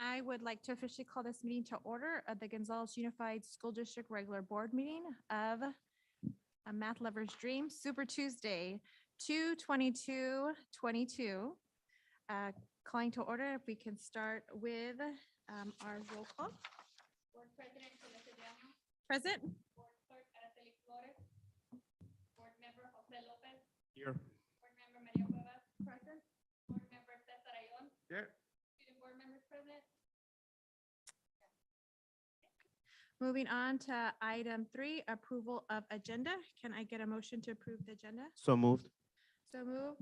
I would like to officially call this meeting to order of the Gonzales Unified School District Regular Board Meeting of A Math Lover's Dream, Super Tuesday, 2/22/22. Calling to order, if we can start with our roll call. Board President Celeste Llama, Present. Board Clerk Araceli Flores, Board Member Jose Lopez, Here. Board Member Maria Cuevas, present, Board Member Cesar Ayon, Here. student board members present. Moving on to item 3, approval of agenda. Can I get a motion to approve the agenda? So moved. So moved.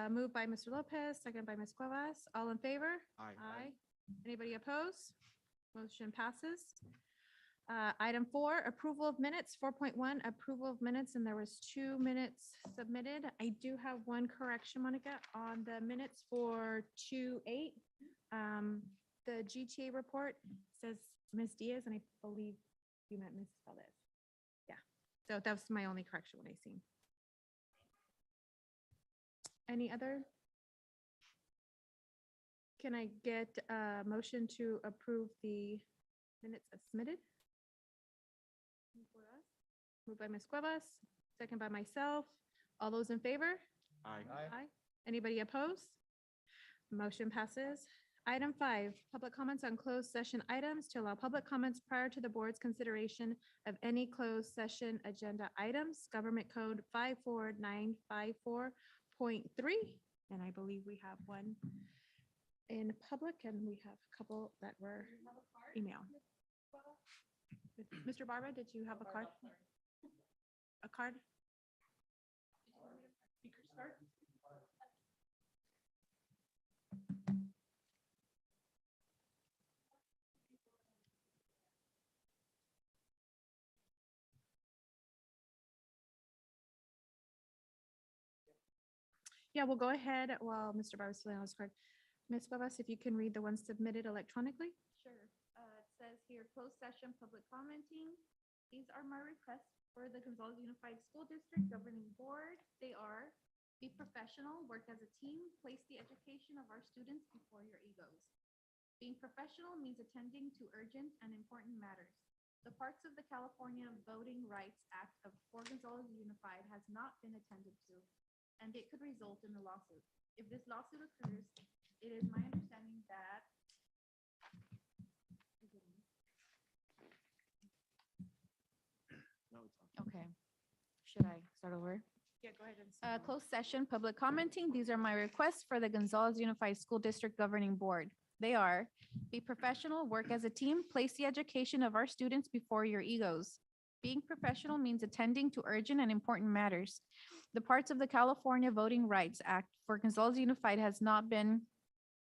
Moved by Mr. Lopez, second by Ms. Cuevas. All in favor? Aye. Anybody opposed? Motion passes. Item 4, approval of minutes. 4.1, approval of minutes, and there was 2 minutes submitted. I do have one correction, Monica, on the minutes for 2/8. The GTA report says Ms. Diaz, and I believe you meant Ms. Velez. Yeah, so that was my only correction when I seen. Any other? Can I get a motion to approve the minutes as submitted? Moved by Ms. Cuevas, second by myself. All those in favor? Aye. Aye. Anybody opposed? Motion passes. Item 5, public comments on closed session items to allow public comments prior to the board's consideration of any closed session agenda items. Government Code 54954.3. And I believe we have one in public, and we have a couple that were emailed. Mr. Barba, did you have a card? A card? Speaker's card? Yeah, we'll go ahead while Mr. Barba's filling out his card. Ms. Cuevas, if you can read the ones submitted electronically. Sure. It says here, closed session, public commenting. These are my requests for the Gonzales Unified School District Governing Board. They are: be professional, work as a team, place the education of our students before your egos. Being professional means attending to urgent and important matters. The parts of the California Voting Rights Act for Gonzales Unified has not been attended to, and it could result in a lawsuit. If this lawsuit occurs, it is my understanding that okay. Should I start over? Yeah, go ahead and. Closed session, public commenting. These are my requests for the Gonzales Unified School District Governing Board. They are: be professional, work as a team, place the education of our students before your egos. Being professional means attending to urgent and important matters. The parts of the California Voting Rights Act for Gonzales Unified has not been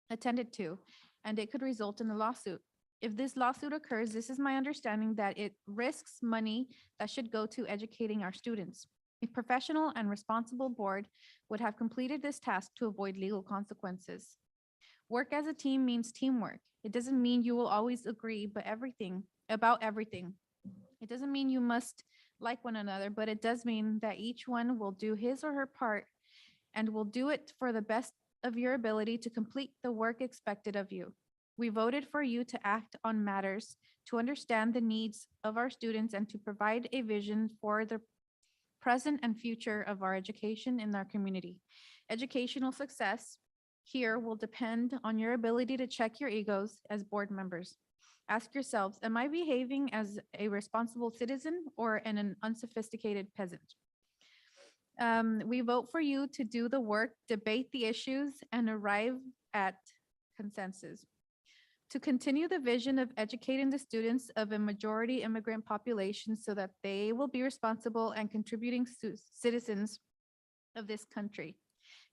attended to, and it could result in a lawsuit. If this lawsuit occurs, this is my understanding that it risks money that should go to educating our students. A professional and responsible board would have completed this task to avoid legal consequences. Work as a team means teamwork. It doesn't mean you will always agree about everything. It doesn't mean you must like one another, but it does mean that each one will do his or her part and will do it for the best of your ability to complete the work expected of you. We voted for you to act on matters, to understand the needs of our students, and to provide a vision for the present and future of our education in our community. Educational success here will depend on your ability to check your egos as board members. Ask yourselves, am I behaving as a responsible citizen or an unsophisticated peasant? We vote for you to do the work, debate the issues, and arrive at consensus. To continue the vision of educating the students of a majority immigrant population so that they will be responsible and contributing citizens of this country.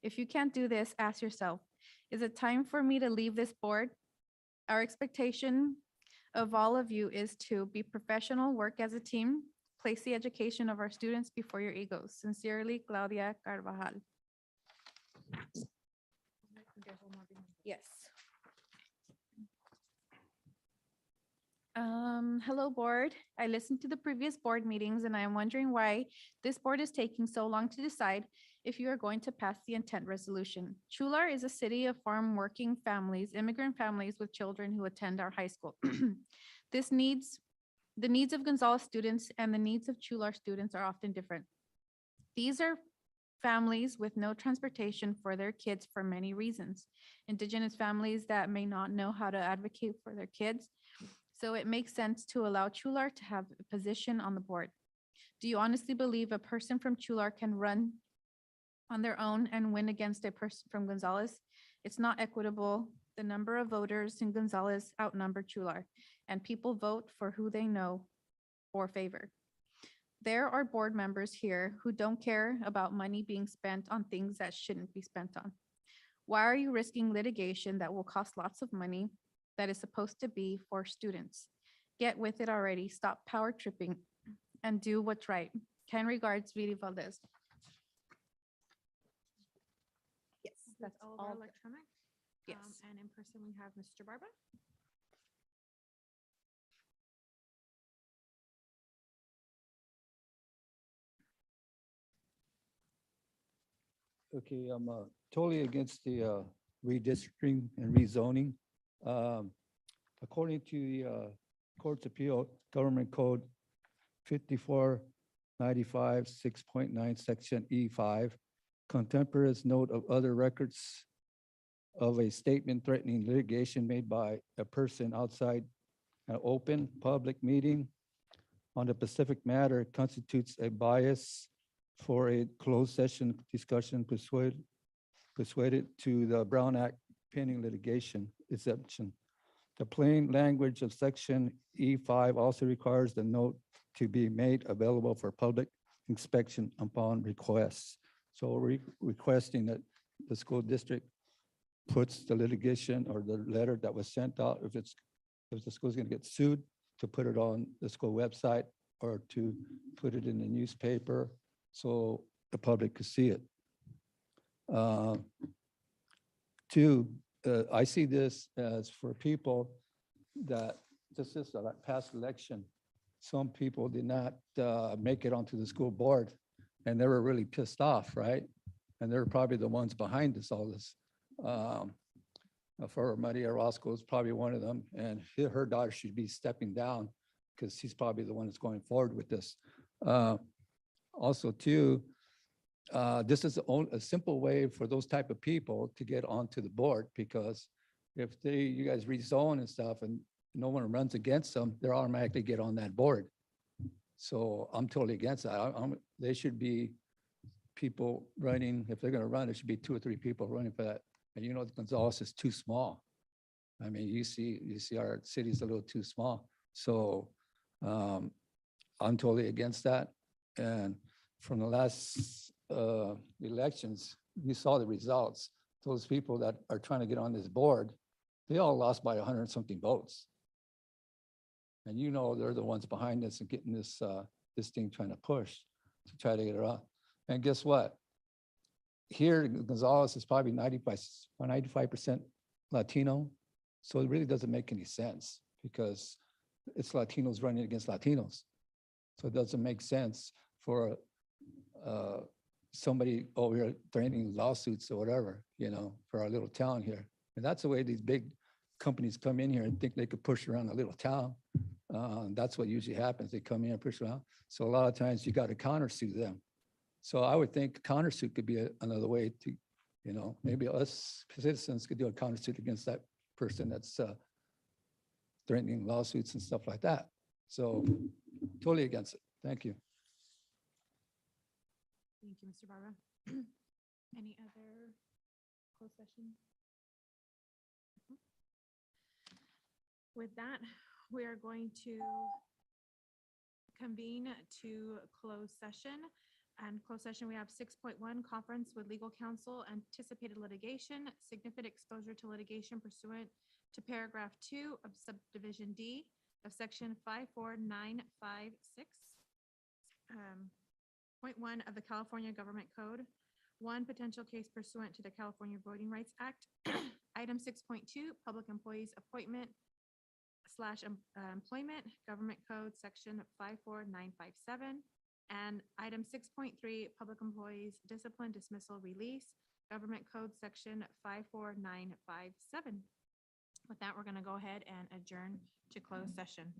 If you can't do this, ask yourself, is it time for me to leave this board? Our expectation of all of you is to be professional, work as a team, place the education of our students before your egos. Sincerely, Claudia Carvajal. Yes. Hello, board. I listened to the previous board meetings and I am wondering why this board is taking so long to decide if you are going to pass the intent resolution. Chular is a city of farm working families, immigrant families with children who attend our high school. This needs, the needs of Gonzales students and the needs of Chular students are often different. These are families with no transportation for their kids for many reasons. Indigenous families that may not know how to advocate for their kids. So it makes sense to allow Chular to have a position on the board. Do you honestly believe a person from Chular can run on their own and win against a person from Gonzales? It's not equitable. The number of voters in Gonzales outnumber Chular, and people vote for who they know or favor. There are board members here who don't care about money being spent on things that shouldn't be spent on. Why are you risking litigation that will cost lots of money that is supposed to be for students? Get with it already. Stop power tripping and do what's right. Kind regards, Viri Valdez. Yes, That's all of our all. electronic. Yes. And in person, we have Mr. Barba. Okay, I'm totally against the redistricting and rezoning. Um, According to the Courts Appeal Government Code 5495, 6.9, Section E5, contemporaneous note of other records of a statement threatening litigation made by a person outside an open public meeting on a specific matter constitutes a bias for a closed session discussion persuaded to the Brown Act pending litigation exemption. The plain language of section E5 also requires the note to be made available for public inspection upon request. So requesting that the school district puts the litigation or the letter that was sent out, if the school's gonna get sued, to put it on the school website or to put it in the newspaper so the public could see it. Two, I see this as for people that, this is a past election. Some people did not make it onto the school board and they were really pissed off, right? And they're probably the ones behind this, all this. For Maria Roscoe is probably one of them, and her daughter should be stepping down because she's probably the one that's going forward with this. Also, too, this is a simple way for those type of people to get onto the board, because if you guys rezone and stuff and no one runs against them, they're automatically get on that board. So I'm totally against that. They should be people running, if they're gonna run, it should be 2 or 3 people running for that. And you know, Gonzales is too small. I mean, you see our city's a little too small. So I'm totally against that. And from the last elections, you saw the results. Those people that are trying to get on this board, they all lost by 100 something votes. And you know, they're the ones behind this and getting this thing trying to push to try to get it on. And guess what? Here, Gonzales is probably 95% Latino. So it really doesn't make any sense because it's Latinos running against Latinos. So it doesn't make sense for somebody over here threatening lawsuits or whatever, you know, for our little town here. And that's the way these big companies come in here and think they could push around a little town. That's what usually happens. They come in and push around. So a lot of times you got to countersue them. So I would think countersuit could be another way to, you know, maybe us citizens could do a countersuit against that person that's threatening lawsuits and stuff like that. So totally against it. Thank you. Thank you, Mr. Barba. Any other closed session? With that, we are going to convene to closed session. And closed session, we have 6.1, conference with legal counsel, anticipated litigation, significant exposure to litigation pursuant to paragraph 2 of subdivision D of section 54956. Point 1 of the California Government Code. 1, potential case pursuant to the California Voting Rights Act. Item 6.2, public employees appointment employment, Government Code, Section 54957. And item 6.3, public employees discipline, dismissal, release, Government Code, Section 54957. With that, we're going to go ahead and adjourn to closed session.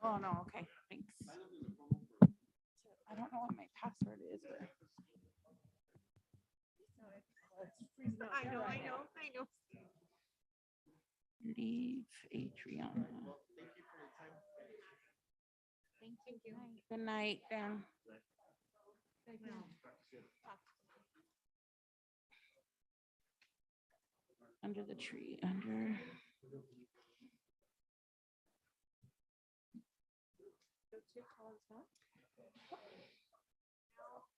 Oh, no, okay, thanks. I don't know what my password is, but. I know. Leave Adriana. Thank you. Good night, then. Under the tree, under.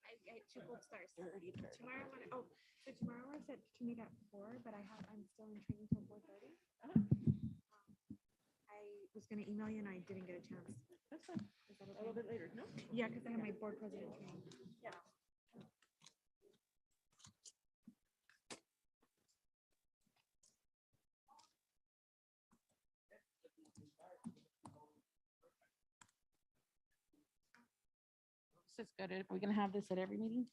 I get 2 gold stars. Tomorrow, tomorrow I said to meet at 4, but I'm still in training till 4:30. I was gonna email you and I didn't get a chance. That's fine. Is that A little okay? bit later, no? Yeah, because I have my board president training. This is good. We're gonna have this at every meeting?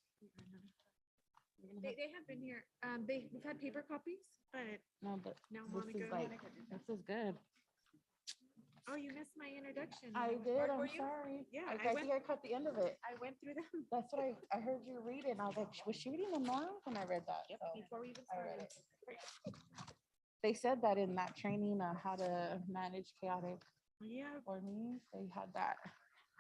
They have been here. We've had paper copies, but No, but now this is like, Monica. this is good. Oh, you missed my introduction. I Was did, hard I'm for you? sorry. Yeah, I I think I caught the end of it. I went through them That's what I heard you read it, and I was like, was she reading them now when I read that? So before we even I read started. it. They said that in that training, how to manage chaotic Yeah, board meetings, they had that.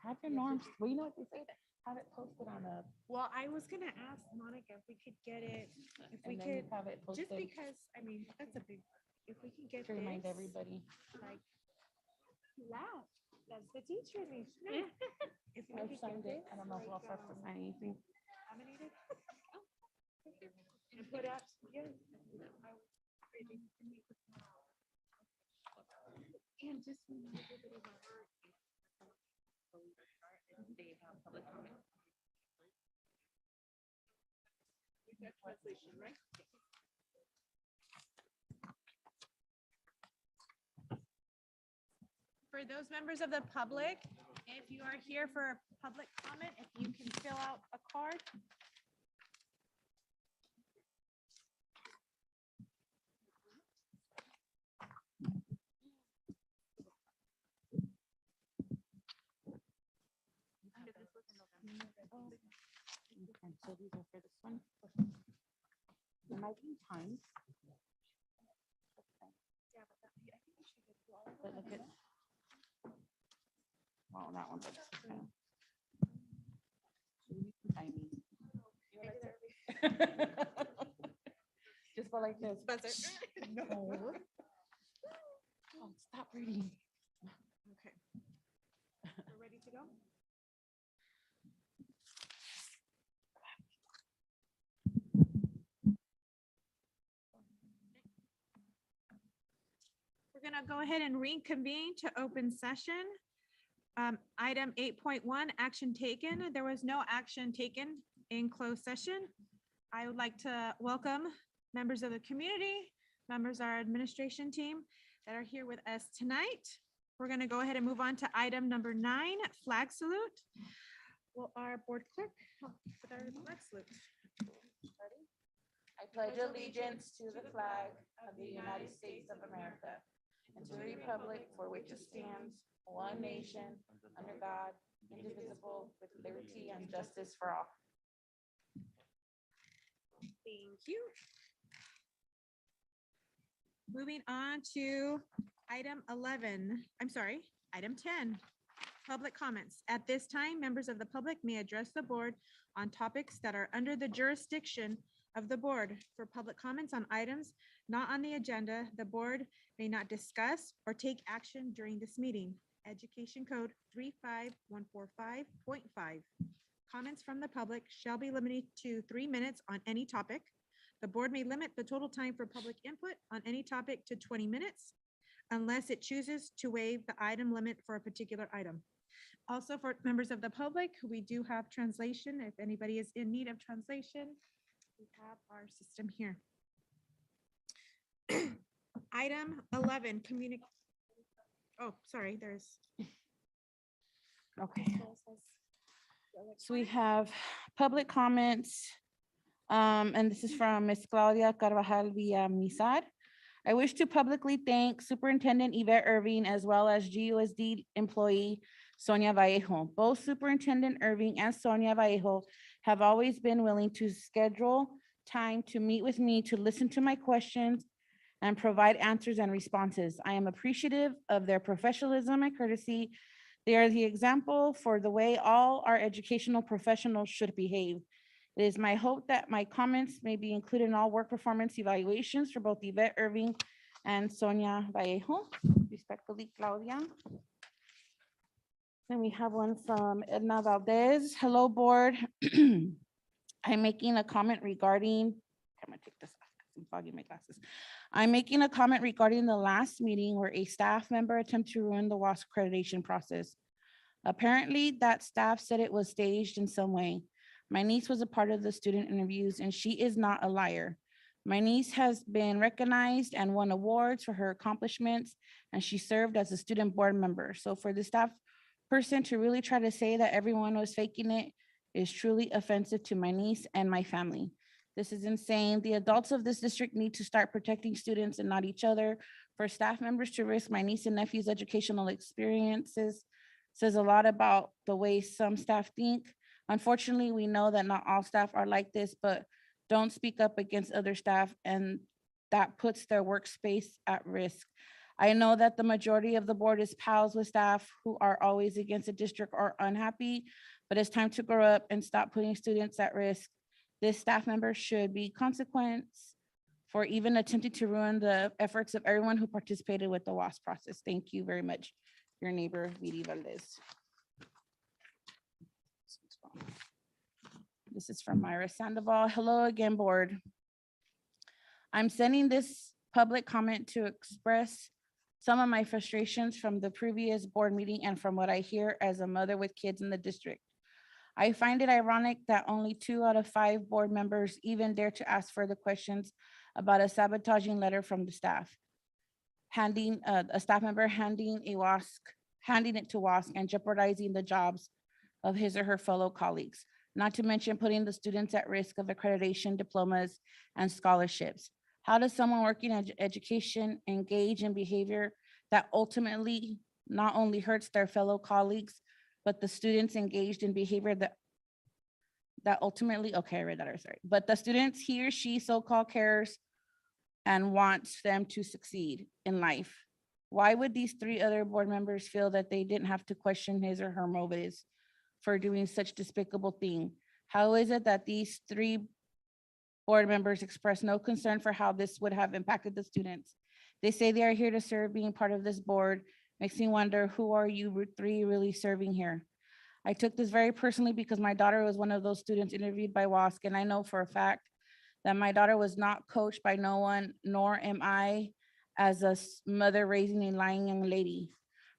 Have your norms, well, you know what they say, have it posted on a, well, I was gonna ask Monica if we could get it, if we and then you could, have it posted just because, I mean, that's a big, if we can get to remind this, everybody. like, laugh, that's the teacher in me. If we I've could signed get it, this, I don't know if I'll have to sign anything. laminated. And put up, yeah. And just. They have public comment. Translation, right? For those members of the public, if you are here for a public comment, if you can fill out a card. Okay, so these are for this one. There might be times. But look at. Well, that one looks kind of. Tiny. Just go like this. No. Oh, stop reading. Okay. We're ready to go? We're gonna go ahead and reconvene to open session. Item 8.1, action taken. There was no action taken in closed session. I would like to welcome members of the community, members of our administration team that are here with us tonight. We're gonna go ahead and move on to item number 9, flag salute. Will our board clerk help with our flag salute? I pledge allegiance to the flag of the United States of America and to the republic for which it stands, one nation, under God, indivisible, with liberty and justice for all. Thank you. Moving on to item 11, item 10, public comments. At this time, members of the public may address the board on topics that are under the jurisdiction of the board. For public comments on items not on the agenda, the board may not discuss or take action during this meeting. Education Code 35145.5. Comments from the public shall be limited to 3 minutes on any topic. The board may limit the total time for public input on any topic to 20 minutes unless it chooses to waive the item limit for a particular item. Also, for members of the public, we do have translation. If anybody is in need of translation, we have our system here. Item 11, there's. Okay. So we have public comments, and this is from Ms. Claudia Carvajal Villamizar. I wish to publicly thank Superintendent Yvette Irving as well as GUSD employee Sonia Vallejo. Both Superintendent Irving and Sonia Vallejo have always been willing to schedule time to meet with me to listen to my questions and provide answers and responses. I am appreciative of their professionalism and courtesy. They are the example for the way all our educational professionals should behave. It is my hope that my comments may be included in all work performance evaluations for both Yvette Irving and Sonia Vallejo. Respectfully, Claudia. Then we have one from Edna Valdez. Hello, board. I'm making a comment regarding, I'm gonna take this off because I'm fogging my glasses. I'm making a comment regarding the last meeting where a staff member attempted to ruin the WASC accreditation process. Apparently, that staff said it was staged in some way. My niece was a part of the student interviews and she is not a liar. My niece has been recognized and won awards for her accomplishments, and she served as a student board member. So for the staff person to really try to say that everyone was faking it is truly offensive to my niece and my family. This is insane. The adults of this district need to start protecting students and not each other. For staff members to risk my niece and nephew's educational experiences says a lot about the way some staff think. Unfortunately, we know that not all staff are like this, but don't speak up against other staff, and that puts their workspace at risk. I know that the majority of the board is pals with staff who are always against the district or unhappy, but it's time to grow up and stop putting students at risk. This staff member should be consequence for even attempting to ruin the efforts of everyone who participated with the WASP process. Thank you very much. Your neighbor, Viri Valdez. This is from Myra Sandoval. Hello again, board. I'm sending this public comment to express some of my frustrations from the previous board meeting and from what I hear as a mother with kids in the district. I find it ironic that only 2 out of 5 board members even dare to ask further questions about a sabotaging letter from the staff. Handing a staff member handing it to WASC and jeopardizing the jobs of his or her fellow colleagues, not to mention putting the students at risk of accreditation, diplomas, and scholarships. How does someone working in education engage in behavior that ultimately not only hurts their fellow colleagues, but the students engaged in behavior that ultimately, okay, I read that, sorry. But the students he or she so-called cares and wants them to succeed in life. Why would these 3 other board members feel that they didn't have to question his or her motives for doing such despicable thing? How is it that these 3 board members express no concern for how this would have impacted the students? They say they are here to serve. Being part of this board makes me wonder, who are you 3 really serving here? I took this very personally because my daughter was one of those students interviewed by WASC, and I know for a fact that my daughter was not coached by no one, nor am I as a mother raising a lying young lady.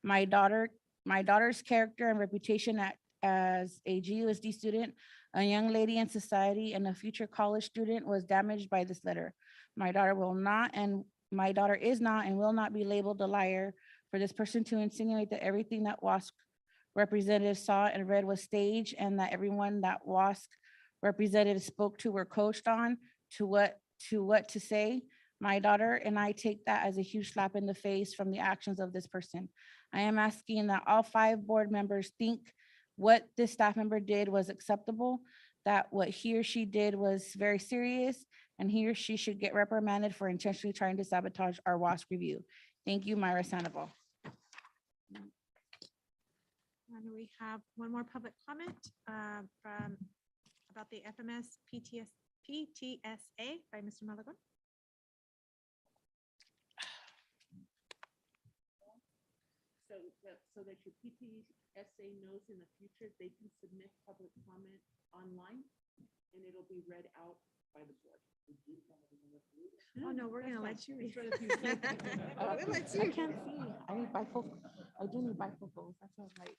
My daughter's character and reputation as a GUSD student, a young lady in society, and a future college student was damaged by this letter. My daughter is not and will not be labeled a liar for this person to insinuate that everything that WASC representatives saw and read was staged, and that everyone that WASC representatives spoke to were coached on to what to say. My daughter and I take that as a huge slap in the face from the actions of this person. I am asking that all 5 board members think what this staff member did was acceptable, that what he or she did was very serious, and he or she should get reprimanded for intentionally trying to sabotage our WASC review. Thank you, Myra Sandoval. And we have one more public comment from about the FMS PTSA by Mr. Malagon. So that your PTSA knows in the future, they can submit public comment online and it'll be read out by the board. Oh, no, we're gonna let you read. We'll let I can't see. I need bifocals. I do need bifocals. That's what I'm like.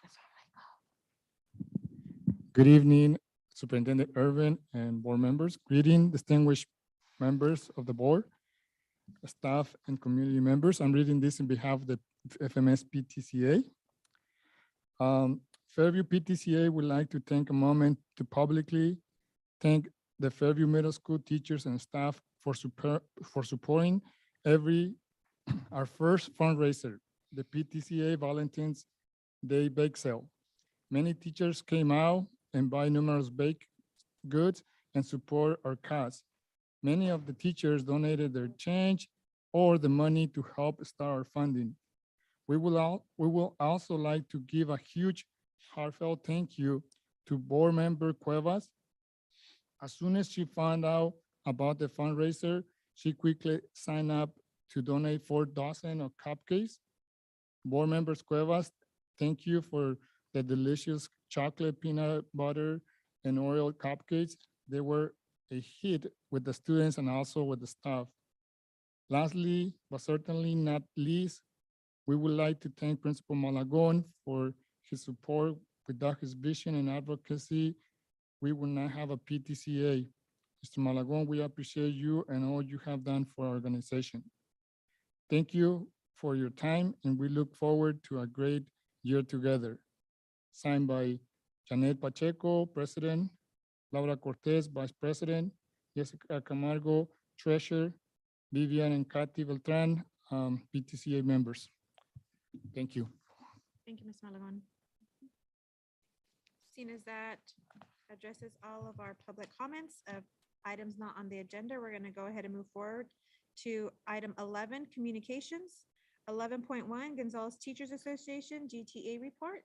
That's what I'm like. Good evening, Superintendent Irvin and board members. Greeting distinguished members of the board, staff, and community members. I'm reading this in behalf of the FMS PTCA. Fairview PTCA would like to take a moment to publicly thank the Fairview Middle School teachers and staff for supporting our first fundraiser, the PTCA Valentine's Day Bake Sale. Many teachers came out and buy numerous baked goods and support our cause. Many of the teachers donated their change or the money to help start our funding. We will also like to give a huge heartfelt thank you to board member Cuevas. As soon as she found out about the fundraiser, she quickly signed up to donate 4 dozen of cupcakes. Board members Cuevas, thank you for the delicious chocolate, peanut butter, and Oreo cupcakes. They were a hit with the students and also with the staff. Lastly, but certainly not least, we would like to thank Principal Malagon for his support. Without his vision and advocacy, we would not have a PTCA. Mr. Malagon, we appreciate you and all you have done for our organization. Thank you for your time, and we look forward to a great year together. Signed by Janet Pacheco, President, Laura Cortez, Vice President, Jessica Camargo, Treasurer, Vivian and Kathy Beltran, PTCA members. Thank you. Thank you, Ms. Malagon. Seeing as that addresses all of our public comments of items not on the agenda, we're going to go ahead and move forward to item 11, communications. 11.1, Gonzales Teachers Association, GTA report.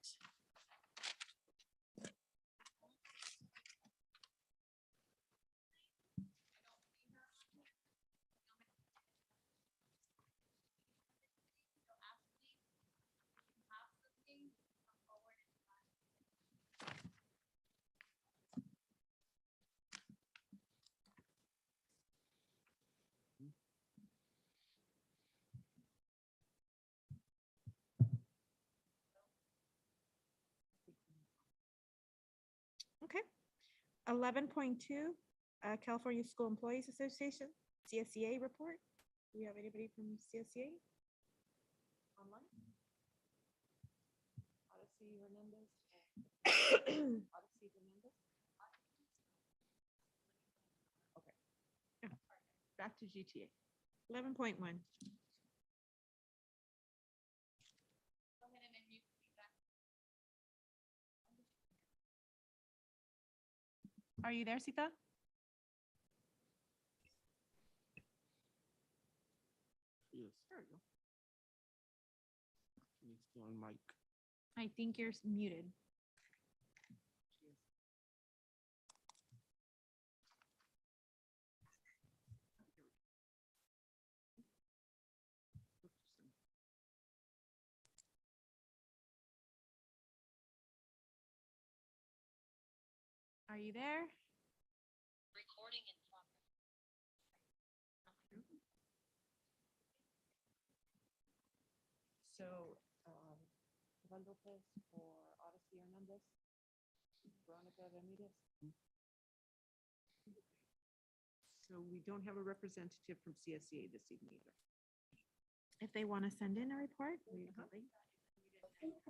Okay. 11.2, California School Employees Association, CSEA report. Do we have anybody from CSEA online? Odyssey Hernandez. Odyssey Hernandez. Okay. Yeah. Back to GTA. 11.1. Are you there, Sita? Yes. There we go. Needs to on mic. I think you're muted. Are you there? Recording in progress. So, Juan Lopez for Odyssey Hernandez, Veronica Ramirez. So we don't have a representative from CSEA this evening either. If they want to send in a report.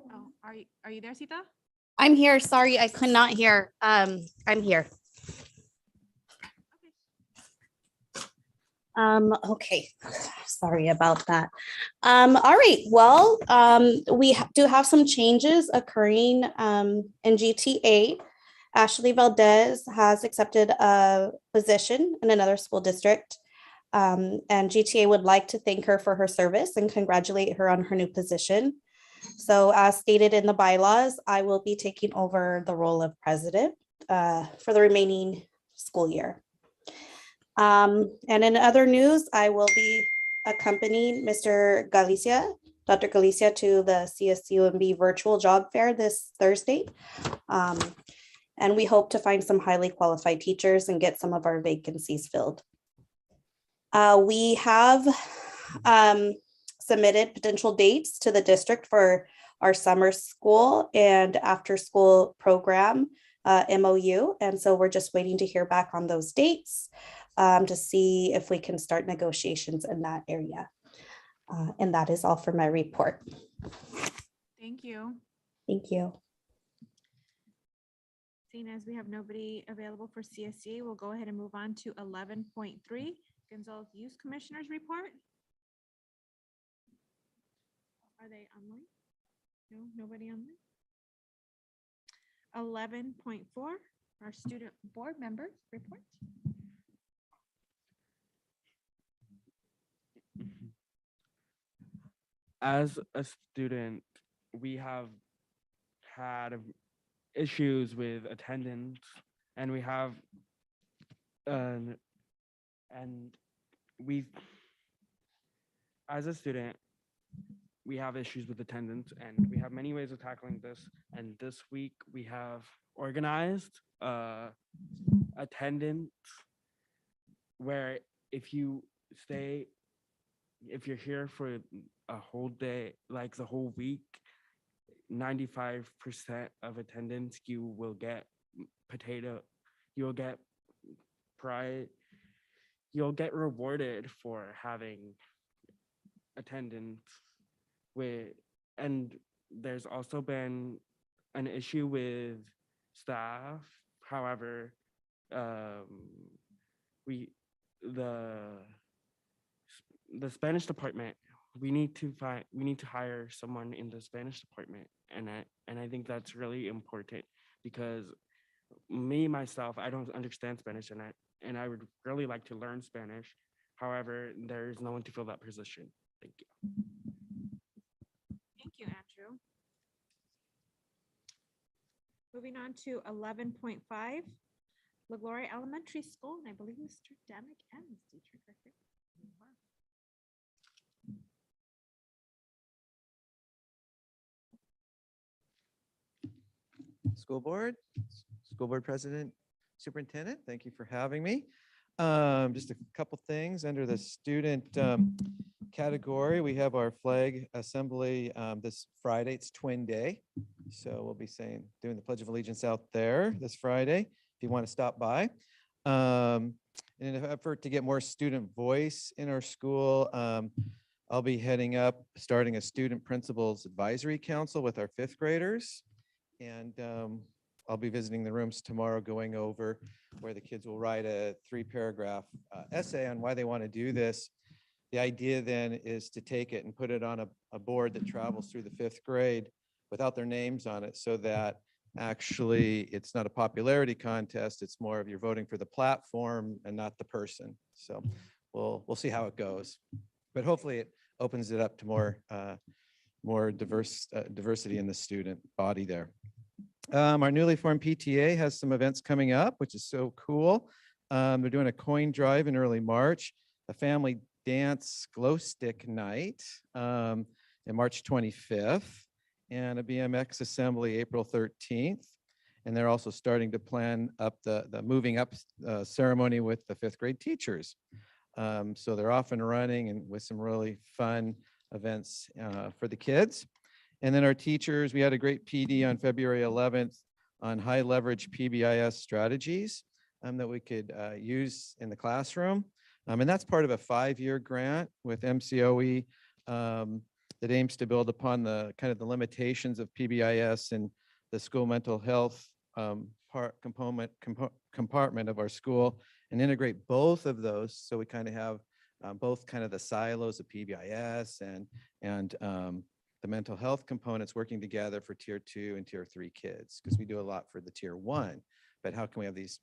Oh, are you there, Sita? I'm here. Sorry, I could not hear. I'm here. Okay. Sorry about that. All right. Well, we do have some changes occurring in GTA. Ashley Valdez has accepted a position in another school district. And GTA would like to thank her for her service and congratulate her on her new position. So as stated in the bylaws, I will be taking over the role of president for the remaining school year. And in other news, I will be accompanying Dr. Galicia to the CSUMB virtual job fair this Thursday. And we hope to find some highly qualified teachers and get some of our vacancies filled. We have submitted potential dates to the district for our summer school and after school program MOU. And so we're just waiting to hear back on those dates to see if we can start negotiations in that area. And that is all for my report. Thank you. Thank you. Seeing as we have nobody available for CSE, we'll go ahead and move on to 11.3, Gonzales Youth Commissioners Report. Are they online? No, nobody online? 11.4, our student board members report. As a student, we have had issues with attendance, and we have, and we, as a student, we have issues with attendance, and we have many ways of tackling this. And this week we have organized attendance where if you're here for a whole day, like the whole week, 95% of attendance, you will get you'll get pride, you'll get rewarded for having attendance and there's also been an issue with staff. However, the Spanish department, we need to hire someone in the Spanish department, and I think that's really important because myself, I don't understand Spanish, and I would really like to learn Spanish. However, there's no one to fill that position. Thank you. Thank you, Andrew. Moving on to 11.5, LaGloria Elementary School, and I believe Mr. Demick and Ms. Dietrich are here. School board president, superintendent, thank you for having me. Just a couple things under the student category. We have our flag assembly this Friday. It's Twin Day. So we'll be doing the Pledge of Allegiance out there this Friday, if you want to stop by. In an effort to get more student voice in our school, I'll be heading up, starting a student principals advisory council with our 5th graders. And I'll be visiting the rooms tomorrow, going over where the kids will write a 3-paragraph essay on why they want to do this. The idea then is to take it and put it on a board that travels through the 5th grade without their names on it, so that actually it's not a popularity contest. It's more of you're voting for the platform and not the person. So we'll see how it goes. But hopefully it opens it up to more diversity in the student body there. Our newly formed PTA has some events coming up, which is so cool. They're doing a coin drive in early March, a family dance glow stick night in March 25th, and a BMX assembly April 13th. And they're also starting to plan up the moving up ceremony with the 5th grade teachers. So they're off and running and with some really fun events for the kids. And then our teachers, we had a great PD on February 11th on high leverage PBIS strategies that we could use in the classroom. And that's part of a 5-year grant with MCOE that aims to build upon the kind of the limitations of PBIS and the school mental health compartment of our school, and integrate both of those. So we kind of have both kind of the silos of PBIS and the mental health components working together for tier 2 and tier 3 kids, because we do a lot for the tier 1, but how can we have these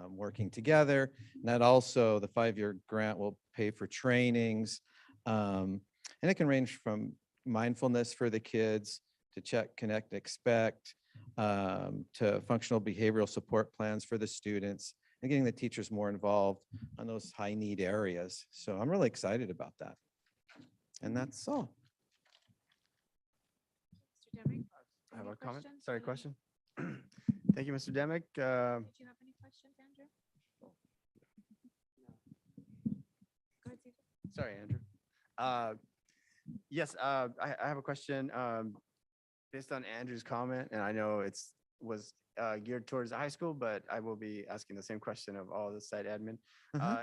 working together? And that also, the 5-year grant will pay for trainings, and it can range from mindfulness for the kids to check, connect, expect, to functional behavioral support plans for the students, and getting the teachers more involved on those high need areas. So I'm really excited about that. And that's all. Mr. Demick? I have Any a comment. questions Sorry, for the- question. Thank you, Mr. Demick. Did you have any questions, Andrew? Go ahead, Cesar. Sorry, Andrew. Yes, I have a question based on Andrew's comment, and I know was geared towards the high school, but I will be asking the same question of all the site admin.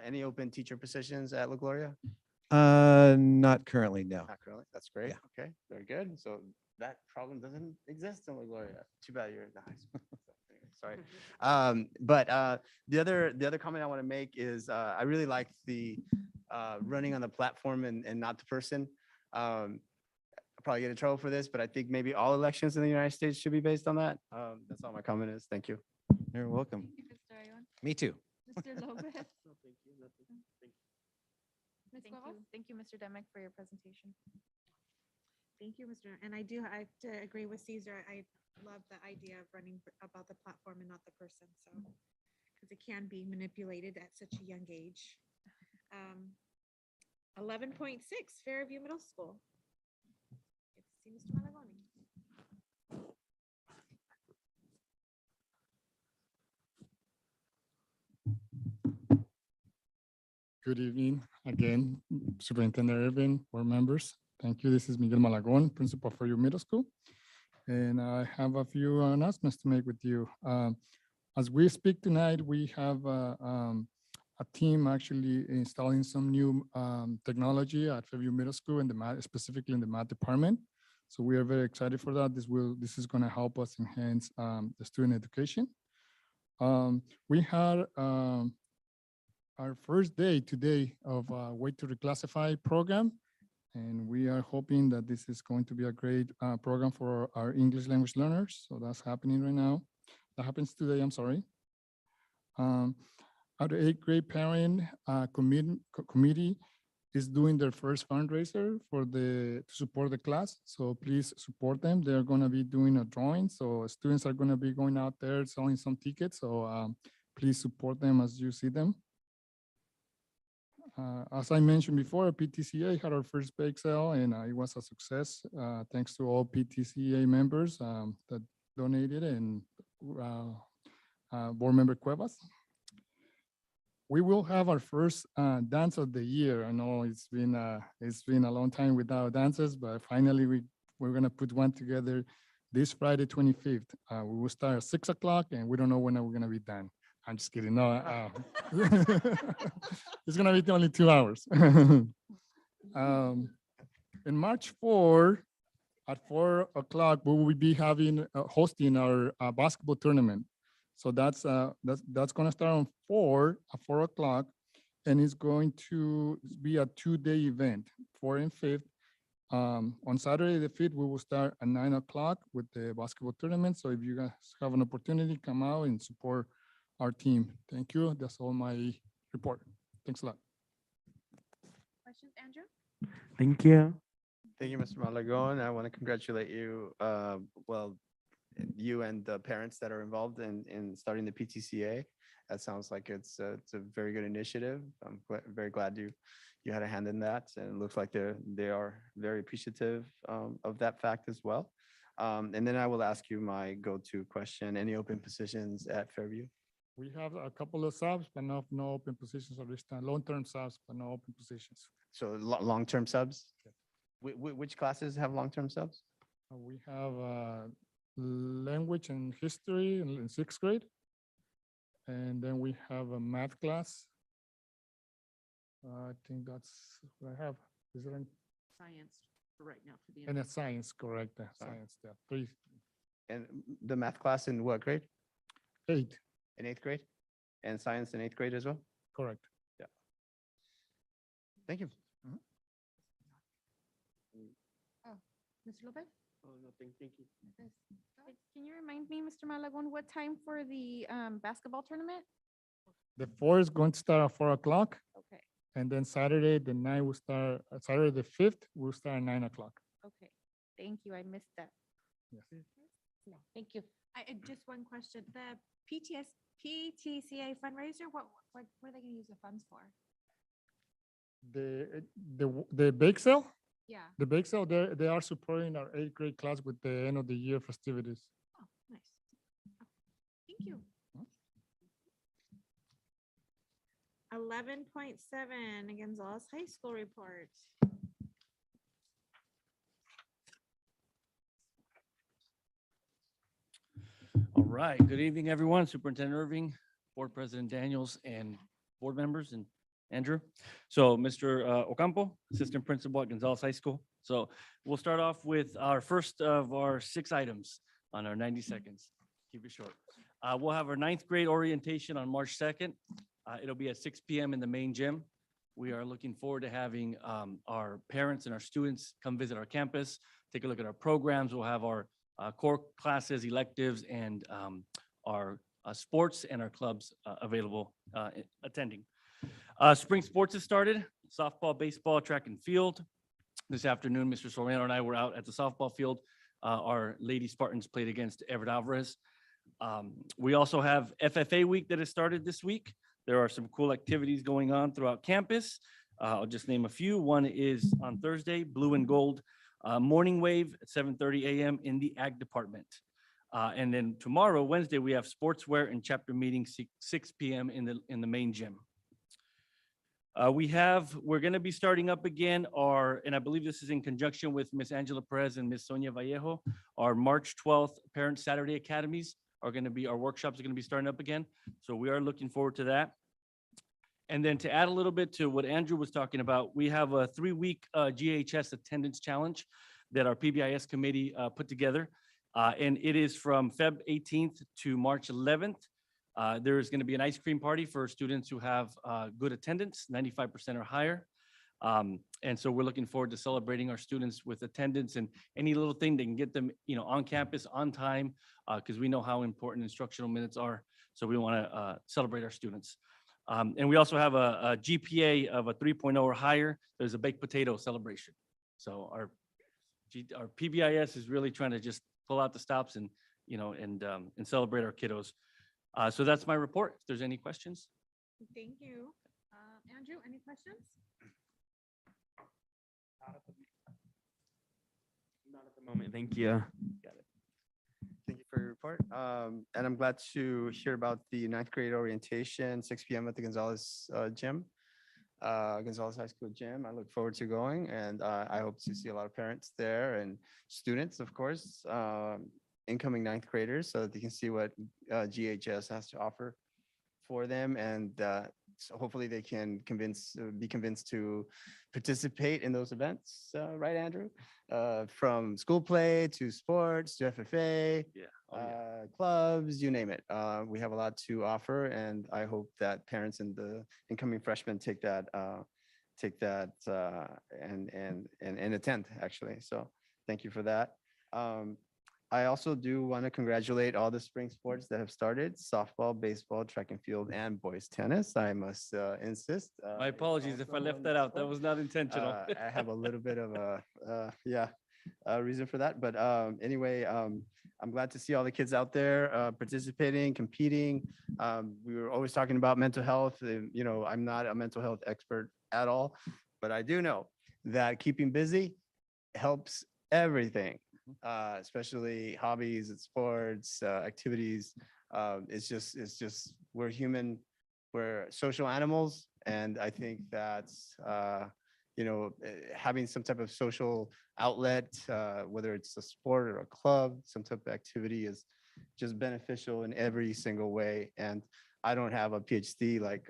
Any open teacher positions at La Gloria? Not currently, no. Not currently. That's great. Yeah. Okay, very good. So that problem doesn't exist in La Gloria. Too bad you're in the high school. So, anyway, sorry. But the other comment I want to make is I really like the running on the platform and not the person. I'll probably get in trouble for this, but I think maybe all elections in the United States should be based on that. That's all my comment is. Thank you. You're welcome. Thank you, Mr. Ion. Me too. Mr. Lopez. No, thank you. Nothing. Thank you. Ms. Thank Cuevas? you. Thank you, Mr. Demick, for your presentation. Thank you, Mr. And I do have to agree with Caesar. I love the idea of running about the platform and not the person, so. Because it can be manipulated at such a young age. 11.6, Fairview Middle School. Get to see Mr. Malagoni. Good evening again, Superintendent Irvin, board members. Thank you. This is Miguel Malagon, Principal for your middle school. And I have a few announcements to make with you. As we speak tonight, we have a team actually installing some new technology at Fairview Middle School in the math, specifically in the math department. So we are very excited for that. This is going to help us enhance the student education. We had our first day today of Way to Reclassify program. And we are hoping that this is going to be a great program for our English language learners. So that's happening right now. That happens today, I'm sorry. Our 8th grade parent committee is doing their first fundraiser to support the class. So please support them. They're gonna be doing a drawing. So students are gonna be going out there selling some tickets. So please support them as you see them. As I mentioned before, PTCA had our first bake sale and it was a success. Thanks to all PTCA members that donated and board member Cuevas. We will have our first dance of the year. I know it's been a long time without dances, but finally we're gonna put one together this Friday, 25th. We will start at 6 o'clock and we don't know when we're gonna be done. I'm just kidding. No, it's gonna be only 2 hours. In March 4, at 4 o'clock, we will be hosting our basketball tournament. So that's gonna start on 4 o'clock, and it's going to be a 2-day event, 4th and 5th. On Saturday the 5th, we will start at 9 o'clock with the basketball tournament. So if you guys have an opportunity, come out and support our team. Thank you. That's all my report. Thanks a lot. Questions, Andrew? Thank you. Thank you, Mr. Malagon. I want to congratulate you, well, you and the parents that are involved in starting the PTCA. That sounds like it's a very good initiative. I'm very glad you had a hand in that, and it looks like they are very appreciative of that fact as well. And then I will ask you my go-to question: any open positions at Fairview? We have a couple of subs, but no open positions at this time. Long-term subs, but no open positions. So long-term subs? Which classes have long-term subs? We have language and history in 6th grade. And then we have a math class. I think that's what I have. Is there any? Science for right now for the. And it's science, correct? Science, yeah. 3. And the math class in what grade? 8, In 8th grade? And science in 8th grade as well? correct. Thank you. Mr. Lopez? Oh, no, thank you. Can you remind me, Mr. Malagon, what time for the basketball tournament? The 4 is going to start at 4 o'clock. Okay, And then Saturday, the 9 will start, Saturday the 5th, will start at 9 o'clock. okay. Thank you. I missed that. Yes. No, thank you. Just one question. The PTCA fundraiser, what are they gonna use the funds for? The bake sale? Yeah. The bake sale, they are supporting our 8th grade class with the end of the year festivities. Oh, nice. Thank you. 11.7, Gonzales High School report. All right, good evening, everyone. Superintendent Irving, Board President Daniels, and board members, and Andrew. So Mr. Ocampo, Assistant Principal at Gonzales High School. So we'll start off with our first of our 6 items on our 90 seconds. Keep it short. We'll have our ninth grade orientation on March 2nd. It'll be at 6 p.m. in the main gym. We are looking forward to having our parents and our students come visit our campus, take a look at our programs. We'll have our core classes, electives, and our sports and our clubs available attending. Spring sports has started, softball, baseball, track and field. This afternoon, Mr. Soriano and I were out at the softball field. Our Lady Spartans played against Everett Alvarez. We also have FFA week that has started this week. There are some cool activities going on throughout campus. I'll just name a few. One is on Thursday, Blue and Gold Morning Wave at 7:30 a.m. in the Ag Department. And then tomorrow, Wednesday, we have sportswear and chapter meeting 6 p.m. in the main gym. We're going to be starting up again and I believe this is in conjunction with Miss Angela Perez and Miss Sonia Vallejo, our March 12th Parent Saturday Academies our workshops are going to be starting up again. So we are looking forward to that. And then to add a little bit to what Andrew was talking about, we have a 3-week GHS attendance challenge that our PBIS committee put together. And it is from Feb 18th to March 11th. There is going to be an ice cream party for students who have good attendance, 95% or higher. And so we're looking forward to celebrating our students with attendance and any little thing that can get them, on campus on time, because we know how important instructional minutes are. So we want to celebrate our students. And we also have a GPA of a 3.0 or higher. There's a baked potato celebration. So our PBIS is really trying to just pull out the stops and celebrate our kiddos. So that's my report. If there's any questions. Thank you. Andrew, any questions? Not at the moment. Thank you. Got it. Thank you for your report. And I'm glad to hear about the 9th grade orientation, 6 p.m. at the Gonzales gym, Gonzales High School gym. I look forward to going, and I hope to see a lot of parents there and students, of course, incoming 9th graders, so that they can see what GHS has to offer for them, and so hopefully they can be convinced to participate in those events, right, Andrew? From school play to sports to FFA, clubs, you name it. We have a lot to offer, and I hope that parents and the incoming freshmen take that and attend, actually. So thank you for that. I also do want to congratulate all the spring sports that have started: softball, baseball, track and field, and boys tennis. I must insist. My apologies if I left that out. That was not intentional. I have a little bit of a reason for that. But anyway, I'm glad to see all the kids out there participating, competing. We were always talking about mental health. I'm not a mental health expert at all, but I do know that keeping busy helps everything. Especially hobbies and sports, activities. It's just, we're human, we're social animals. And I think that's, having some type of social outlet, whether it's a sport or a club, some type of activity is just beneficial in every single way. And I don't have a PhD like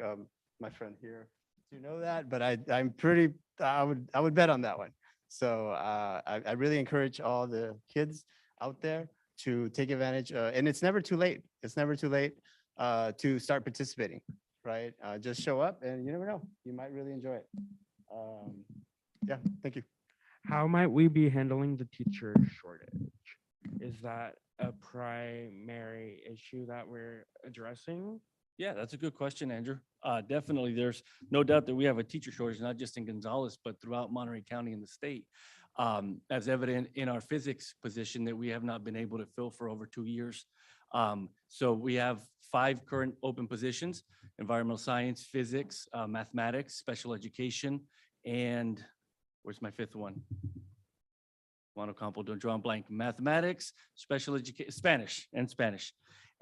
my friend here to know that, but I would bet on that one. So I really encourage all the kids out there to take advantage, and it's never too late. It's never too late to start participating, right? Just show up, and you never know, you might really enjoy it. Yeah, thank you. How might we be handling the teacher shortage? Is that a primary issue that we're addressing? Yeah, that's a good question, Andrew. Definitely, there's no doubt that we have a teacher shortage, not just in Gonzales, but throughout Monterey County and the state. As evident in our physics position that we have not been able to fill for over 2 years. So we have 5 current open positions: environmental science, physics, mathematics, special education, and where's my 5th one? Juan Ocampo, don't draw a blank. Mathematics, special education, Spanish.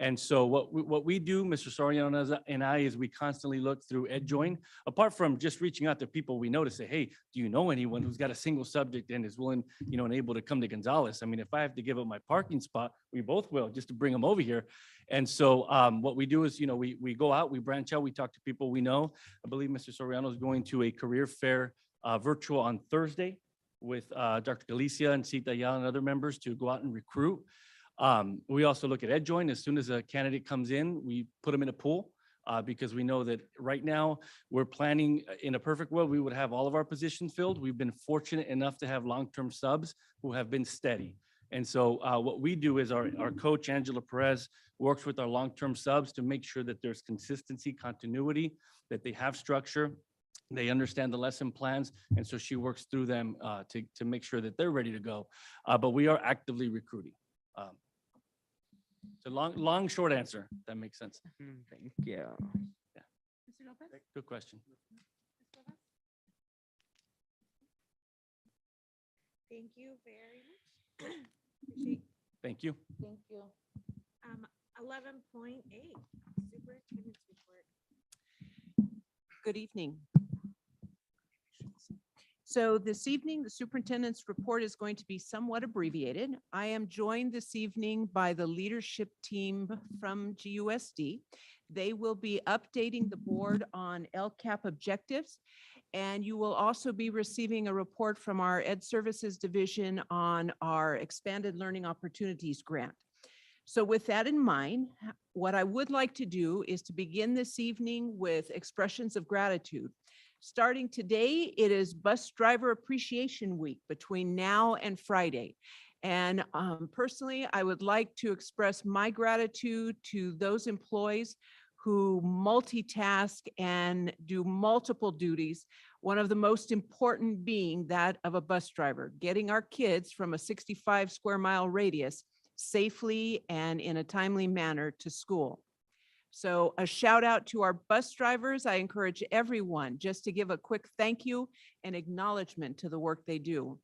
And so what we do, Mr. Soriano and I, is we constantly look through EdJoin. Apart from just reaching out to people we know to say, hey, do you know anyone who's got a single subject and is willing, and able to come to Gonzales? I mean, if I have to give up my parking spot, we both will, just to bring them over here. And so what we do is, we go out, we branch out, we talk to people we know. I believe Mr. Soriano is going to a career fair virtual on Thursday with Dr. Galicia and Sita Ayala and other members to go out and recruit. We also look at EdJoin. As soon as a candidate comes in, we put them in a pool because we know that right now we're planning in a perfect world, we would have all of our positions filled. We've been fortunate enough to have long-term subs who have been steady. And so what we do is our coach, Angela Perez, works with our long-term subs to make sure that there's consistency, continuity, that they have structure, they understand the lesson plans. And so she works through them to make sure that they're ready to go. But we are actively recruiting. So long, short answer. If that makes sense. Thank you. Mr. Lopez? Good question. Thank you very much. Appreciate. Thank you. Thank you. 11.8, Superintendent's Report. Good evening. So this evening, the superintendent's report is going to be somewhat abbreviated. I am joined this evening by the leadership team from GUSD. They will be updating the board on LCAP objectives, and you will also be receiving a report from our Ed Services Division on our Expanded Learning Opportunities Grant. So with that in mind, what I would like to do is to begin this evening with expressions of gratitude. Starting today, it is Bus Driver Appreciation Week between now and Friday. And personally, I would like to express my gratitude to those employees who multitask and do multiple duties. One of the most important being that of a bus driver, getting our kids from a 65 square mile radius safely and in a timely manner to school. So a shout out to our bus drivers. I encourage everyone just to give a quick thank you and acknowledgement to the work they do.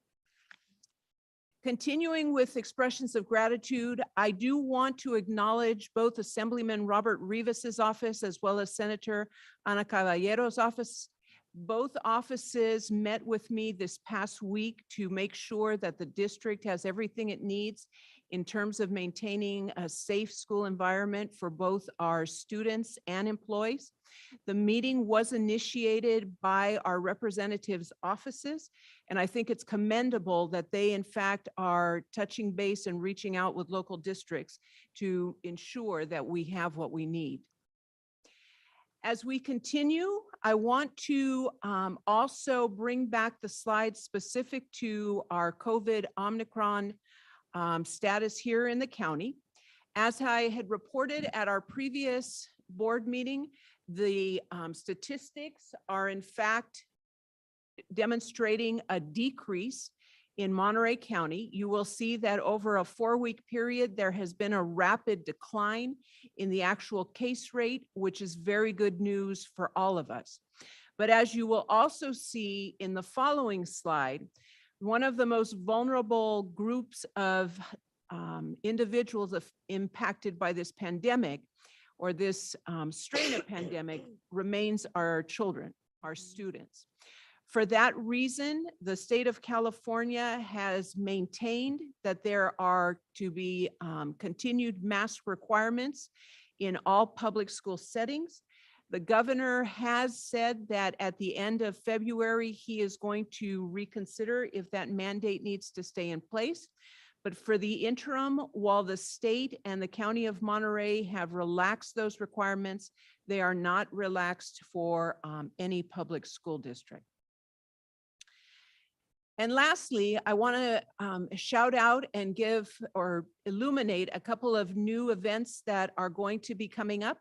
Continuing with expressions of gratitude, I do want to acknowledge both Assemblyman Robert Rivas's office as well as Senator Ana Caballero's office. Both offices met with me this past week to make sure that the district has everything it needs in terms of maintaining a safe school environment for both our students and employees. The meeting was initiated by our representatives' offices, and I think it's commendable that they in fact are touching base and reaching out with local districts to ensure that we have what we need. As we continue, I want to also bring back the slides specific to our COVID Omicron status here in the county. As I had reported at our previous board meeting, the statistics are in fact demonstrating a decrease in Monterey County. You will see that over a 4-week period, there has been a rapid decline in the actual case rate, which is very good news for all of us. But as you will also see in the following slide, one of the most vulnerable groups of individuals impacted by this pandemic or this strain of pandemic remains our children, our students. For that reason, the state of California has maintained that there are to be continued mask requirements in all public school settings. The governor has said that at the end of February, he is going to reconsider if that mandate needs to stay in place. But for the interim, while the state and the county of Monterey have relaxed those requirements, they are not relaxed for any public school district. And lastly, I want to shout out and give or illuminate a couple of new events that are going to be coming up.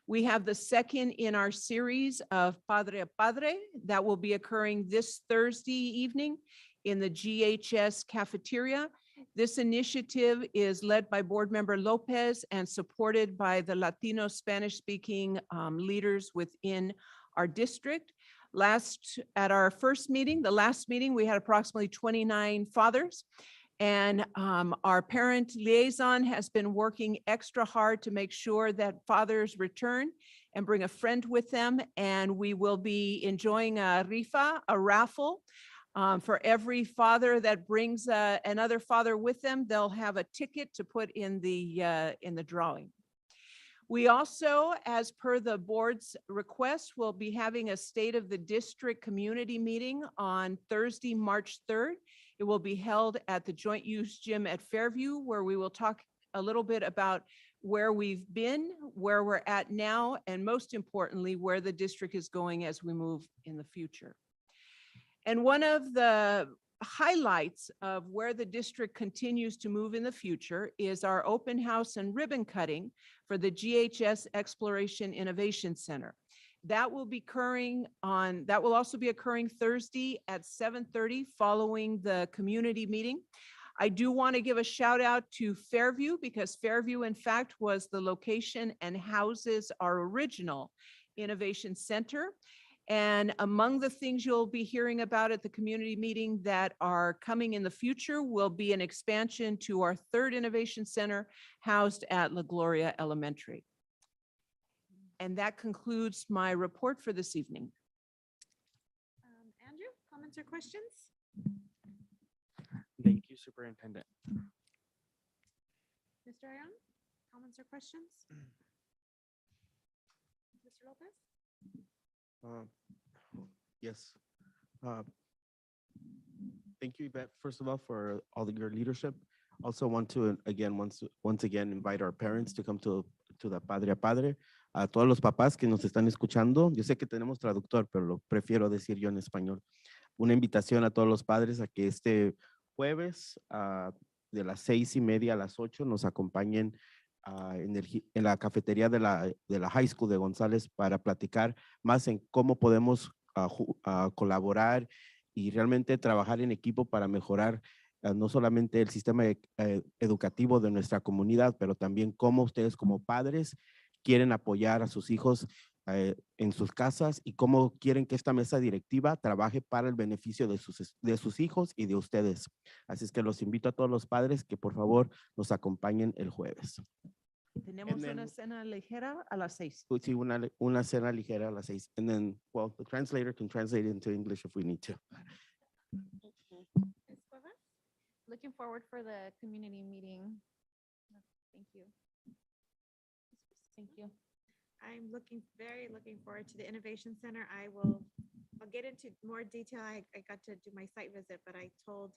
We have the second in our series of Padre a Padre that will be occurring this Thursday evening in the GHS cafeteria. This initiative is led by Board Member Lopez and supported by the Latino Spanish-speaking leaders within our district. At our first meeting, the last meeting, we had approximately 29 fathers. And our parent liaison has been working extra hard to make sure that fathers return and bring a friend with them. And we will be enjoying a rifa, a raffle. For every father that brings another father with them, they'll have a ticket to put in the drawing. We also, as per the board's request, will be having a State of the District community meeting on Thursday, March 3rd. It will be held at the Joint Use Gym at Fairview, where we will talk a little bit about where we've been, where we're at now, and most importantly, where the district is going as we move in the future. And one of the highlights of where the district continues to move in the future is our open house and ribbon cutting for the GHS Exploration Innovation Center. That will also be occurring Thursday at 7:30 following the community meeting. I do want to give a shout out to Fairview because Fairview, in fact, was the location and houses our original Innovation Center. And among the things you'll be hearing about at the community meeting that are coming in the future will be an expansion to our third Innovation Center housed at La Gloria Elementary. And that concludes my report for this evening. Andrew, comments or questions? Thank you, Superintendent. Mr. Ion, comments or questions? Mr. Lopez? Yes. Thank you, Yvette, first of all, for all of your leadership. Also want to, again, once again, invite our parents to come to the Padre a Padre. A todos los papás que nos están escuchando, yo sé que tenemos traductor, pero lo prefiero decir yo en español. Una invitación a todos los padres a que este jueves de las 6:30 a las 8 nos acompañen en la cafetería de la High School de Gonzales para platicar más en cómo podemos colaborar y realmente trabajar en equipo para mejorar no solamente el sistema educativo de nuestra comunidad, pero también cómo ustedes como padres quieren apoyar a sus hijos en sus casas y cómo quieren que esta mesa directiva trabaje para el beneficio de sus hijos y de ustedes. Así es que los invito a todos los padres que por favor nos acompañen el jueves. Tenemos una cena ligera a las 6. Sí, una cena ligera a las 6. And then, well, the translator can translate it into English if we need to. Ms. Cuevas? Looking forward for the community meeting. Thank you. Thank you. I'm looking forward to the Innovation Center. I'll get into more detail. I got to do my site visit, but I told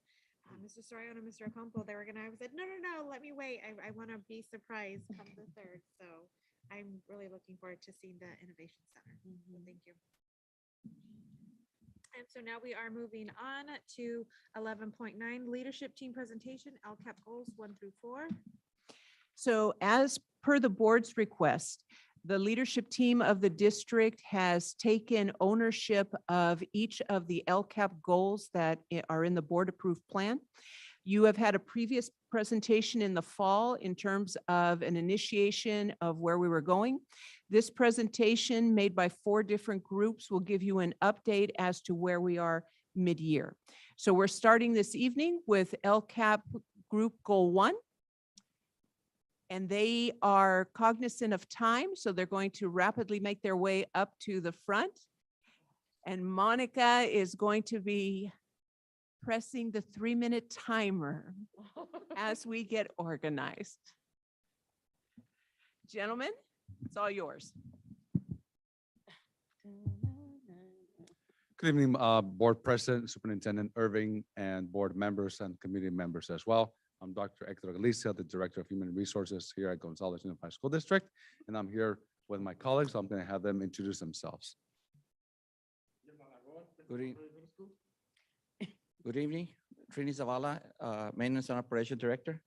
Mr. Soriano and Mr. Ocampo, I said, no, let me wait. I want to be surprised come the 3rd. So I'm really looking forward to seeing the Innovation Center. So thank you. And so now we are moving on to 11.9 Leadership Team Presentation, LCAP Goals 1 through 4. So as per the board's request, the leadership team of the district has taken ownership of each of the LCAP goals that are in the board approved plan. You have had a previous presentation in the fall in terms of an initiation of where we were going. This presentation made by 4 different groups will give you an update as to where we are mid-year. So we're starting this evening with LCAP Group Goal 1. And they are cognizant of time, so they're going to rapidly make their way up to the front. And Monica is going to be pressing the 3-minute timer as we get organized. Gentlemen, it's all yours. Good evening, Board President, Superintendent Irving, and board members and community members as well. I'm Dr. Hector Galicia, the Director of Human Resources here at Gonzales Unified School District, and I'm here with my colleagues. So I'm going to have them introduce themselves. Good evening, Trini Zavala, Maintenance and Operation Director.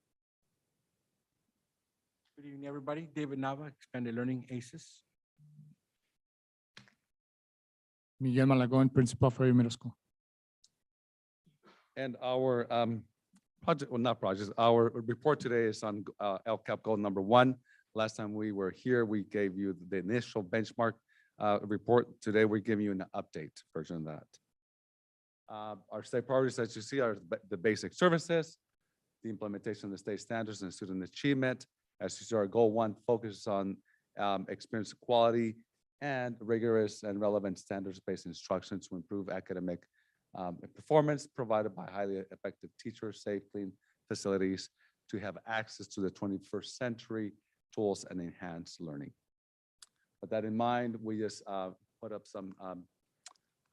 Good evening, everybody. David Nava, Expanded Learning ACES. Miguel Malagón, Principal for Middle School. And our our report today is on LCAP goal number 1. Last time we were here, we gave you the initial benchmark report. Today, we're giving you an update version of that. Our state priorities, as you see, are the basic services, the implementation of the state standards and student achievement. As you see, our goal 1 focuses on experience quality and rigorous and relevant standards-based instruction to improve academic performance provided by highly effective teachers, safe, clean facilities to have access to the 21st century tools and enhance learning. With that in mind, we just put up some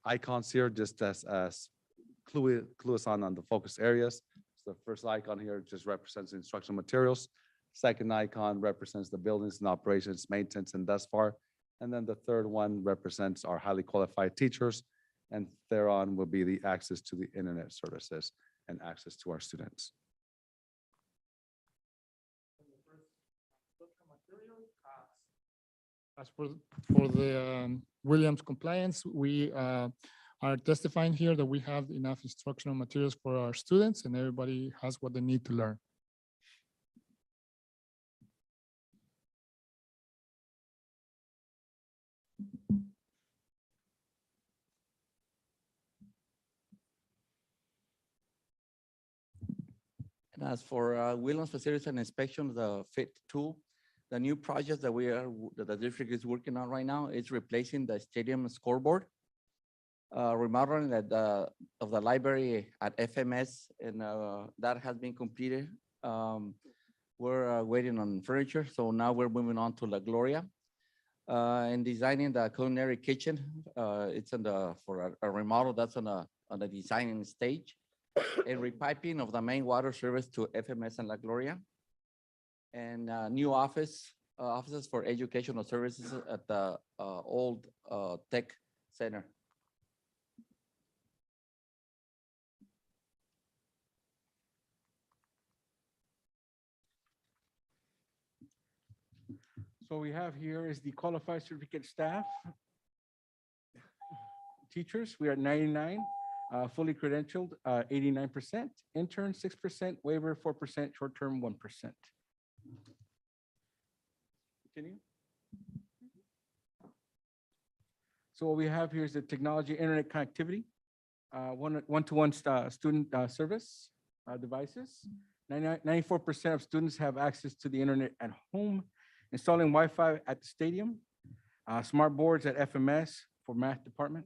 icons here just as clue us on the focus areas. So the first icon here just represents instructional materials. Second icon represents the buildings and operations, maintenance, and thus far. And then the third one represents our highly qualified teachers. And thereon will be the access to the internet services and access to our students. As for the Williams compliance, we are testifying here that we have enough instructional materials for our students and everybody has what they need to learn. And as for Williams facilities and inspection, the FIT tool, the new project that that the district is working on right now is replacing the stadium scoreboard, remodeling of the library at FMS, and that has been completed. We're waiting on furniture, so now we're moving on to La Gloria. And designing the culinary kitchen, it's for a remodel that's on the designing stage. And repiping of the main water service to FMS and La Gloria. And new offices for educational services at the old tech center. So we have here is the qualified certificate staff. Teachers, we are 99, fully credentialed, 89%, intern 6%, waiver 4%, short-term 1%. Continue. So what we have here is the technology internet connectivity, one-to-one student service devices. 94% of students have access to the internet at home. Installing Wi-Fi at the stadium, smart boards at FMS for math department,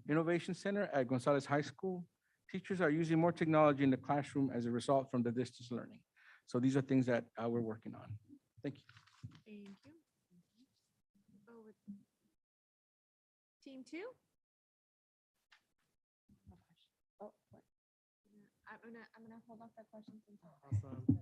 Innovation Center at Gonzales High School. Teachers are using more technology in the classroom as a result from the distance learning. So these are things that we're working on. Thank you. Thank you. Go with Team 2. Oh, what? I'm gonna hold off the questions until. Awesome.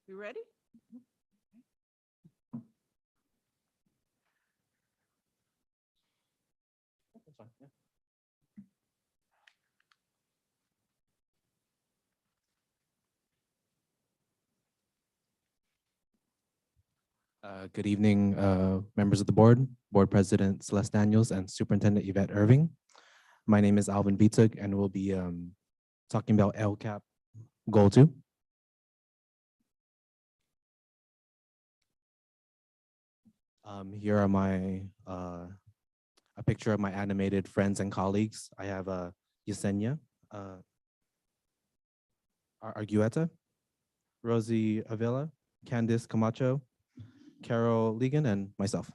You ready? Good evening, members of the board, Board President Celeste Daniels, and Superintendent Yvette Irving. My name is Alvin Vituk, and we'll be talking about LCAP Goal 2. Here are my a picture of my animated friends and colleagues. I have Yesenia Argueta, Rosie Avila, Candice Camacho, Carol Ligon, and myself.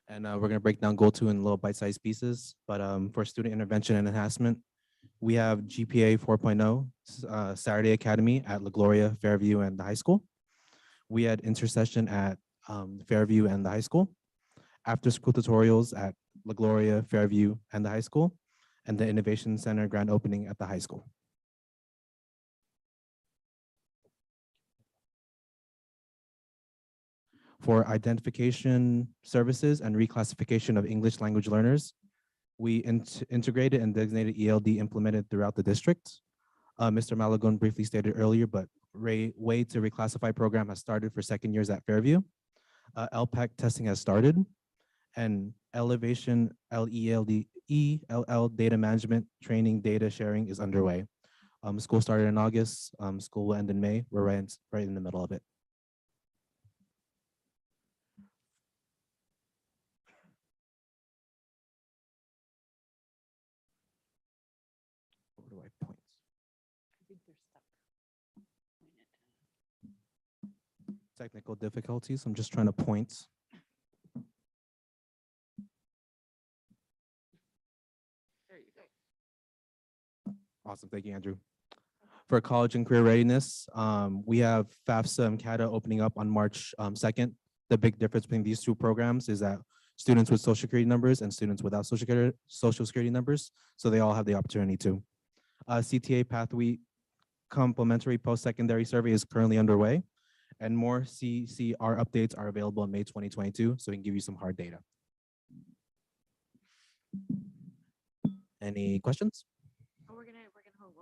And we're going to break down Goal 2 in little bite-sized pieces. But for student intervention and enhancement, we have GPA 4.0 Saturday Academy at La Gloria, Fairview, and the high school. We had intercession at Fairview and the high school. After-school tutorials at La Gloria, Fairview, and the high school. And the Innovation Center grand opening at the high school. For identification services and reclassification of English language learners, we integrated and designated ELD implemented throughout the district. Mr. Malagon briefly stated earlier, but way to reclassify program has started for second years at Fairview. LPAC testing has started, and Elevation ELL data management training data sharing is underway. School started in August. School will end in May. We're right in the middle of it. Where do I point? I think they're stuck. Technical difficulties. I'm just trying to point. There you go. Awesome. Thank you, Andrew. For college and career readiness, we have FAFSA and CATA opening up on March 2nd. The big difference between these two programs is that students with social security numbers and students without social security numbers, so they all have the opportunity to. CTA Pathway Complementary Post-Secondary Survey is currently underway, and more CCR updates are available in May 2022, so we can give you some hard data. Any questions? Oh, we're gonna hold.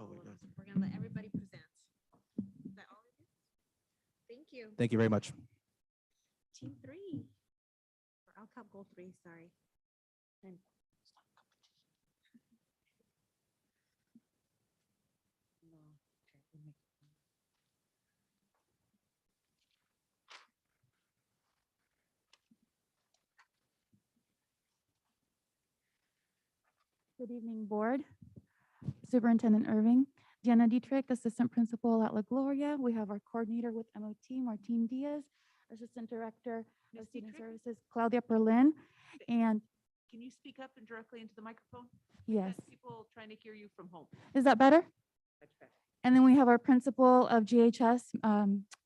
We're gonna let everybody present. Is that all of you? Thank you. Thank you very much. Team 3. Or LCAP goal 3, sorry. And Good evening, Board. Superintendent Irving, Diana Dietrich, Assistant Principal at La Gloria. We have our coordinator with MOT, Martin Diaz, Assistant Director of Student Services, Claudia Berlin, and Can you speak up and directly into the microphone? yes, People trying to hear you from home. is that better? That's better. And then we have our principal of GHS,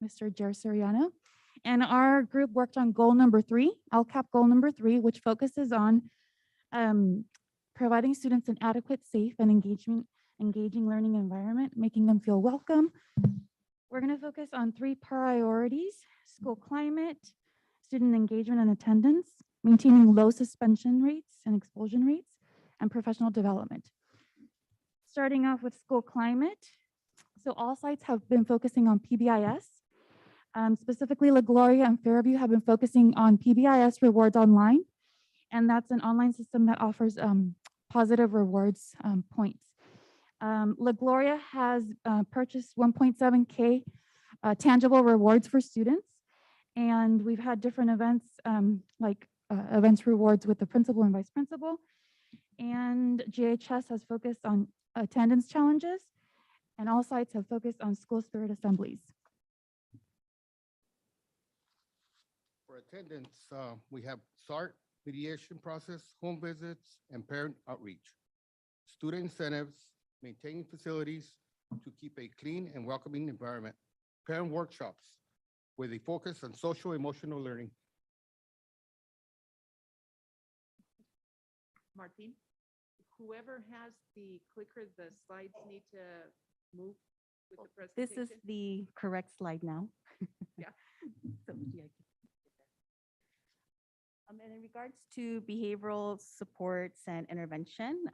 Mr. Jer Soriano. And our group worked on goal number 3, LCAP goal number 3, which focuses on providing students an adequate, safe, and engaging learning environment, making them feel welcome. We're going to focus on 3 priorities: school climate, student engagement and attendance, maintaining low suspension rates and expulsion rates, and professional development. Starting off with school climate. So all sites have been focusing on PBIS. Specifically, La Gloria and Fairview have been focusing on PBIS rewards online. And that's an online system that offers positive rewards points. La Gloria has purchased 1.7K tangible rewards for students. And we've had different events like events rewards with the principal and vice principal. And GHS has focused on attendance challenges, and all sites have focused on school spirit assemblies. For attendance, we have SART, mediation process, home visits, and parent outreach. Student incentives, maintaining facilities to keep a clean and welcoming environment. Parent workshops with a focus on social emotional learning. Martin, whoever has the clicker, the slides need to move with the This presentation. is the correct slide now. Yeah. So, yeah, I can get that. And in regards to behavioral supports and intervention,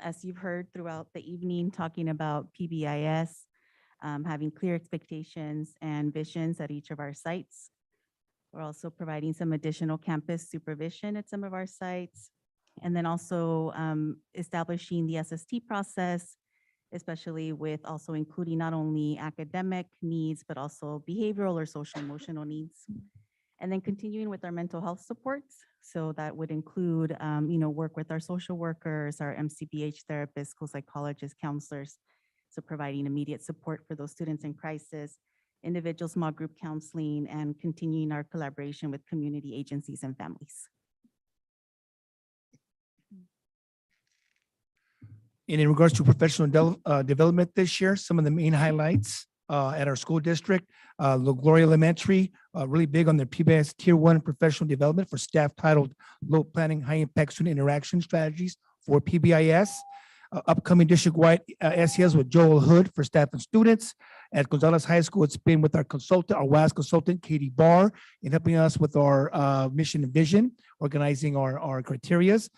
as you've heard throughout the evening, talking about PBIS, having clear expectations and visions at each of our sites. We're also providing some additional campus supervision at some of our sites. And then also establishing the SST process, especially with also including not only academic needs, but also behavioral or social emotional needs. And then continuing with our mental health supports. So that would include, work with our social workers, our MCBH therapists, school psychologists, counselors. So providing immediate support for those students in crisis, individual small group counseling, and continuing our collaboration with community agencies and families. And in regards to professional development this year, some of the main highlights at our school district, La Gloria Elementary, really big on their PBIS Tier 1 professional development for staff titled Load Planning High Impact Student Interaction Strategies for PBIS. Upcoming district-wide SES with Joel Hood for staff and students. At Gonzales High School, it's been with our consultant, our WAS consultant, Katie Barr, in helping us with our mission and vision, organizing our criterias.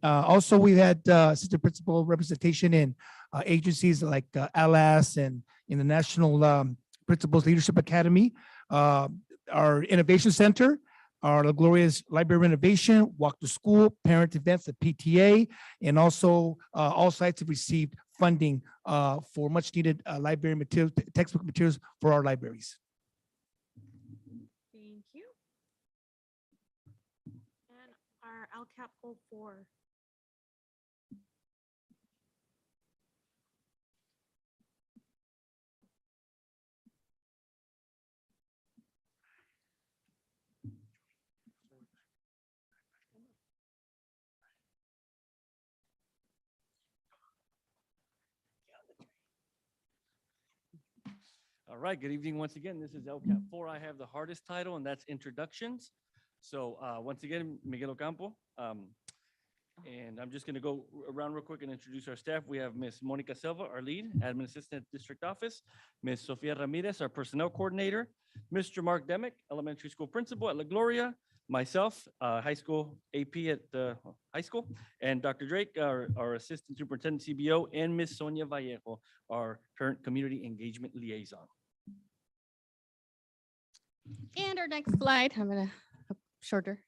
Also, we had assistant principal representation in agencies like ALAS and in the National Principals Leadership Academy. Our Innovation Center, our La Gloria's Library Renovation, Walk to School, parent events at PTA, and also all sites have received funding for much needed library material, textbook materials for our libraries. thank you. And our LCAP goal 4. All right, good evening once again. This is LCAP 4. I have the hardest title, and that's introductions. So once again, Miguel Ocampo. And I'm just going to go around real quick and introduce our staff. We have Ms. Monica Silva, our lead, Admin Assistant at District Office, Ms. Sofia Ramirez, our Personnel Coordinator, Mr. Mark Demick, Elementary School Principal at La Gloria, myself, High School AP at the high school, and Dr. Drake, our Assistant Superintendent CBO, and Ms. Sonia Vallejo, our current Community Engagement Liaison. And our next slide, I'm gonna shorter.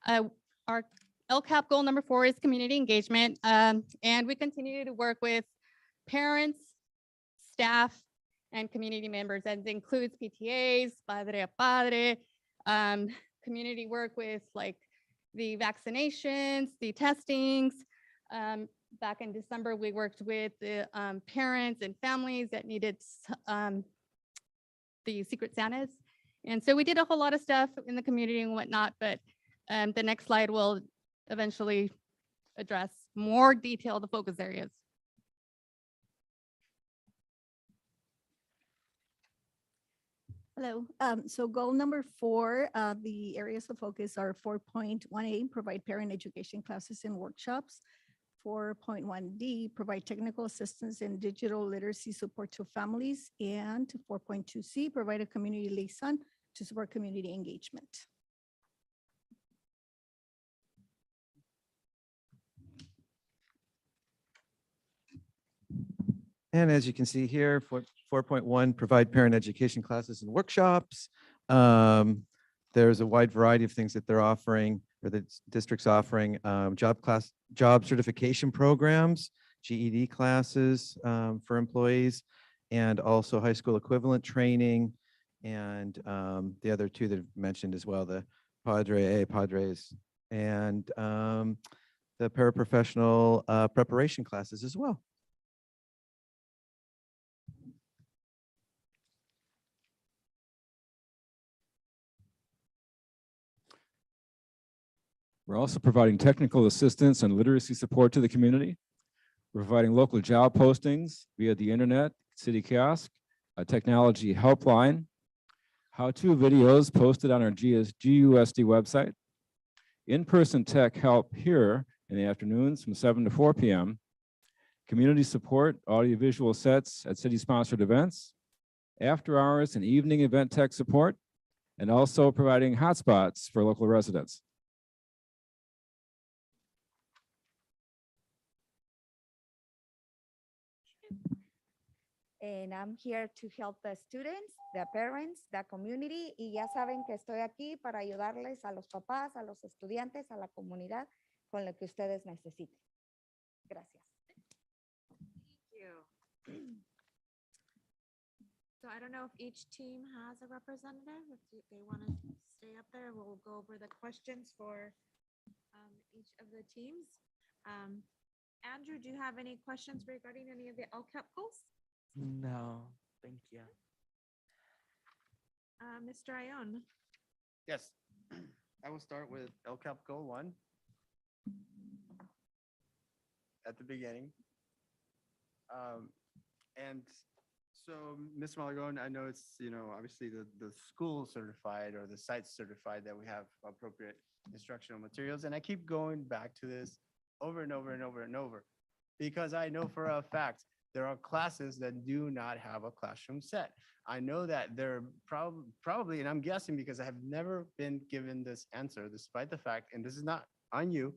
Our LCAP goal number 4 is community engagement. And we continue to work with parents, staff, and community members. That includes PTAs, Padre a Padre, community work with like the vaccinations, the testings. Back in December, we worked with the parents and families that needed the Secret Santas. And so we did a whole lot of stuff in the community and whatnot, but the next slide will eventually address more detailed focus areas. Hello. So goal number 4, the areas of focus are 4.1A, provide parent education classes and workshops. 4.1D, provide technical assistance and digital literacy support to families. And 4.2C, provide a community liaison to support community engagement. And as you can see here, 4.1, provide parent education classes and workshops. There's a wide variety of things that they're offering, or the district's offering, job certification programs, GED classes for employees, and also high school equivalent training. And the other two that I've mentioned as well, the Padres, and the paraprofessional preparation classes as well. We're also providing technical assistance and literacy support to the community. We're providing local job postings via the internet, city kiosk, a technology helpline, how-to videos posted on our GUSD website, in-person tech help here in the afternoons from 7 to 4 p.m., community support, audiovisual sets at city-sponsored events, after hours and evening event tech support, and also providing hotspots for local residents. And I'm here to help the students, the parents, the community, y ya saben que estoy aquí para ayudarles a los papás, a los estudiantes, a la comunidad con lo que ustedes necesiten. Gracias. Thank you. So I don't know if each team has a representative. If they want to stay up there, we'll go over the questions for each of the teams. Andrew, do you have any questions regarding any of the LCAP goals? No, thank you. Mr. Ione. Yes, I will start with LCAP Goal 1 at the beginning. And so, Ms. Malagón, I know it's, obviously the school certified or the site certified that we have appropriate instructional materials. And I keep going back to this over and over and over and over, because I know for a fact there are classes that do not have a classroom set. I know that they're probably, and I'm guessing because I have never been given this answer, despite the fact, and this is not on you,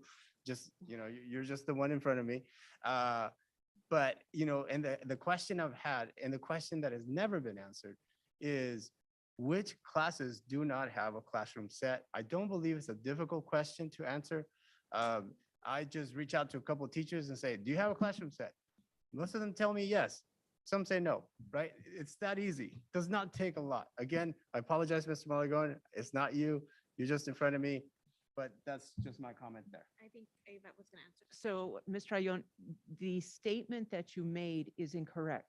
just, you're just the one in front of me. But, and the question I've had, and the question that has never been answered is, which classes do not have a classroom set? I don't believe it's a difficult question to answer. I just reach out to a couple of teachers and say, do you have a classroom set? Most of them tell me yes. Some say no, right? It's that easy. Does not take a lot. Again, I apologize, Mr. Malagón. It's not you. You're just in front of me. But that's just my comment there. I think Ava was going to answer. So, Mr. Ione, the statement that you made is incorrect.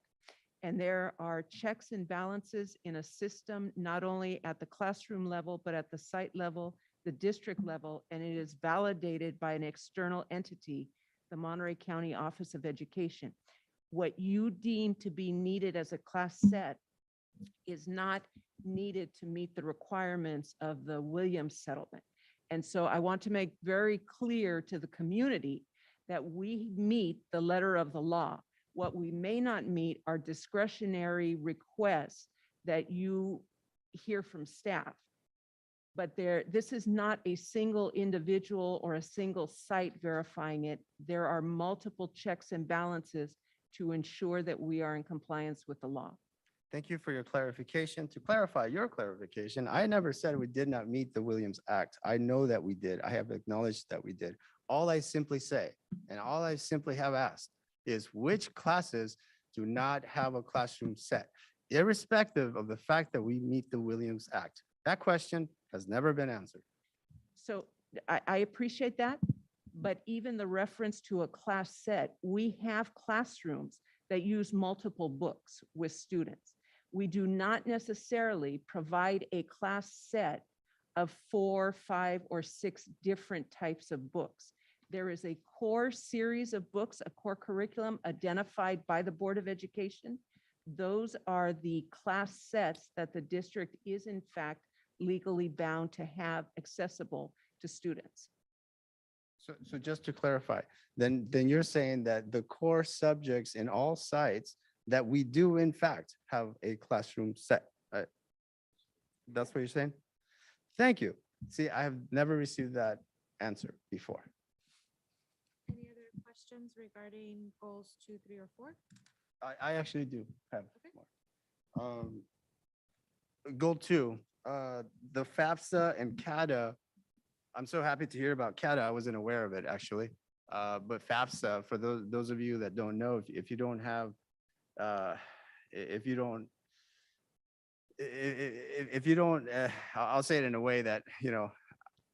And there are checks and balances in a system, not only at the classroom level, but at the site level, the district level, and it is validated by an external entity, the Monterey County Office of Education. What you deem to be needed as a class set is not needed to meet the requirements of the Williams settlement. And so I want to make very clear to the community that we meet the letter of the law. What we may not meet are discretionary requests that you hear from staff. But this is not a single individual or a single site verifying it. There are multiple checks and balances to ensure that we are in compliance with the law. Thank you for your clarification. To clarify your clarification, I never said we did not meet the Williams Act. I know that we did. I have acknowledged that we did. All I simply say, and all I simply have asked is which classes do not have a classroom set, irrespective of the fact that we meet the Williams Act. That question has never been answered. So I appreciate that, but even the reference to a class set, we have classrooms that use multiple books with students. We do not necessarily provide a class set of 4, 5, or 6 different types of books. There is a core series of books, a core curriculum identified by the Board of Education. Those are the class sets that the district is in fact legally bound to have accessible to students. So just to clarify, then you're saying that the core subjects in all sites that we do in fact have a classroom set. That's what you're saying? Thank you. See, I have never received that answer before. Any other questions regarding goals 2, 3, or 4? I actually do have Okay. more. Goal 2, the FAFSA and CADA. I'm so happy to hear about CADA. I wasn't aware of it actually. But FAFSA, for those of you that don't know, if you don't have, I'll say it in a way that,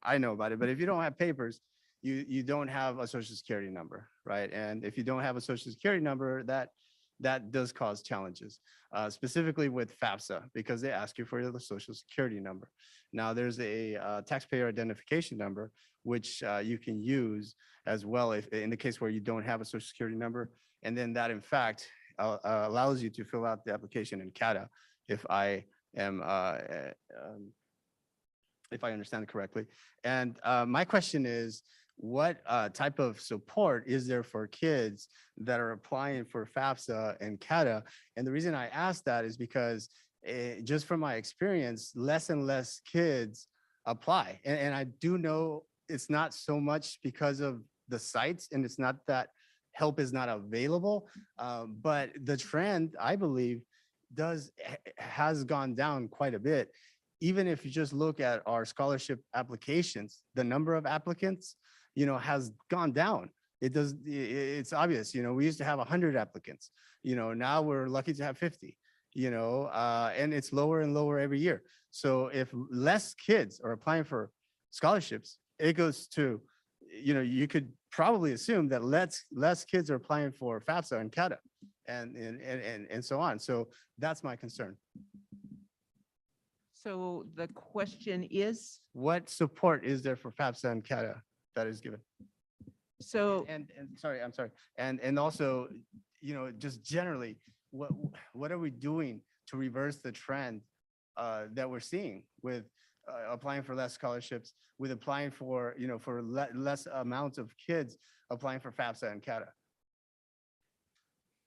I know about it, but if you don't have papers, you don't have a social security number, right? And if you don't have a social security number, that does cause challenges, specifically with FAFSA, because they ask you for the social security number. Now there's a taxpayer identification number, which you can use as well if in the case where you don't have a social security number. And then that in fact allows you to fill out the application in CADA, if I understand correctly. And my question is, what type of support is there for kids that are applying for FAFSA and CADA? And the reason I ask that is because just from my experience, less and less kids apply. And I do know it's not so much because of the sites, and it's not that help is not available, but the trend, I believe, has gone down quite a bit. Even if you just look at our scholarship applications, the number of applicants, has gone down. It's obvious, we used to have 100 applicants, now we're lucky to have 50, and it's lower and lower every year. So if less kids are applying for scholarships, it goes to, you could probably assume that less kids are applying for FAFSA and CADA and so on. So that's my concern. So the question is? What support is there for FAFSA and CADA that is given? So, and sorry, I'm sorry. And also, just generally, what are we doing to reverse the trend that we're seeing with applying for less scholarships, with applying for, for less amounts of kids applying for FAFSA and CADA?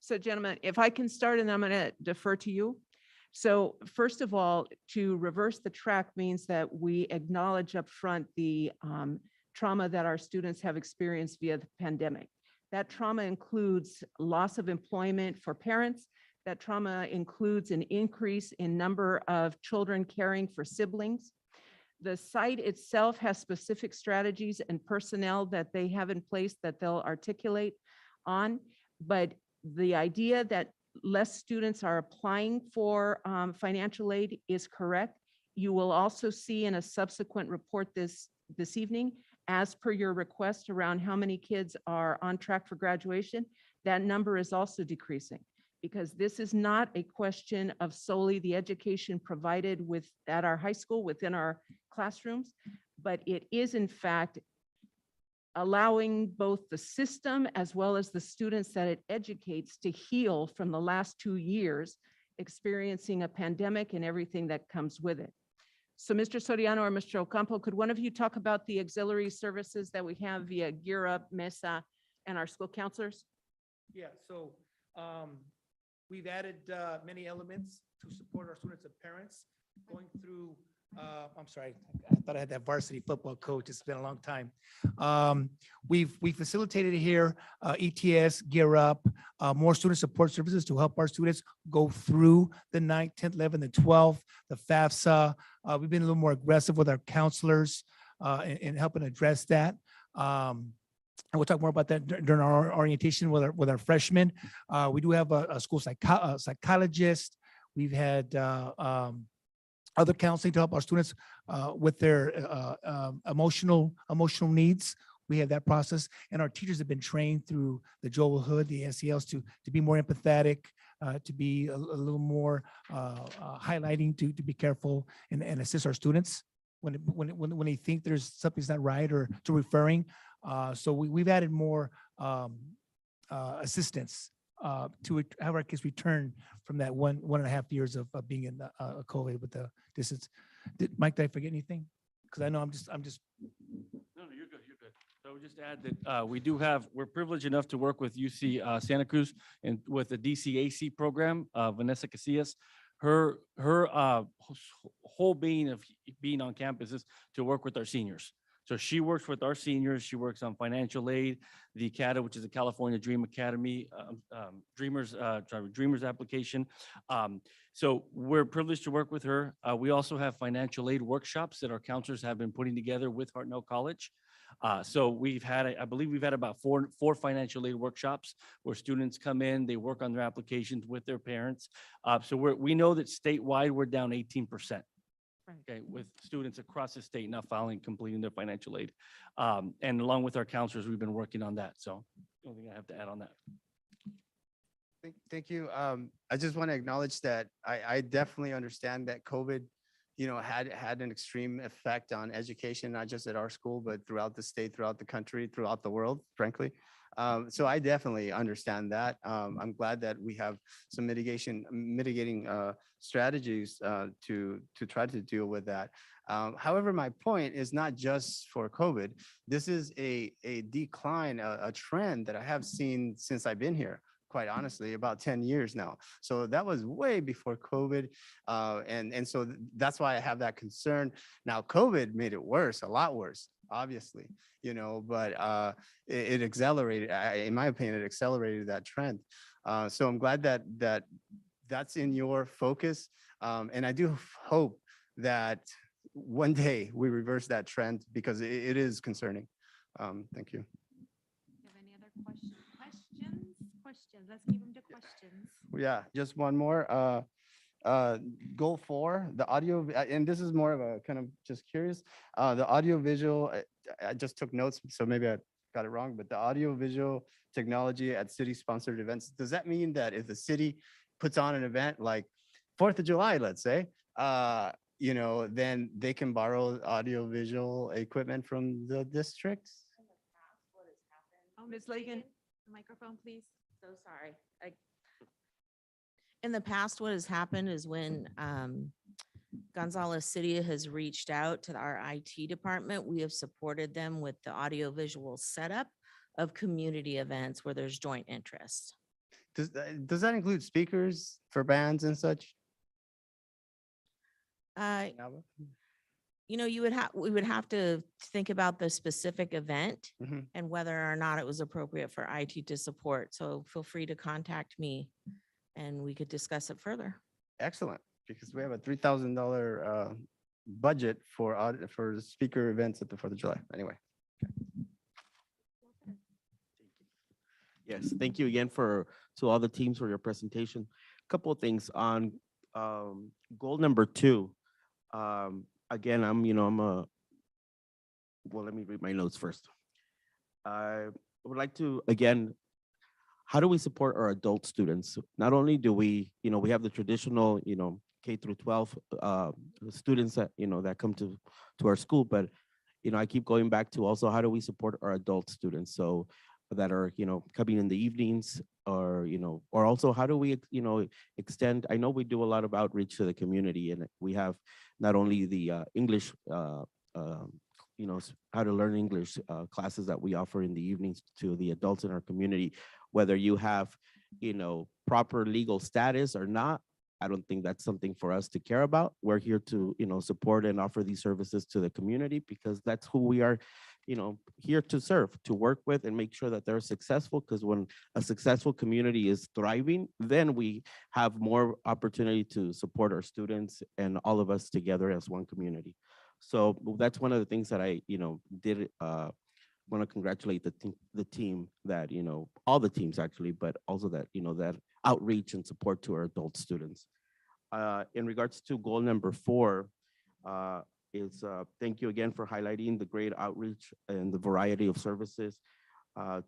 So gentlemen, if I can start, and I'm going to defer to you. So first of all, to reverse the track means that we acknowledge upfront the trauma that our students have experienced via the pandemic. That trauma includes loss of employment for parents. That trauma includes an increase in number of children caring for siblings. The site itself has specific strategies and personnel that they have in place that they'll articulate on. But the idea that less students are applying for financial aid is correct. You will also see in a subsequent report this evening, as per your request around how many kids are on track for graduation, that number is also decreasing, because this is not a question of solely the education provided at our high school within our classrooms, but it is in fact allowing both the system as well as the students that it educates to heal from the last 2 years experiencing a pandemic and everything that comes with it. So Mr. Soriano or Mr. Ocampo, could one of you talk about the auxiliary services that we have via Gear Up, Mesa, and our school counselors? Yeah, so we've added many elements to support our students and parents going through, I'm sorry, I thought I had that varsity football coach. It's been a long time. We facilitated here ETS, Gear Up, more student support services to help our students go through the 9th, 10th, 11th, and 12th, the FAFSA. We've been a little more aggressive with our counselors in helping address that. And we'll talk more about that during our orientation with our freshmen. We do have a school psychologist. We've had other counseling to help our students with their emotional needs. We have that process, and our teachers have been trained through the Joel Hood, the SELs, to be more empathetic, to be a little more highlighting, to be careful and assist our students when they think there's something's not right or to referring. So we've added more assistance to have our kids return from that 1.5 years of being in COVID with the distance. Mike, did I forget anything? Because I know I'm just. No, you're good, you're good. So I would just add that we're privileged enough to work with UC Santa Cruz and with the DCAC program, Vanessa Casillas. Her whole being of being on campus is to work with our seniors. So she works with our seniors. She works on financial aid, the CATA, which is the California Dream Academy, Dreamers application. So we're privileged to work with her. We also have financial aid workshops that our counselors have been putting together with Hartnell College. So I believe we've had about four financial aid workshops where students come in, they work on their applications with their parents. So we know that statewide, we're down 18%. Okay, with students across the state not completing their financial aid. And along with our counselors, we've been working on that. So the only thing I have to add on that. Thank you. I just want to acknowledge that I definitely understand that COVID, had an extreme effect on education, not just at our school, but throughout the state, throughout the country, throughout the world, frankly. So I definitely understand that. I'm glad that we have some mitigating strategies to try to deal with that. However, my point is not just for COVID. This is a decline, a trend that I have seen since I've been here, quite honestly, about 10 years now. So that was way before COVID. And so that's why I have that concern. Now, COVID made it worse, a lot worse, obviously, but it accelerated, in my opinion, it accelerated that trend. So I'm glad that that's in your focus. And I do hope that one day we reverse that trend because it is concerning. Thank you. Do you have any other questions? Let's keep them to questions. Yeah, just one more. Goal 4, the audio, and this is more of a kind of just curious. The audio visual, I just took notes, so maybe I got it wrong, but the audio visual technology at city sponsored events, does that mean that if the city puts on an event like 4th of July, let's say, then they can borrow audio visual equipment from the district? Oh, Ms. Lagan. The microphone, please. So sorry. In the past, what has happened is when Gonzales City has reached out to our IT department, we have supported them with the audiovisual setup of community events where there's joint interest. Does that include speakers for bands and such? We would have to think about the specific event Mhm. and whether or not it was appropriate for IT to support. So feel free to contact me and we could discuss it further. Excellent, because we have a $3,000 budget for speaker events at the 4th of July. Anyway. Yes, thank you again to all the teams for your presentation. Couple of things on goal number 2. Again, well, let me read my notes first. I would like to, again, how do we support our adult students? Not only do we have the traditional, K through 12 students that, that come to our school, but, I keep going back to also how do we support our adult students? So that are, coming in the evenings, or also how do we, extend, I know we do a lot of outreach to the community, and we have not only the English, how to learn English classes that we offer in the evenings to the adults in our community, whether you have, proper legal status or not. I don't think that's something for us to care about. We're here to, support and offer these services to the community because that's who we are, here to serve, to work with and make sure that they're successful. Because when a successful community is thriving, then we have more opportunity to support our students and all of us together as one community. So that's one of the things that I, did want to congratulate the team that, all the teams actually, but also that, that outreach and support to our adult students. In regards to goal number 4, thank you again for highlighting the great outreach and the variety of services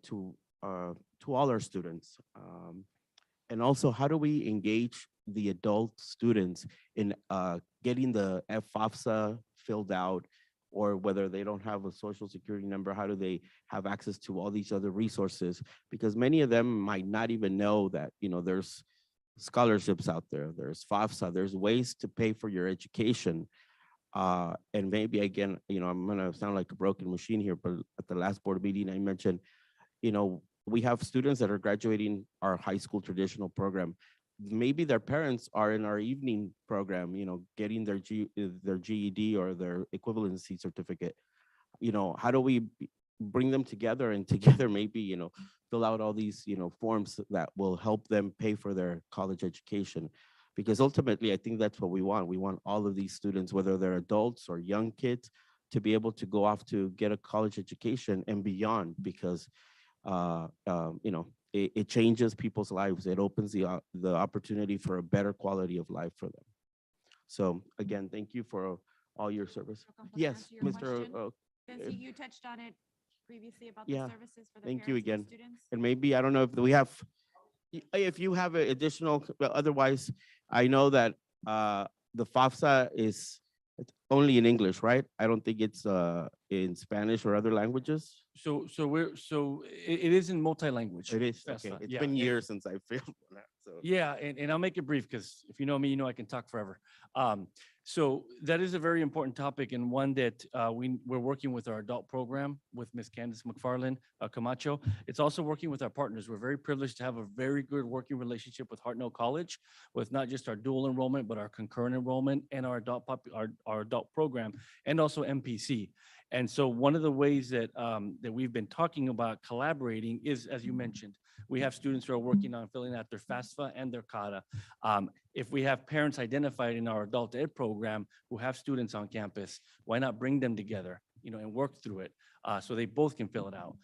to all our students. And also, how do we engage the adult students in getting the FAFSA filled out, or whether they don't have a social security number, how do they have access to all these other resources? Because many of them might not even know that, there's scholarships out there, there's FAFSA, there's ways to pay for your education. And maybe again, I'm gonna sound like a broken machine here, but at the last board meeting, I mentioned, we have students that are graduating our high school traditional program. Maybe their parents are in our evening program, getting their GED or their equivalency certificate. How do we bring them together and together maybe, fill out all these, forms that will help them pay for their college education? Because ultimately, I think that's what we want. We want all of these students, whether they're adults or young kids, to be able to go off to get a college education and beyond, because it changes people's lives. It opens the opportunity for a better quality of life for them. So again, thank you for all your service. Yes, Mr. Since you touched on it previously about Yeah, the services for the thank you parents and again. students. And maybe, I don't know if you have additional, otherwise, I know that the FAFSA is only in English, right? I don't think it's in Spanish or other languages. So it is in multi-language. It is, FAFSA, okay. It's yeah. been years since I filled one out, so. Yeah, and I'll make it brief because if you know me, I can talk forever. So that is a very important topic and one that we're working with our adult program with Ms. Candace McFarland Camacho. It's also working with our partners. We're very privileged to have a very good working relationship with Hartnell College, with not just our dual enrollment, but our concurrent enrollment and our our adult program, and also MPC. And so one of the ways that that we've been talking about collaborating is, as you mentioned, we have students who are working on filling out their FAFSA and their CADA. If we have parents identified in our adult ed program who have students on campus, why not bring them together, and work through it so they both can fill it out.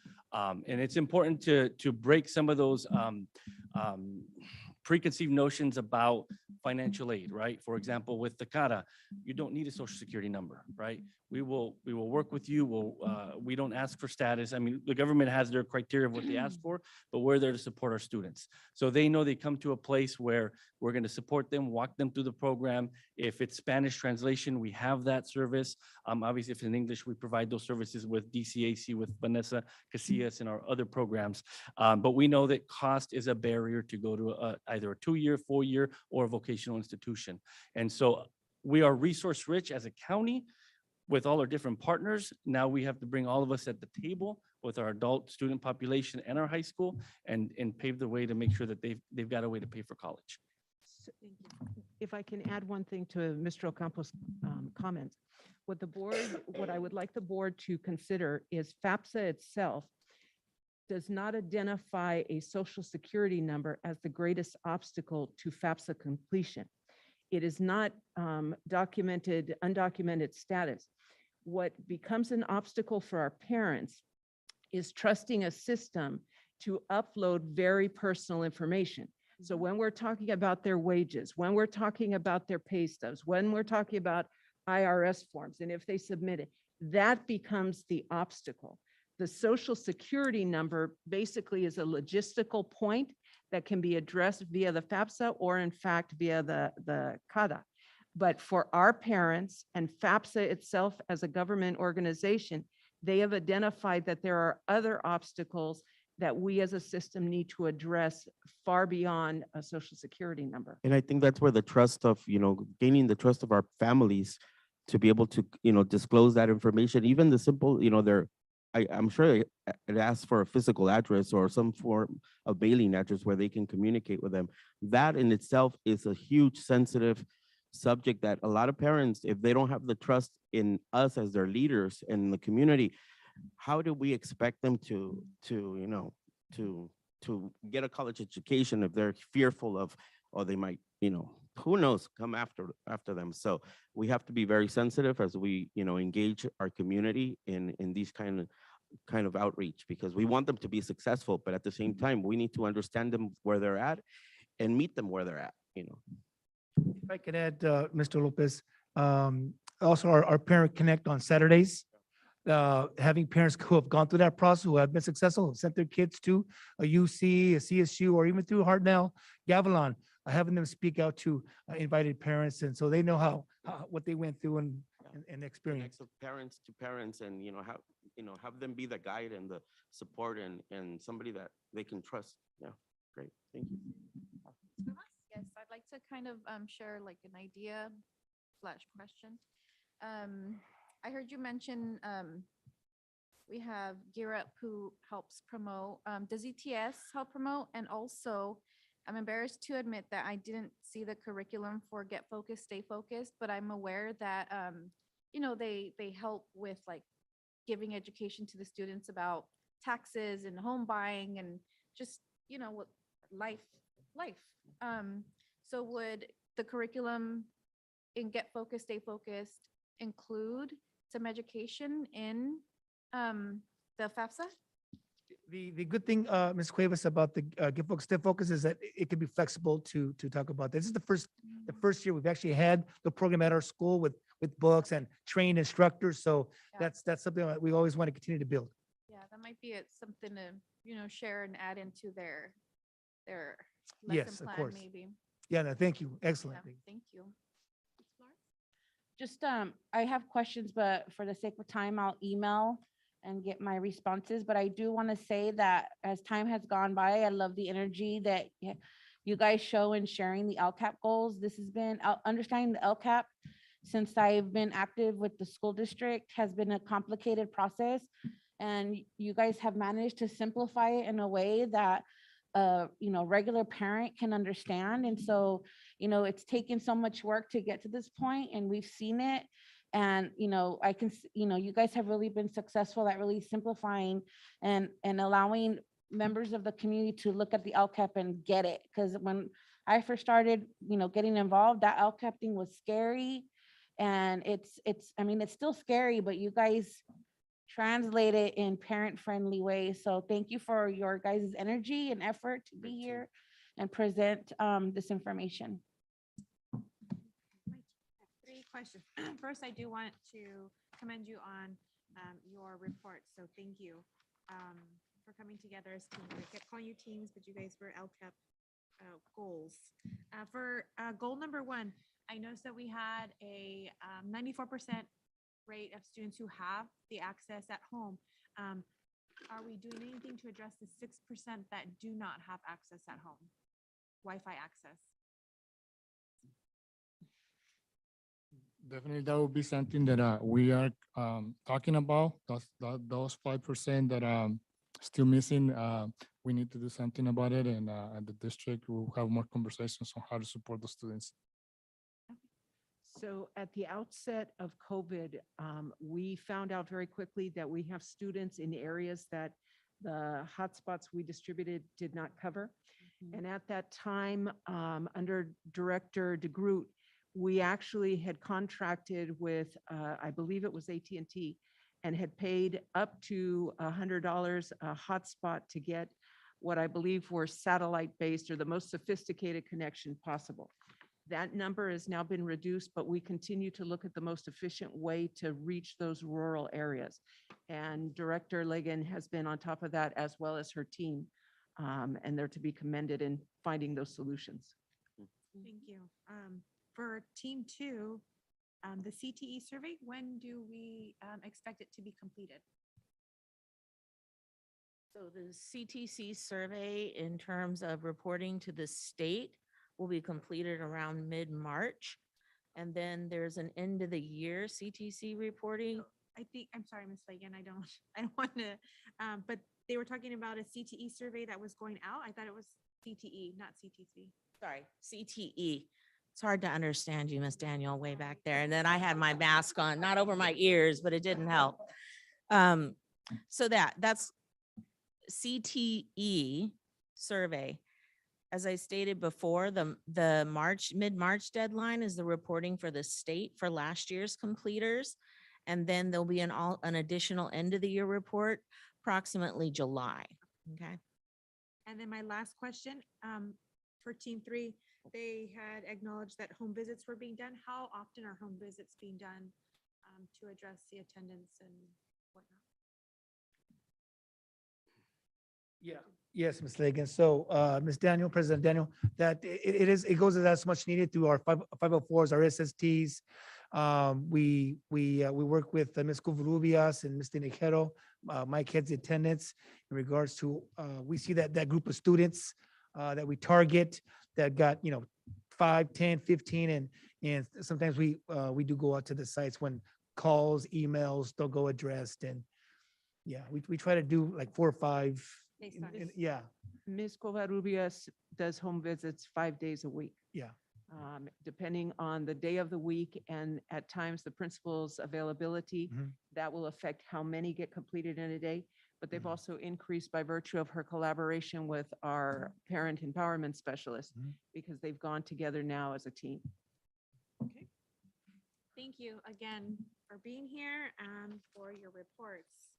And it's important to break some of those preconceived notions about financial aid, right? For example, with the CADA, you don't need a social security number, right? We will work with you. We don't ask for status. I mean, the government has their criteria of what they ask for, but we're there to support our students. So they know they come to a place where we're going to support them, walk them through the program. If it's Spanish translation, we have that service. Obviously, if it's in English, we provide those services with DCAC, with Vanessa Casillas and our other programs. But we know that cost is a barrier to go to either a 2-year, 4-year, or a vocational institution. And so we are resource rich as a county with all our different partners. Now we have to bring all of us at the table with our adult student population and our high school and pave the way to make sure that they've got a way to pay for college. If I can add one thing to Mr. Ocampo's comments, what I would like the board to consider is FAFSA itself does not identify a social security number as the greatest obstacle to FAFSA completion. It is not undocumented status. What becomes an obstacle for our parents is trusting a system to upload very personal information. So when we're talking about their wages, when we're talking about their pay stubs, when we're talking about IRS forms, and if they submit it, that becomes the obstacle. The social security number basically is a logistical point that can be addressed via the FAFSA or in fact via the CADA. But for our parents and FAFSA itself as a government organization, they have identified that there are other obstacles that we as a system need to address far beyond a social security number. And I think that's where the trust of, gaining the trust of our families to be able to, disclose that information, even the simple, I'm sure it asks for a physical address or some form of mailing address where they can communicate with them. That in itself is a huge sensitive subject that a lot of parents, if they don't have the trust in us as their leaders in the community, how do we expect them to get a college education if they're fearful of, or they might, who knows, come after them. So we have to be very sensitive as we, engage our community in these kind of outreach, because we want them to be successful, but at the same time, we need to understand them where they're at and meet them where they're at. If I could add, Mr. Lopez, also our Parent Connect on Saturdays, having parents who have gone through that process, who have been successful, who sent their kids to a UC, a CSU, or even through Hartnell, Gavilan, having them speak out to invited parents, and so they know how what they went through and experience. Connects of parents to parents, and have them be the guide and the support and somebody that they can trust. Yeah, great, thank you. Yes, I'd like to kind of share like an idea / question. I heard you mention we have Gear Up who helps promote. Does ETS help promote? And also, I'm embarrassed to admit that I didn't see the curriculum for Get Focused, Stay Focused, but I'm aware that they help with like giving education to the students about taxes and home buying and just what life. So would the curriculum in Get Focused, Stay Focused include some education in the FAFSA? The good thing, Ms. Cuevas, about the Get Focused, Stay Focused is that it can be flexible to talk about. This is the first year we've actually had the program at our school with books and trained instructors. So Yeah. that's something that we always want to continue to build. Yeah, that might be something to share and add into their Yes, lesson of plan course. maybe. Yeah, no, thank you. Excellent. Yeah, thank you. Just, I have questions, but for the sake of time, I'll email and get my responses. But I do want to say that as time has gone by, I love the energy that you guys show in sharing the LCAP goals. This has been, understanding the LCAP since I've been active with the school district has been a complicated process. And you guys have managed to simplify it in a way that regular parent can understand. And so, it's taken so much work to get to this point, and we've seen it. And, I can, you guys have really been successful at really simplifying and allowing members of the community to look at the LCAP and get it. Because when I first started, getting involved, that LCAP thing was scary. And it's still scary, but you guys translate it in parent-friendly ways. So thank you for your guys' energy and effort to be here and present this information. 3 questions. First, I do want to commend you on your report. So thank you for coming together as teams. I kept calling you teams, but you guys were LCAP goals. For goal number 1, I noticed that we had a 94% rate of students who have the access at home. Are we doing anything to address the 6% that do not have access at home? Wi-Fi access. Definitely, that would be something that we are talking about. Those 5% that still missing. We need to do something about it, and at the district we'll have more conversations on how to support the students. So at the outset of COVID, we found out very quickly that we have students in areas that the hotspots we distributed did not cover. And at that time, under Director DeGroot, we actually had contracted with, I believe it was AT&T, and had paid up to $100 a hotspot to get what I believe were satellite-based or the most sophisticated connection possible. That number has now been reduced, but we continue to look at the most efficient way to reach those rural areas. And Director Ligon has been on top of that, as well as her team. And they're to be commended in finding those solutions. Thank you. For team 2, the CTE survey, when do we expect it to be completed? So the CTC survey in terms of reporting to the state will be completed around mid-March. And then there's an end of the year CTC reporting. I think, I'm sorry, Ms. Fagan, I don't, I don't want to, but they were talking about a CTE survey that was going out. I thought it was CTE, not CTC. Sorry, CTE. It's hard to understand you, Miss Daniel, way back there. And then I had my mask on, not over my ears, but it didn't help. So that's CTE survey. As I stated before, the mid-March deadline is the reporting for the state for last year's completers. And then there'll be an additional end of the year report approximately July. Okay. And then my last question, for Team 3, they had acknowledged that home visits were being done. How often are home visits being done to address the attendance and whatnot? Yeah. Yes, Ms. Lagan. So, Ms. Daniel, President Daniel, that it goes as much needed through our 504s, our SSTs. We work with Ms. Covarrubias and Mr. Nijero, Mike heads the attendance in regards to, we see that group of students that we target that got, 5, 10, 15, and sometimes we do go out to the sites when calls, emails don't go addressed. And yeah, we try to do like 4 or 5. Based on- Yeah, Ms. Covarrubias does home visits 5 days a week. yeah. Depending on the day of the week and at times the principal's availability, Mhm. that will affect how many get completed in a day. But they've Mhm. also increased by virtue of her collaboration with our parent empowerment specialist Mhm. because they've gone together now as a team. Okay. Thank you again for being here and for your reports.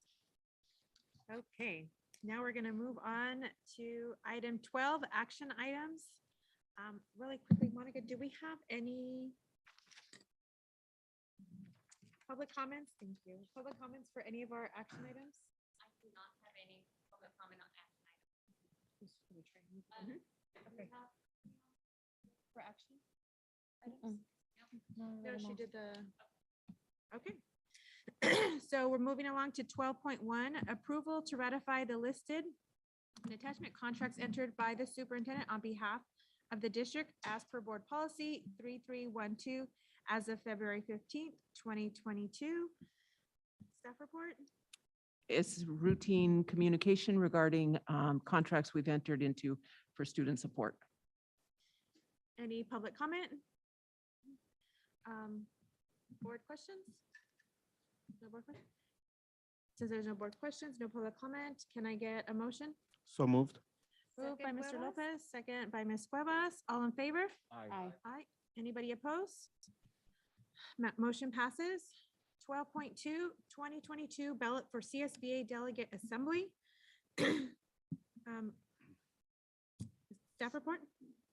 Okay, now we're going to move on to item 12, action items. Really quickly, Monica, do we have any public comments? Thank you. Public comments for any of our action items? I do not have any public comment on action items. Okay. For action? No, she did the, okay. So we're moving along to 12.1, approval to ratify the listed and attachment contracts entered by the superintendent on behalf of the district as per board policy 3312 as of February 15th, 2022. Staff report? It's routine communication regarding contracts we've entered into for student support. Any public comment? Board questions? No board questions? Since there's no board questions, no public comment, can I get a motion? So moved. Moved by Second, Mr. Cuevas. Lopez, second by Ms. Cuevas. All in favor? Aye. Aye. Anybody opposed? Motion passes. 12.2, 2022 ballot for CSBA Delegate Assembly. Staff report?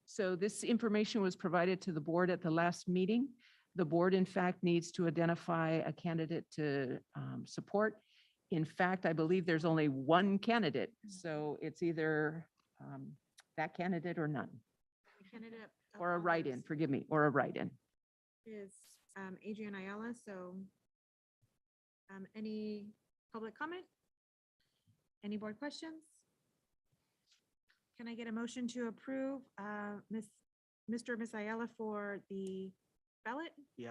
So this information was provided to the board at the last meeting. The board, in fact, needs to identify a candidate to support. In fact, I believe there's only one candidate, so it's either that candidate or none, Candidate of or a all write-in, those forgive me, or a write-in. Is Adrian Ayala, so any public comment? Any board questions? Can I get a motion to approve Mr. or Ms. Ayala for the ballot? He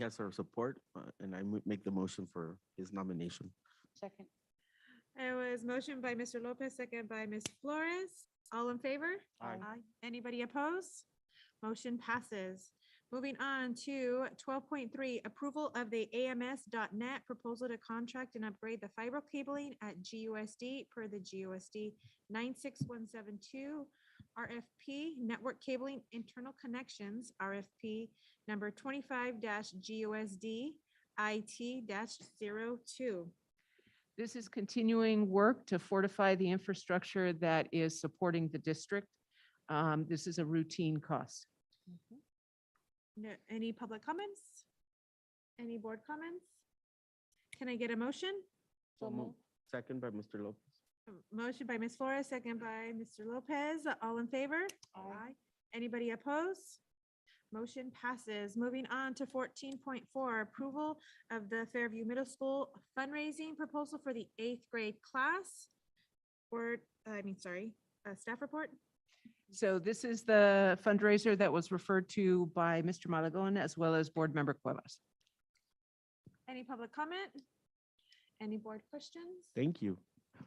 has our support, and I make the motion for his nomination. Second. It was motion by Mr. Lopez, second by Ms. Flores. All in favor? Aye. Anybody opposed? Motion passes. Moving on to 12.3, approval of the AMS.net proposal to contract and upgrade the fiber cabling at GUSD per the GUSD 96172 RFP Network Cabling Internal Connections RFP number 25-GUSD IT-02. This is continuing work to fortify the infrastructure that is supporting the district. This is a routine cost. No, any public comments? Any board comments? Can I get a motion? So moved. Second by Mr. Lopez. Motion by Ms. Flores, second by Mr. Lopez. All in favor? Aye. Anybody opposed? Motion passes. Moving on to 14.4, approval of the Fairview Middle School fundraising proposal for the 8th grade class. Staff report? So this is the fundraiser that was referred to by Mr. Malagon as well as Board Member Cuevas. Any public comment? Any board questions? Thank you.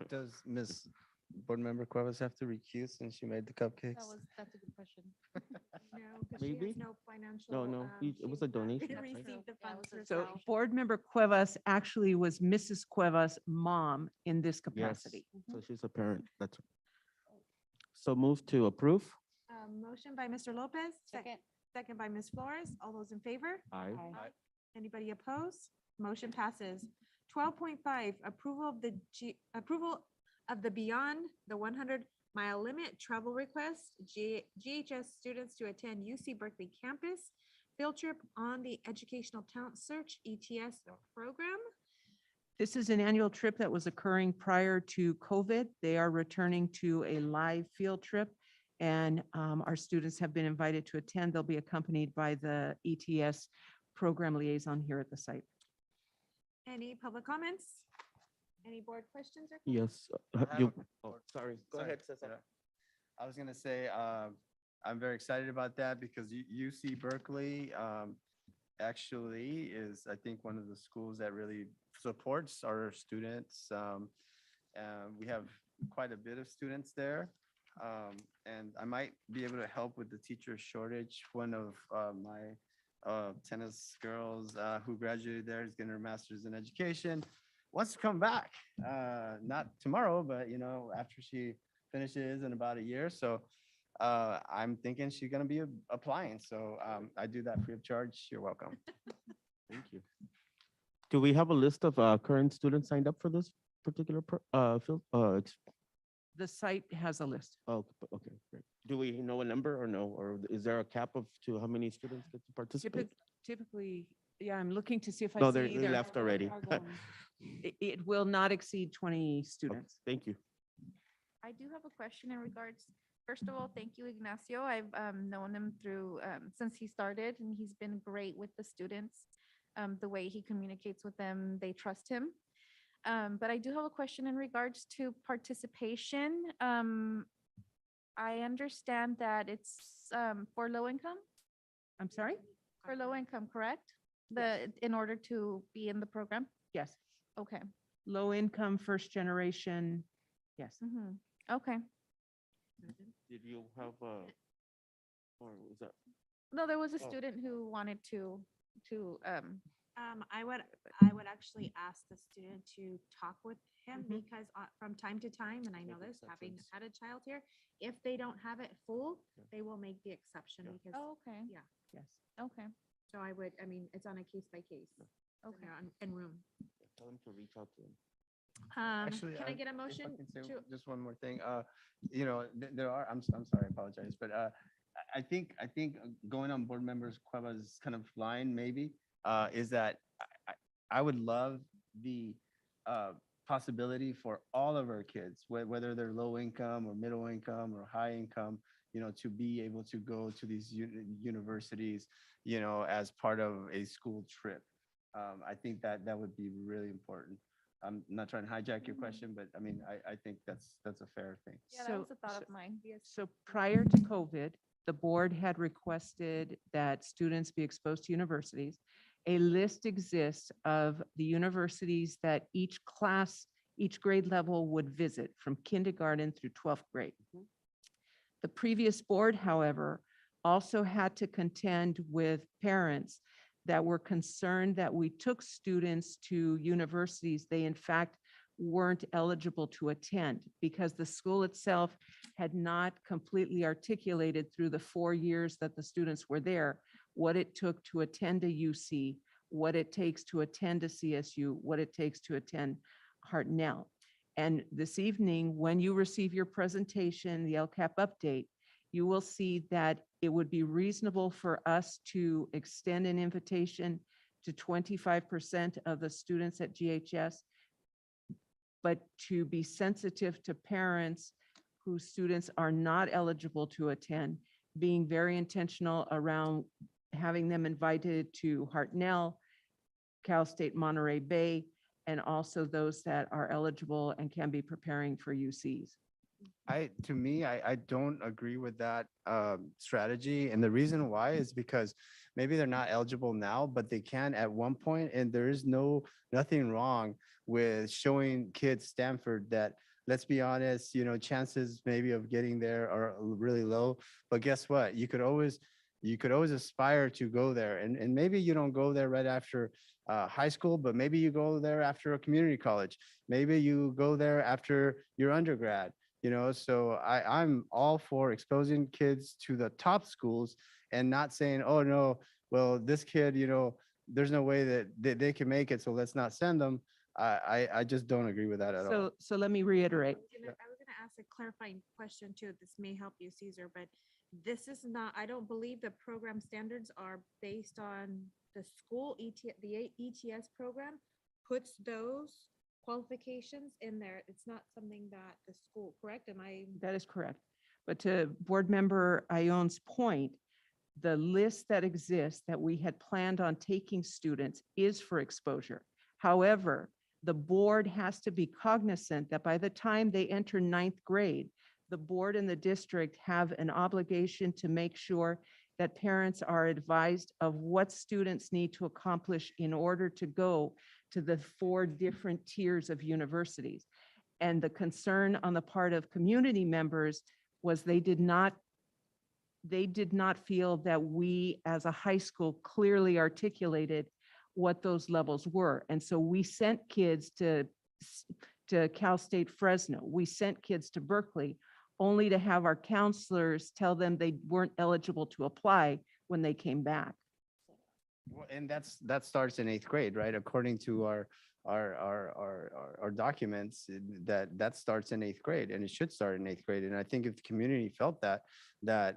Does Ms. Board Member Cuevas have to recuse since she made the cupcakes? That's a good question. No, because she Maybe. has no financial. No, it was a donation. right? Received the funds So herself. Board Member Cuevas actually was Mrs. Cuevas' mom in this Yes, capacity. so she's a parent. That's. So move to approve. Motion by Mr. Lopez. Second by Ms. Flores. All those in favor? Aye. Anybody opposed? Motion passes. 12.5, approval of the Beyond the 100-mile limit travel request, GHS students to attend UC Berkeley campus field trip on the Educational Talent Search ETS program. This is an annual trip that was occurring prior to COVID. They are returning to a live field trip, and our students have been invited to attend. They'll be accompanied by the ETS program liaison here at the site. Any public comments? Any board questions or? Yes. You, oh, sorry. Go Sorry. ahead, Cesar. I was gonna say, I'm very excited about that because UC Berkeley actually is, I think, one of the schools that really supports our students. We have quite a bit of students there. And I might be able to help with the teacher shortage. One of my tennis girls who graduated there is getting her master's in education, wants to come back. Not tomorrow, but after she finishes in about a year. So I'm thinking she's gonna be applying. So I do that free of charge. You're welcome. Thank you. Do we have a list of current students signed up for this particular field? The site has a list. Oh, okay, great. Do we know a number or no? Or is there a cap of to how many students get to participate? Typically, yeah, I'm looking to see if I No, see. they left already. It will not exceed 20 students. Thank you. I do have a question in regards, first of all, thank you, Ignacio. I've known him through, since he started, and he's been great with the students. The way he communicates with them, they trust him. But I do have a question in regards to participation. I understand that it's for low income, I'm sorry? for low income, correct? In order to be in the program? Yes. Okay. Low income, first generation. Yes. Okay. Did you have or was that? No, there was a Oh. student who wanted to, I would actually ask the student to talk with him because from time to time, and I know this, having had a child here, if they don't have it full, they will make the exception because, oh, okay. yeah. Yes. Okay. So it's on a case by case. Okay. And room. Tell them to reach out to them. Actually, Can I get a if motion can say to? just one more thing. There are, I'm sorry, I apologize, but I think going on Board Members Cuevas kind of line maybe is that I would love the possibility for all of our kids, whether they're low income or middle income or high income, to be able to go to these universities, as part of a school trip. I think that would be really important. I'm not trying to hijack your question, but I think that's a fair thing. Yeah, that was a thought of mine. So prior to COVID, the board had requested that students be exposed to universities. A list exists of the universities that each class, each grade level would visit from kindergarten through 12th grade. The previous board, however, also had to contend with parents that were concerned that we took students to universities they in fact weren't eligible to attend because the school itself had not completely articulated through the 4 years that the students were there what it took to attend a UC, what it takes to attend a CSU, what it takes to attend Hartnell. And this evening, when you receive your presentation, the LCAP update, you will see that it would be reasonable for us to extend an invitation to 25% of the students at GHS, but to be sensitive to parents whose students are not eligible to attend, being very intentional around having them invited to Hartnell, Cal State Monterey Bay, and also those that are eligible and can be preparing for UCs. To me, I don't agree with that strategy. And the reason why is because maybe they're not eligible now, but they can at one point, and there is nothing wrong with showing kids Stanford that, let's be honest, chances maybe of getting there are really low. But guess what? You could always aspire to go there. And maybe you don't go there right after high school, but maybe you go there after a community college. Maybe you go there after your undergrad. So I'm all for exposing kids to the top schools and not saying, oh no, well, this kid, there's no way that they can make it, so let's not send them. I just don't agree with that at all. So let me reiterate. I was gonna ask a clarifying question too. This may help you, Caesar, but this is not, I don't believe the program standards are based on the school. The ETS program puts those qualifications in there. It's not something that the school, correct? Am I? That is correct. But to Board Member Ion's point, the list that exists that we had planned on taking students is for exposure. However, the board has to be cognizant that by the time they enter ninth grade, the board and the district have an obligation to make sure that parents are advised of what students need to accomplish in order to go to the 4 different tiers of universities. And the concern on the part of community members was they did not feel that we as a high school clearly articulated what those levels were. And so we sent kids to Cal State Fresno. We sent kids to Berkeley, only to have our counselors tell them they weren't eligible to apply when they came back. Well, and that starts in 8th grade, right? According to our documents, that starts in 8th grade, and it should start in 8th grade. And I think if the community felt that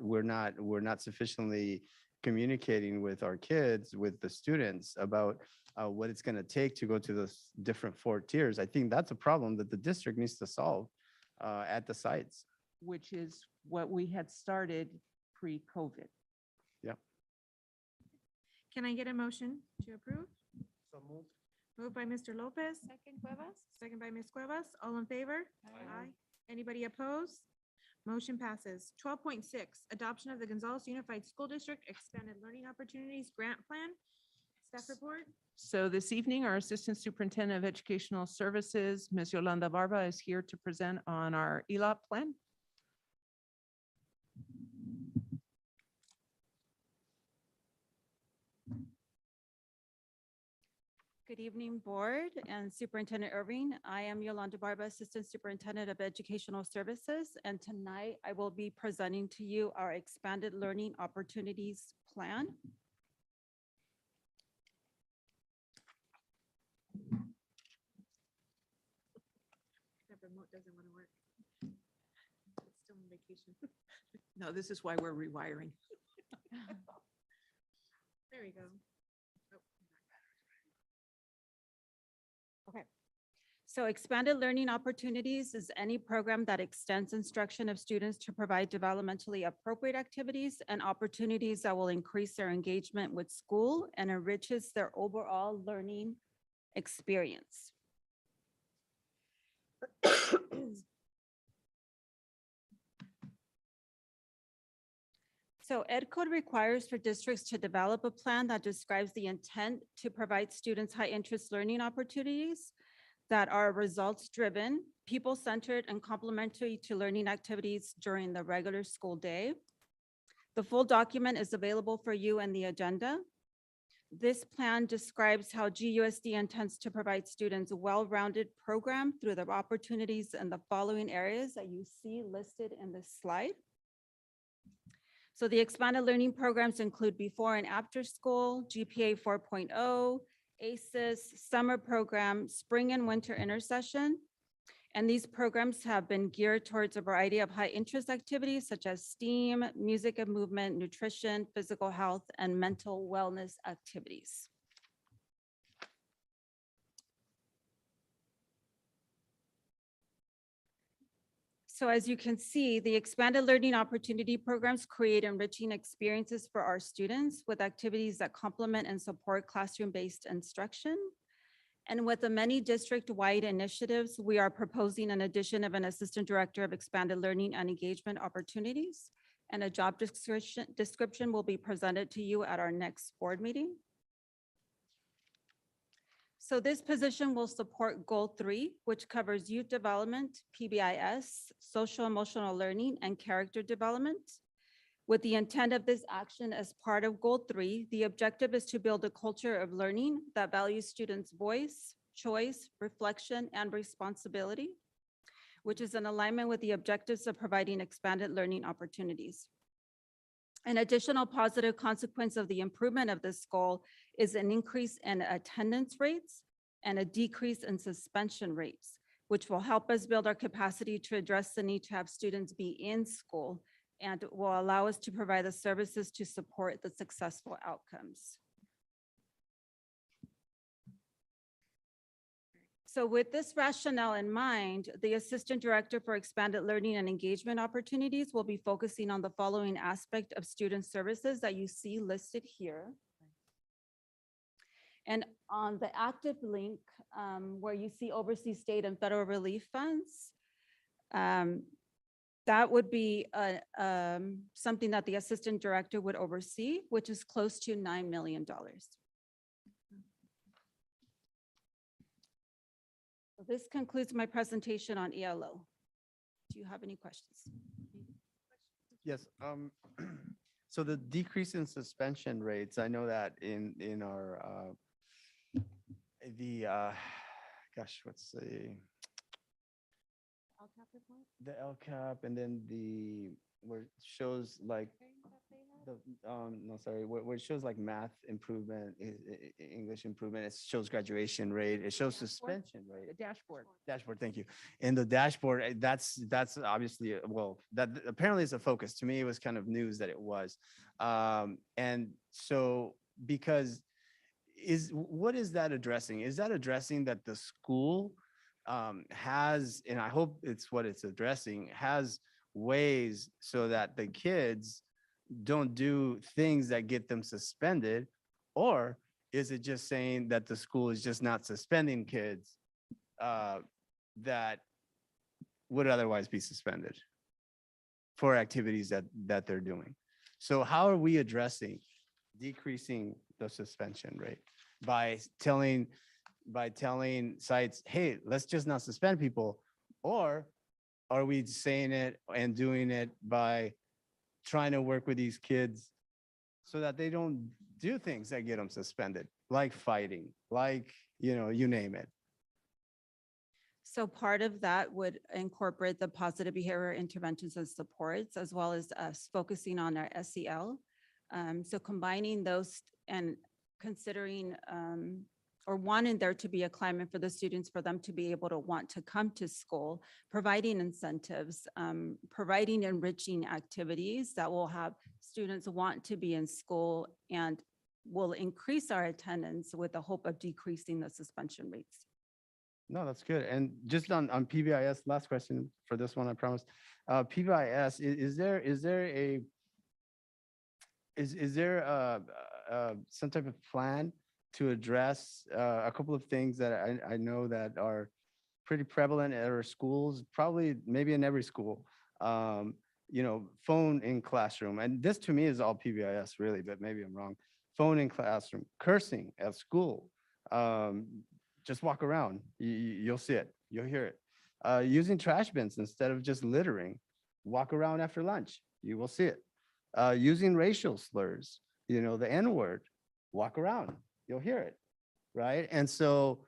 we're not sufficiently communicating with our kids, with the students about what it's going to take to go to those different 4 tiers, I think that's a problem that the district needs to solve at the sites. Which is what we had started pre-COVID. Yeah. Can I get a motion to approve? Moved by Mr. Lopez. Second Cuevas. Second by Ms. Cuevas. All in favor? Aye. Anybody opposed? Motion passes. 12.6, adoption of the Gonzales Unified School District Expanded Learning Opportunities Grant Plan. Staff report. So this evening, our Assistant Superintendent of Educational Services, Ms. Yolanda Barba, is here to present on our ELOP plan. Good evening, Board and Superintendent Irving. I am Yolanda Barba, Assistant Superintendent of Educational Services, and tonight I will be presenting to you our Expanded Learning Opportunities Plan. That remote doesn't want to work. It's still on vacation. No, this is why we're rewiring. There we go. Okay. So Expanded Learning Opportunities is any program that extends instruction of students to provide developmentally appropriate activities and opportunities that will increase their engagement with school and enriches their overall learning experience. So Ed Code requires for districts to develop a plan that describes the intent to provide students high-interest learning opportunities that are results-driven, people-centered, and complementary to learning activities during the regular school day. The full document is available for you in the agenda. This plan describes how GUSD intends to provide students a well-rounded program through the opportunities in the following areas that you see listed in this slide. So the expanded learning programs include before and after school, GPA 4.0, ACES, summer program, spring and winter intercession. And these programs have been geared towards a variety of high interest activities such as STEAM, music and movement, nutrition, physical health, and mental wellness activities. So as you can see, the expanded learning opportunity programs create enriching experiences for our students with activities that complement and support classroom-based instruction. And with the many district-wide initiatives, we are proposing an addition of an assistant director of expanded learning and engagement opportunities. And a job description will be presented to you at our next board meeting. So this position will support Goal 3, which covers youth development, PBIS, social emotional learning, and character development. With the intent of this action as part of Goal 3, the objective is to build a culture of learning that values students' voice, choice, reflection, and responsibility, which is in alignment with the objectives of providing expanded learning opportunities. An additional positive consequence of the improvement of this goal is an increase in attendance rates and a decrease in suspension rates, which will help us build our capacity to address the need to have students be in school and will allow us to provide the services to support the successful outcomes. So with this rationale in mind, the Assistant Director for Expanded Learning and Engagement Opportunities will be focusing on the following aspect of student services that you see listed here. And on the active link, where you see overseas state and federal relief funds, that would be something that the Assistant Director would oversee, which is close to $9 million. So this concludes my presentation on ELO. Do you have any questions? Yes. So the decrease in suspension rates, I know that in our gosh, what's the LCAP, and then where it shows like where it shows like math improvement, English improvement, it shows graduation rate, it shows suspension rate. The dashboard. Dashboard, thank you. And the dashboard, that's obviously, well, that apparently is a focus. To me, it was kind of news that it was. And so, because what is that addressing? Is that addressing that the school has, and I hope it's what it's addressing, has ways so that the kids don't do things that get them suspended? Or is it just saying that the school is just not suspending kids that would otherwise be suspended for activities that they're doing? So how are we addressing decreasing the suspension rate by telling sites, hey, let's just not suspend people? Or are we saying it and doing it by trying to work with these kids so that they don't do things that get them suspended, like fighting, like, you name it? So part of that would incorporate the positive behavior interventions and supports, as well as us focusing on our SEL. So combining those and considering or wanting there to be a climate for the students, for them to be able to want to come to school, providing incentives, providing enriching activities that will have students want to be in school and will increase our attendance with the hope of decreasing the suspension rates. No, that's good. And just on PBIS, last question for this one, I promise. PBIS, is there some type of plan to address a couple of things that I know that are pretty prevalent at our schools, probably maybe in every school? Phone in classroom. And this to me is all PBIS really, but maybe I'm wrong. Phone in classroom, cursing at school. Just walk around, you'll see it, you'll hear it. Using trash bins instead of just littering. Walk around after lunch, you will see it. Using racial slurs, the N-word. Walk around, you'll hear it, right? And so,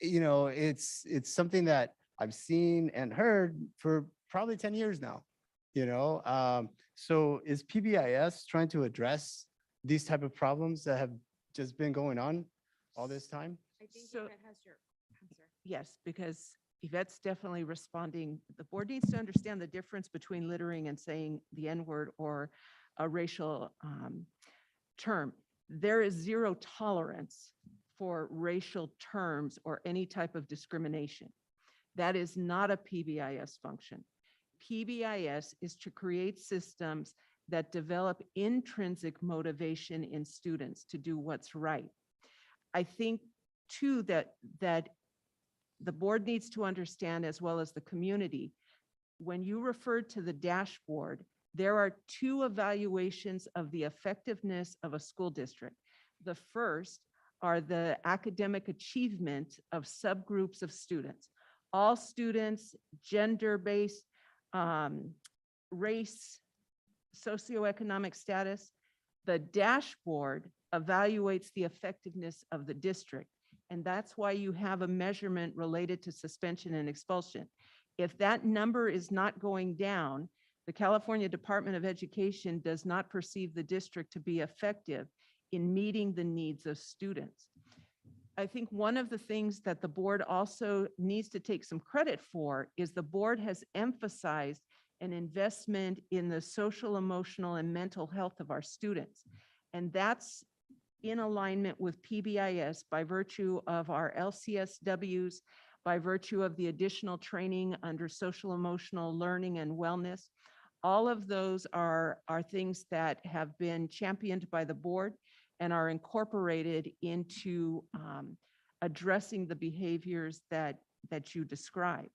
it's something that I've seen and heard for probably 10 years now, so is PBIS trying to address these type of problems that have just been going on all this time? I think So- Yvette has your answer. Yes, because Yvette's definitely responding. The board needs to understand the difference between littering and saying the N-word or a racial term. There is zero tolerance for racial terms or any type of discrimination. That is not a PBIS function. PBIS is to create systems that develop intrinsic motivation in students to do what's right. I think two that the board needs to understand, as well as the community. When you refer to the dashboard, there are two evaluations of the effectiveness of a school district. The first are the academic achievement of subgroups of students. All students, gender-based, race, socioeconomic status. The dashboard evaluates the effectiveness of the district. And that's why you have a measurement related to suspension and expulsion. If that number is not going down, the California Department of Education does not perceive the district to be effective in meeting the needs of students. I think one of the things that the board also needs to take some credit for is the board has emphasized an investment in the social, emotional, and mental health of our students. And that's in alignment with PBIS by virtue of our LCSWs, by virtue of the additional training under social, emotional learning and wellness. All of those are things that have been championed by the board and are incorporated into addressing the behaviors that you described.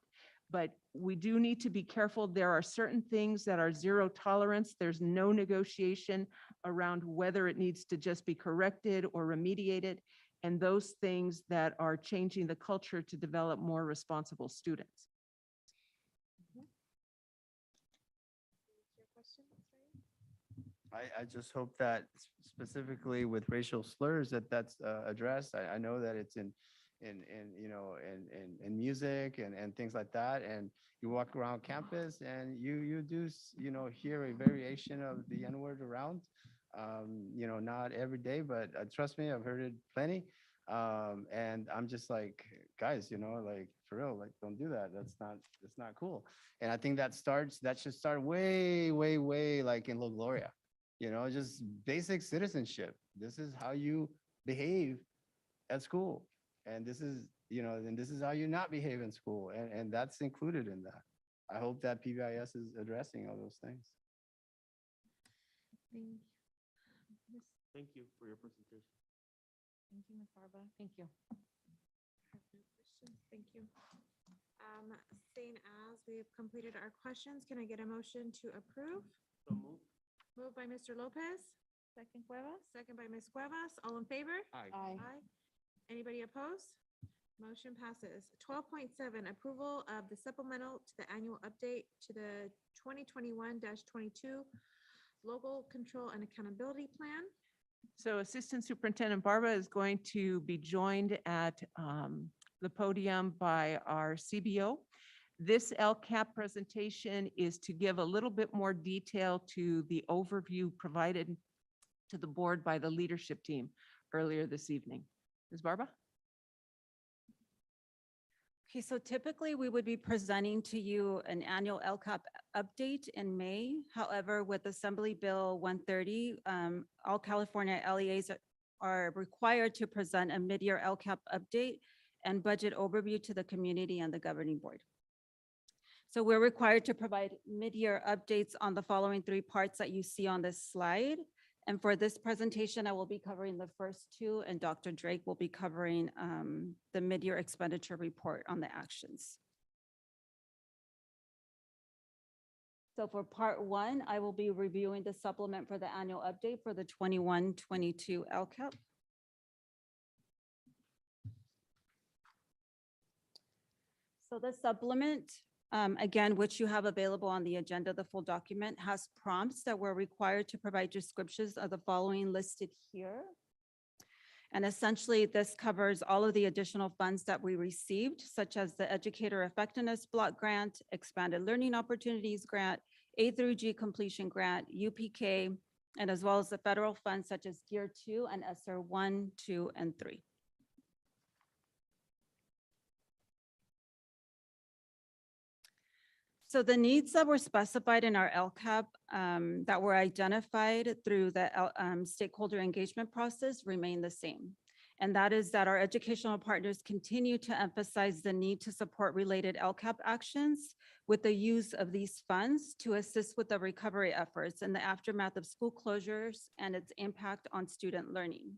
But we do need to be careful. There are certain things that are zero tolerance. There's no negotiation around whether it needs to just be corrected or remediated, and those things that are changing the culture to develop more responsible students. I just hope that specifically with racial slurs that's addressed. I know that it's in you know in music and things like that, and you walk around campus and you do you know hear a variation of the N-word around. You know, not every day, but trust me, I've heard it plenty. And I'm just like, guys, you know, like for real, like don't do that. That's not cool. And I think that should start way like in La Gloria. You know, just basic citizenship. This is how you behave at school. And this is, you know, and this is how you not behave in school. And that's included in that. I hope that PBIS is addressing all those things. Thank you for your presentation. Thank you, Ms. Barba. Thank you. Thank you. Seeing as we've completed our questions, can I get a motion to approve? So move. Moved by Mr. Lopez. Second Cuevas. Second by Ms. Cuevas. All in favor? Aye. Aye. Anybody opposed? Motion passes. 12.7, approval of the supplemental to the annual update to the 2021-22 local control and accountability plan. So Assistant Superintendent Barba is going to be joined at the podium by our CBO. This LCAP presentation is to give a little bit more detail to the overview provided to the board by the leadership team earlier this evening. Ms. Barba? Okay, so typically we would be presenting to you an annual LCAP update in May. However, with Assembly Bill 130, all California LEAs are required to present a mid-year LCAP update and budget overview to the community and the governing board. So we're required to provide mid-year updates on the following three parts that you see on this slide. And for this presentation, I will be covering the first two, and Dr. Drake will be covering the mid-year expenditure report on the actions. So for part one, I will be reviewing the supplement for the annual update for the 21-22 LCAP. So the supplement, again, which you have available on the agenda, the full document, has prompts that we're required to provide descriptions of the following listed here. And essentially, this covers all of the additional funds that we received, such as the Educator Effectiveness Block Grant, Expanded Learning Opportunities Grant, A through G Completion Grant, UPK, and as well as the federal funds such as Gear 2 and ESSER 1, 2, and 3. So the needs that were specified in our LCAP that were identified through the stakeholder engagement process remain the same. And that is that our educational partners continue to emphasize the need to support related LCAP actions with the use of these funds to assist with the recovery efforts in the aftermath of school closures and its impact on student learning.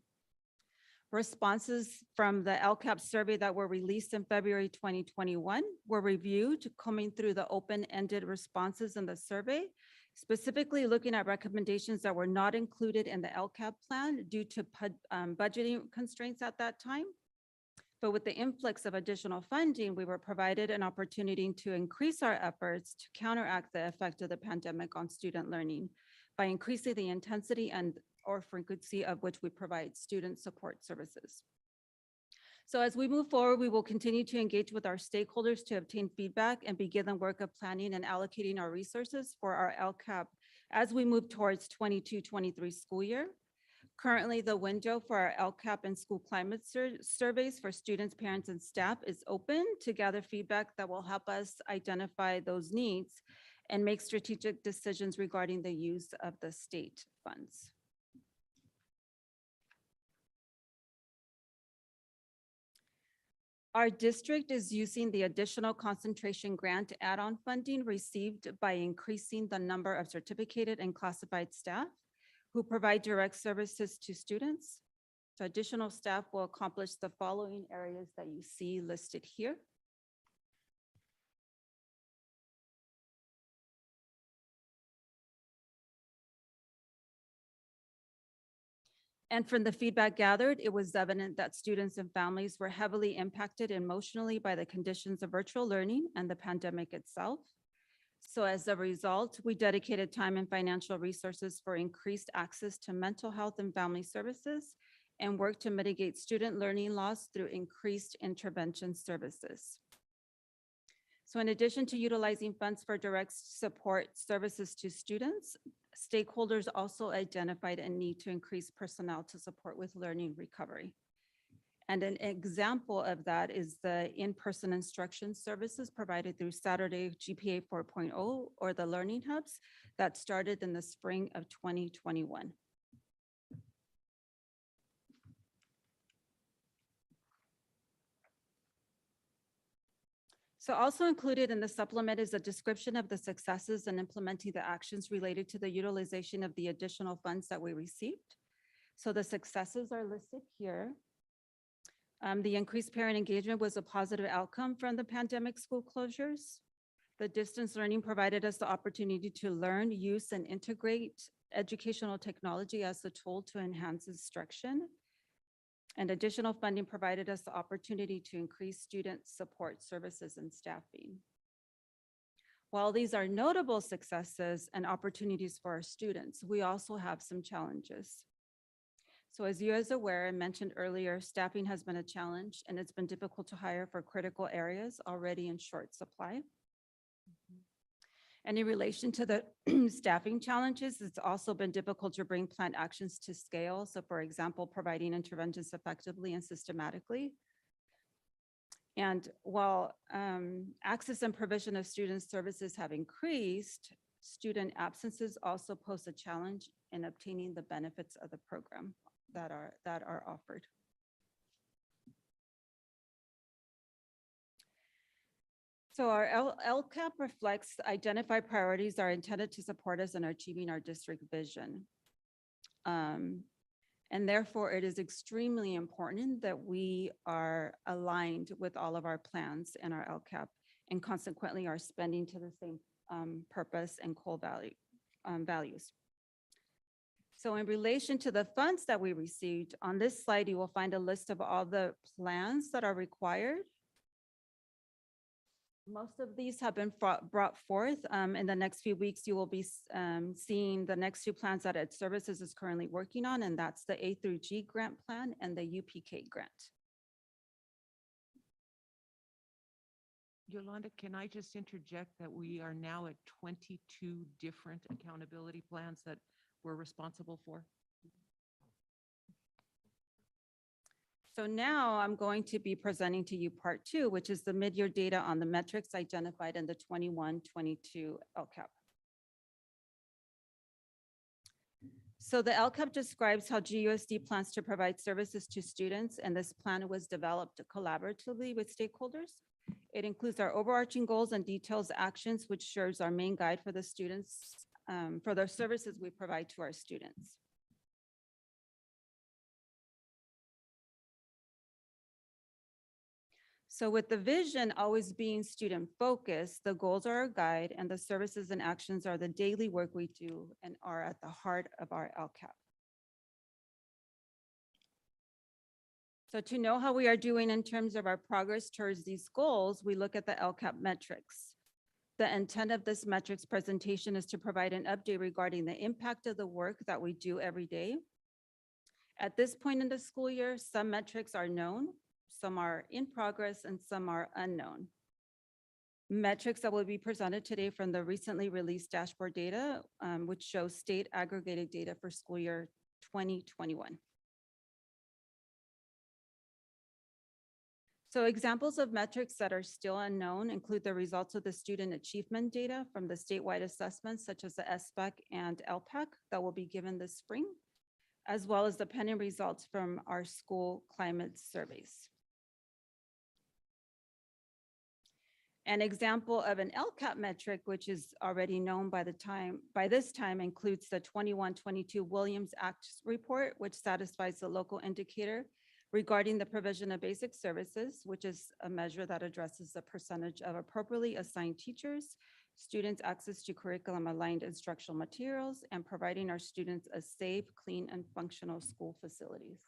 Responses from the LCAP survey that were released in February 2021 were reviewed, coming through the open-ended responses in the survey, specifically looking at recommendations that were not included in the LCAP plan due to budgeting constraints at that time. But with the influx of additional funding, we were provided an opportunity to increase our efforts to counteract the effect of the pandemic on student learning by increasing the intensity and or frequency of which we provide student support services. So as we move forward, we will continue to engage with our stakeholders to obtain feedback and begin the work of planning and allocating our resources for our LCAP as we move towards 22-23 school year. Currently, the window for our LCAP and school climate surveys for students, parents, and staff is open to gather feedback that will help us identify those needs and make strategic decisions regarding the use of the state funds. Our district is using the additional concentration grant add-on funding received by increasing the number of certificated and classified staff who provide direct services to students. So additional staff will accomplish the following areas that you see listed here. And from the feedback gathered, it was evident that students and families were heavily impacted emotionally by the conditions of virtual learning and the pandemic itself. So as a result, we dedicated time and financial resources for increased access to mental health and family services and worked to mitigate student learning loss through increased intervention services. So in addition to utilizing funds for direct support services to students, stakeholders also identified a need to increase personnel to support with learning recovery. And an example of that is the in-person instruction services provided through Saturday GPA 4.0 or the learning hubs that started in the spring of 2021. So also included in the supplement is a description of the successes in implementing the actions related to the utilization of the additional funds that we received. So the successes are listed here. The increased parent engagement was a positive outcome from the pandemic school closures. The distance learning provided us the opportunity to learn, use, and integrate educational technology as a tool to enhance instruction. And additional funding provided us the opportunity to increase student support services and staffing. While these are notable successes and opportunities for our students, we also have some challenges. So as you guys are aware, I mentioned earlier, staffing has been a challenge and it's been difficult to hire for critical areas already in short supply. And in relation to the staffing challenges, it's also been difficult to bring planned actions to scale. So for example, providing interventions effectively and systematically. And while access and provision of student services have increased, student absences also pose a challenge in obtaining the benefits of the program that are offered. So our LCAP reflects identified priorities are intended to support us in achieving our district vision. And therefore, it is extremely important that we are aligned with all of our plans and our LCAP and consequently are spending to the same purpose and core values. So in relation to the funds that we received, on this slide, you will find a list of all the plans that are required. Most of these have been brought forth. In the next few weeks, you will be seeing the next two plans that Ed Services is currently working on, and that's the A through G grant plan and the UPK grant. Yolanda, can I just interject that we are now at 22 different accountability plans that we're responsible for? So now I'm going to be presenting to you part 2, which is the mid-year data on the metrics identified in the 21-22 LCAP. So the LCAP describes how GUSD plans to provide services to students, and this plan was developed collaboratively with stakeholders. It includes our overarching goals and details actions, which serves our main guide for the students, for the services we provide to our students. So with the vision always being student focused, the goals are our guide and the services and actions are the daily work we do and are at the heart of our LCAP. So to know how we are doing in terms of our progress towards these goals, we look at the LCAP metrics. The intent of this metrics presentation is to provide an update regarding the impact of the work that we do every day. At this point in the school year, some metrics are known, some are in progress, and some are unknown. Metrics that will be presented today from the recently released dashboard data, which shows state aggregated data for school year 2021. So examples of metrics that are still unknown include the results of the student achievement data from the statewide assessments such as the SBAC and LPAC that will be given this spring, as well as the pending results from our school climate surveys. An example of an LCAP metric, which is already known by this time, includes the 21-22 Williams Act report, which satisfies the local indicator regarding the provision of basic services, which is a measure that addresses the percentage of appropriately assigned teachers, students' access to curriculum-aligned instructional materials, and providing our students a safe, clean, and functional school facilities.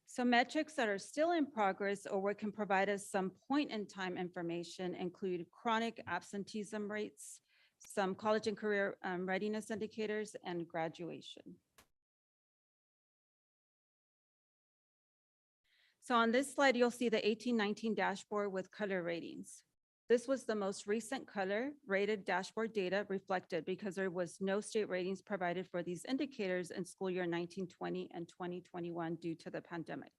So metrics that are still in progress or what can provide us some point-in-time information include chronic absenteeism rates, some college and career readiness indicators, and graduation. So on this slide, you'll see the 18-19 dashboard with color ratings. This was the most recent color rated dashboard data reflected because there was no state ratings provided for these indicators in school year 1920 and 2021 due to the pandemic.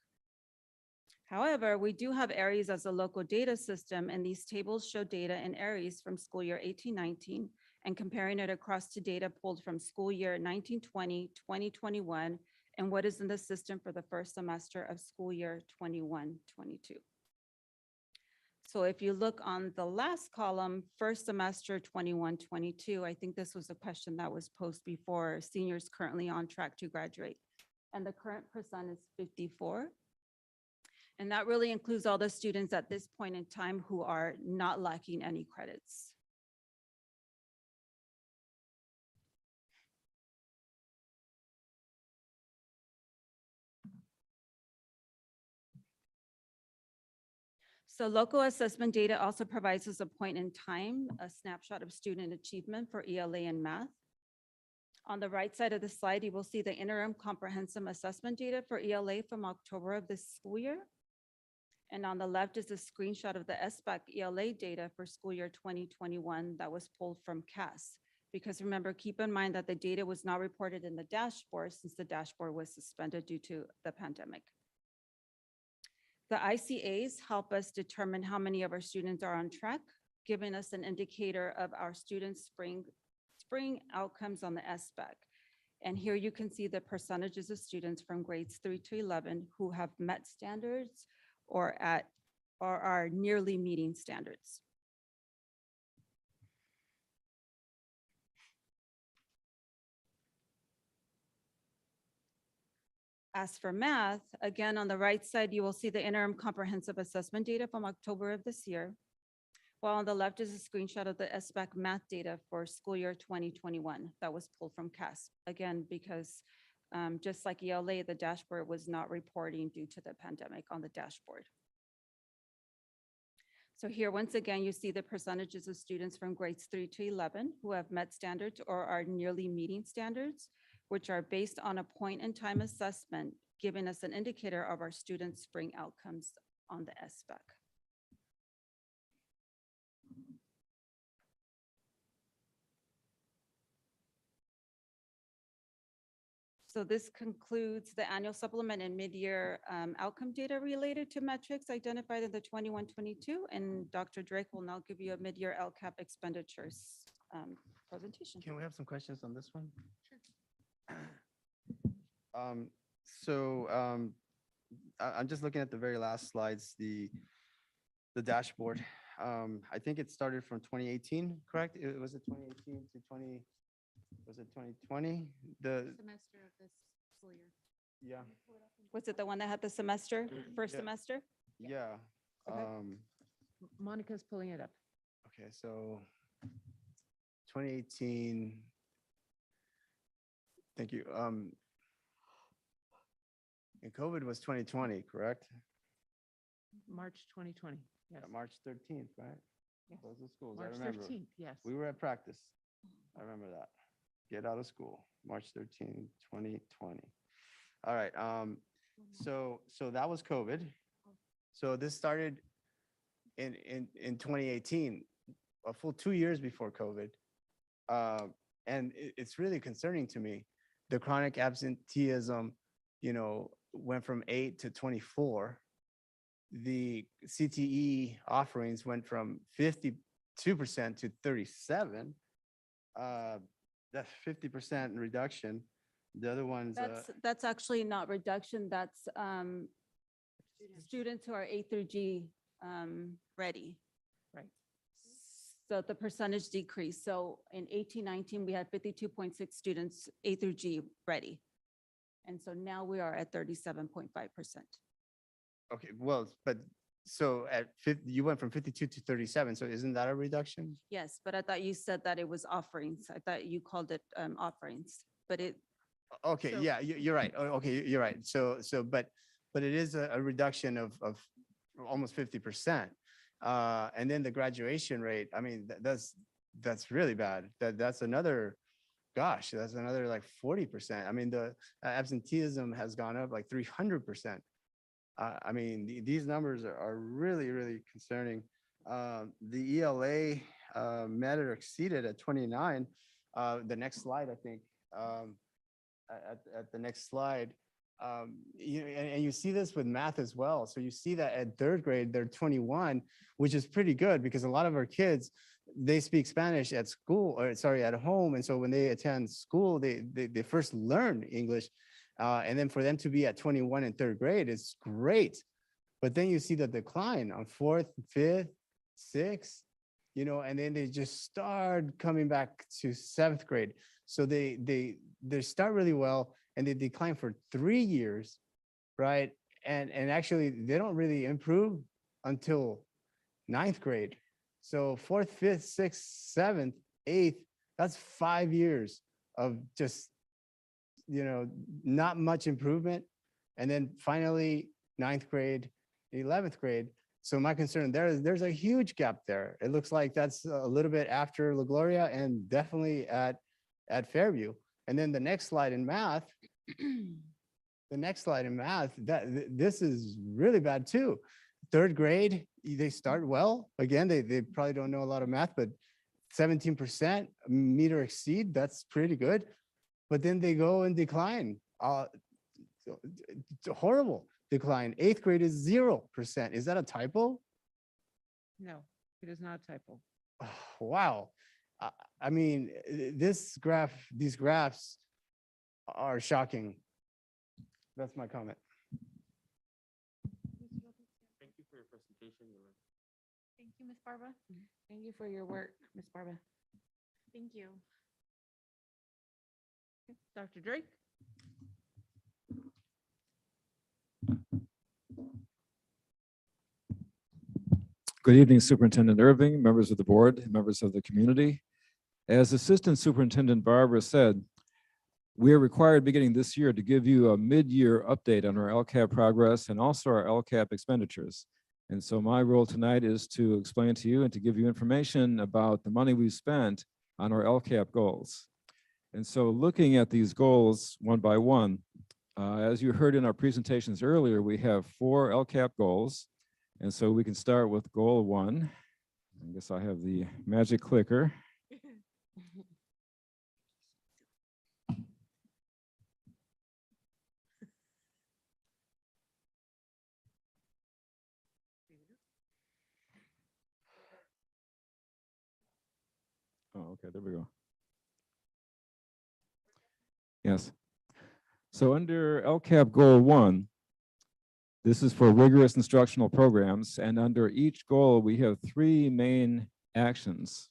However, we do have Aries as a local data system, and these tables show data in Aries from school year 18-19 and comparing it across to data pulled from school year 1920, 2021, and what is in the system for the first semester of school year 21-22. So if you look on the last column, first semester 21-22, I think this was a question that was posed before, seniors currently on track to graduate. And the current percent is 54. And that really includes all the students at this point in time who are not lacking any credits. So local assessment data also provides us a point in time, a snapshot of student achievement for ELA and math. On the right side of the slide, you will see the interim comprehensive assessment data for ELA from October of this school year. And on the left is a screenshot of the SBAC ELA data for school year 2021 that was pulled from CAS. Because remember, keep in mind that the data was not reported in the dashboard since the dashboard was suspended due to the pandemic. The ICAs help us determine how many of our students are on track, giving us an indicator of our students' spring outcomes on the SBAC. And here you can see the percentages of students from grades 3 to 11 who have met standards or are nearly meeting standards. As for math, again, on the right side, you will see the interim comprehensive assessment data from October of this year, while on the left is a screenshot of the SBAC math data for school year 2021 that was pulled from CAS. Again, because just like ELA, the dashboard was not reporting due to the pandemic on the dashboard. So here, once again, you see the percentages of students from grades 3 to 11 who have met standards or are nearly meeting standards, which are based on a point-in-time assessment, giving us an indicator of our students' spring outcomes on the SBAC. So this concludes the annual supplement and mid-year outcome data related to metrics identified in the 21-22, and Dr. Drake will now give you a mid-year LCAP expenditures presentation. Can we have some questions on this one? Sure. I'm just looking at the very last slides, the dashboard. I think it started from 2018, correct? Was it 2018 to 20? Was it 2020? The Semester of this Yeah, Was it the one that had the semester, first Yeah. semester? yeah. Okay. Um, Monica's pulling it up. okay, so 2018. Thank you. And COVID was 2020, correct? March 2020. Yes. March 13th, right? Yes. Those are schools. I March remember. 13th, yes. We were at practice. I remember that. Get out of school, March 13, 2020. All right. So that was COVID. So this started in 2018, a full 2 years before COVID. And it's really concerning to me. The chronic absenteeism, went from 8 to 24. The CTE offerings went from 52% to 37. That's 50% reduction. The other ones, That's actually not reduction, that's students who are A through G ready. Right. So the percentage decreased. So in 18-19, we had 52.6 students A through G ready. And so now we are at 37.5%. okay, well, but so at 50, you went from 52 to 37. So isn't that a reduction? Yes, but I thought you said that it was offerings. I thought you called it offerings, but it, Okay, So- yeah, you're right. Okay, you're right. But it is a reduction of almost 50%. And then the graduation rate, I mean, that's really bad. That's another, gosh, that's another like 40%. I mean, the absenteeism has gone up like 300%. I mean, these numbers are really, really concerning. The ELA met or exceeded at 29. The next slide, I think. At the next slide, and you see this with math as well. So you see that at third grade, they're 21, which is pretty good because a lot of our kids, they speak Spanish at school, or sorry, at home. And so when they attend school, they first learn English. And then for them to be at 21 in third grade is great. But then you see the decline on fourth, fifth, sixth, and then they just start coming back to seventh grade. So they start really well and they decline for 3 years, right? And actually they don't really improve until ninth grade. So fourth, fifth, sixth, seventh, eighth, that's 5 years of just, not much improvement. And then finally ninth grade, 11th grade. So my concern there's a huge gap there. It looks like that's a little bit after La Gloria and definitely at Fairview. And then the next slide in math, this is really bad too. Third grade, they start well. Again, they probably don't know a lot of math, but 17% meet or exceed, that's pretty good. But then they go and decline. It's a horrible decline. Eighth grade is 0%. Is that a typo? No, it is not a typo. Wow. I mean, these graphs are shocking. That's my comment. Thank you for your presentation. Thank you, Ms. Barba. Thank you for your work, Ms. Barba. Thank you. Dr. Drake? Good evening, Superintendent Irving, members of the board, and members of the community. As Assistant Superintendent Barbara said, we are required beginning this year to give you a mid-year update on our LCAP progress and also our LCAP expenditures. And so my role tonight is to explain to you and to give you information about the money we've spent on our LCAP goals. And so looking at these goals one by one, as you heard in our presentations earlier, we have 4 LCAP goals. And so we can start with goal 1. I guess I have the magic clicker. Oh, okay, there we go. Yes. So under LCAP Goal 1, this is for rigorous instructional programs, and under each goal, we have 3 main actions.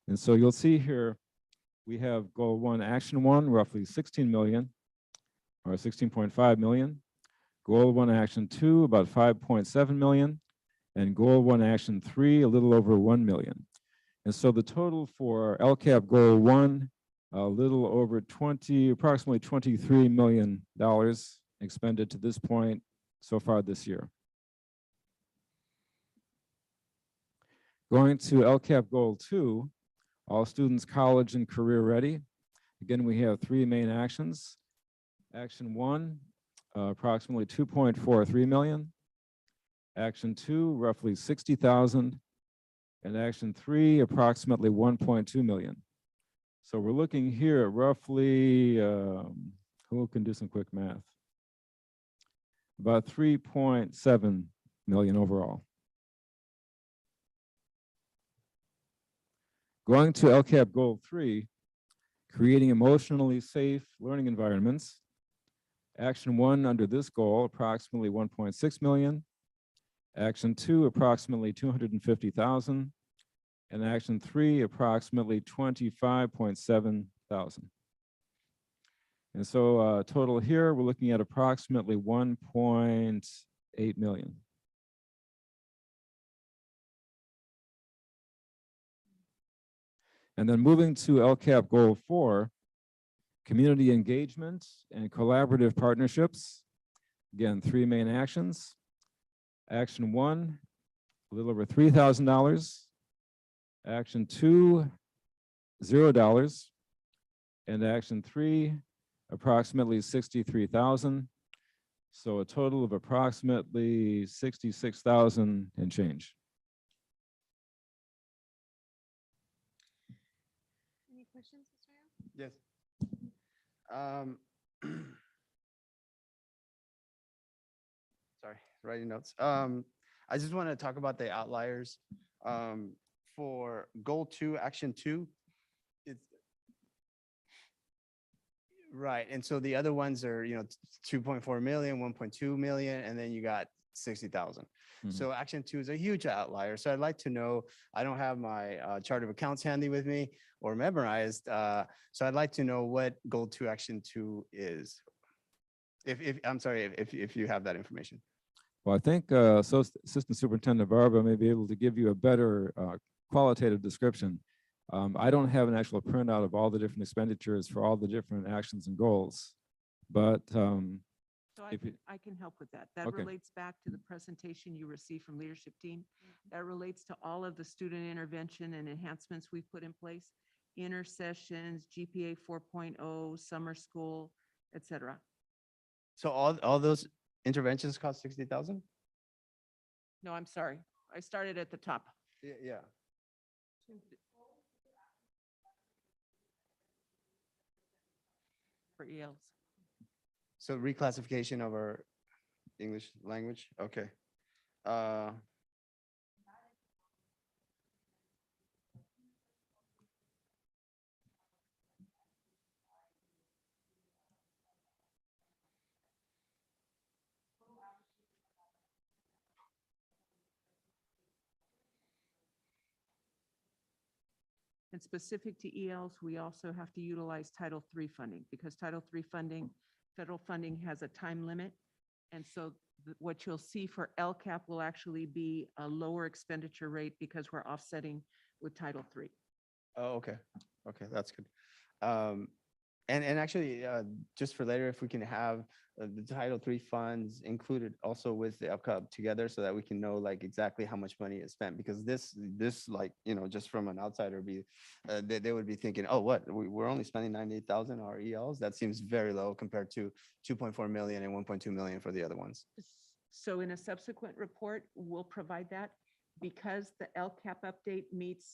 And so you'll see here, we have Goal 1, Action 1, roughly 16 million. or 16.5 million. Goal 1 Action 2, about 5.7 million. And Goal 1 Action 3, a little over 1 million. And so the total for LCAP Goal 1, a little over approximately $23 million expended to this point so far this year. Going to LCAP Goal 2, all students college and career ready. Again, we have 3 main actions. Action 1, approximately 2.43 million. Action 2, roughly 60,000. And Action 3, approximately 1.2 million. So we're looking here at roughly, who can do some quick math? About 3.7 million overall. Going to LCAP Goal 3, creating emotionally safe learning environments. Action 1 under this goal, approximately 1.6 million. Action 2, approximately 250,000. And Action 3, approximately 25.7 thousand. And so total here, we're looking at approximately 1.8 million. And then moving to LCAP Goal 4, community engagement and collaborative partnerships. Again, 3 main actions. Action 1, a little over $3,000. Action 2, $0. And Action 3, approximately 63,000. So a total of approximately 66,000 and change. Any questions, Mr. Mayor? Yes. Sorry, writing notes. I just want to talk about the outliers. For Goal 2, Action 2, it's right. And so the other ones are, 2.4 million, 1.2 million, and then you got 60,000. So Action 2 is a huge outlier. So I'd like to know, I don't have my chart of accounts handy with me or memorized. So I'd like to know what Goal 2, Action 2 is. I'm sorry, if you have that information. Well, I think Assistant Superintendent Barba may be able to give you a better qualitative description. I don't have an actual printout of all the different expenditures for all the different actions and goals, but So if you, I can help with that. That Okay. relates back to the presentation you received from leadership team. That relates to all of the student intervention and enhancements we've put in place, intercessions, GPA 4.0, summer school, et cetera. So all those interventions cost 60,000? No, I'm sorry. I started at the top. Yeah. For ELs. So reclassification of our English language, okay. And specific to ELs, we also have to utilize Title III funding because Title III funding, federal funding has a time limit. And so what you'll see for LCAP will actually be a lower expenditure rate because we're offsetting with Title III. Oh, okay. Okay, that's good. And actually, just for later, if we can have the Title III funds included also with the LCAP together so that we can know like exactly how much money is spent, because this like, just from an outsider they would be thinking, oh, what, we're only spending 98,000 on our ELs? That seems very low compared to 2.4 million and 1.2 million for the other ones. So in a subsequent report, we'll provide that because the LCAP update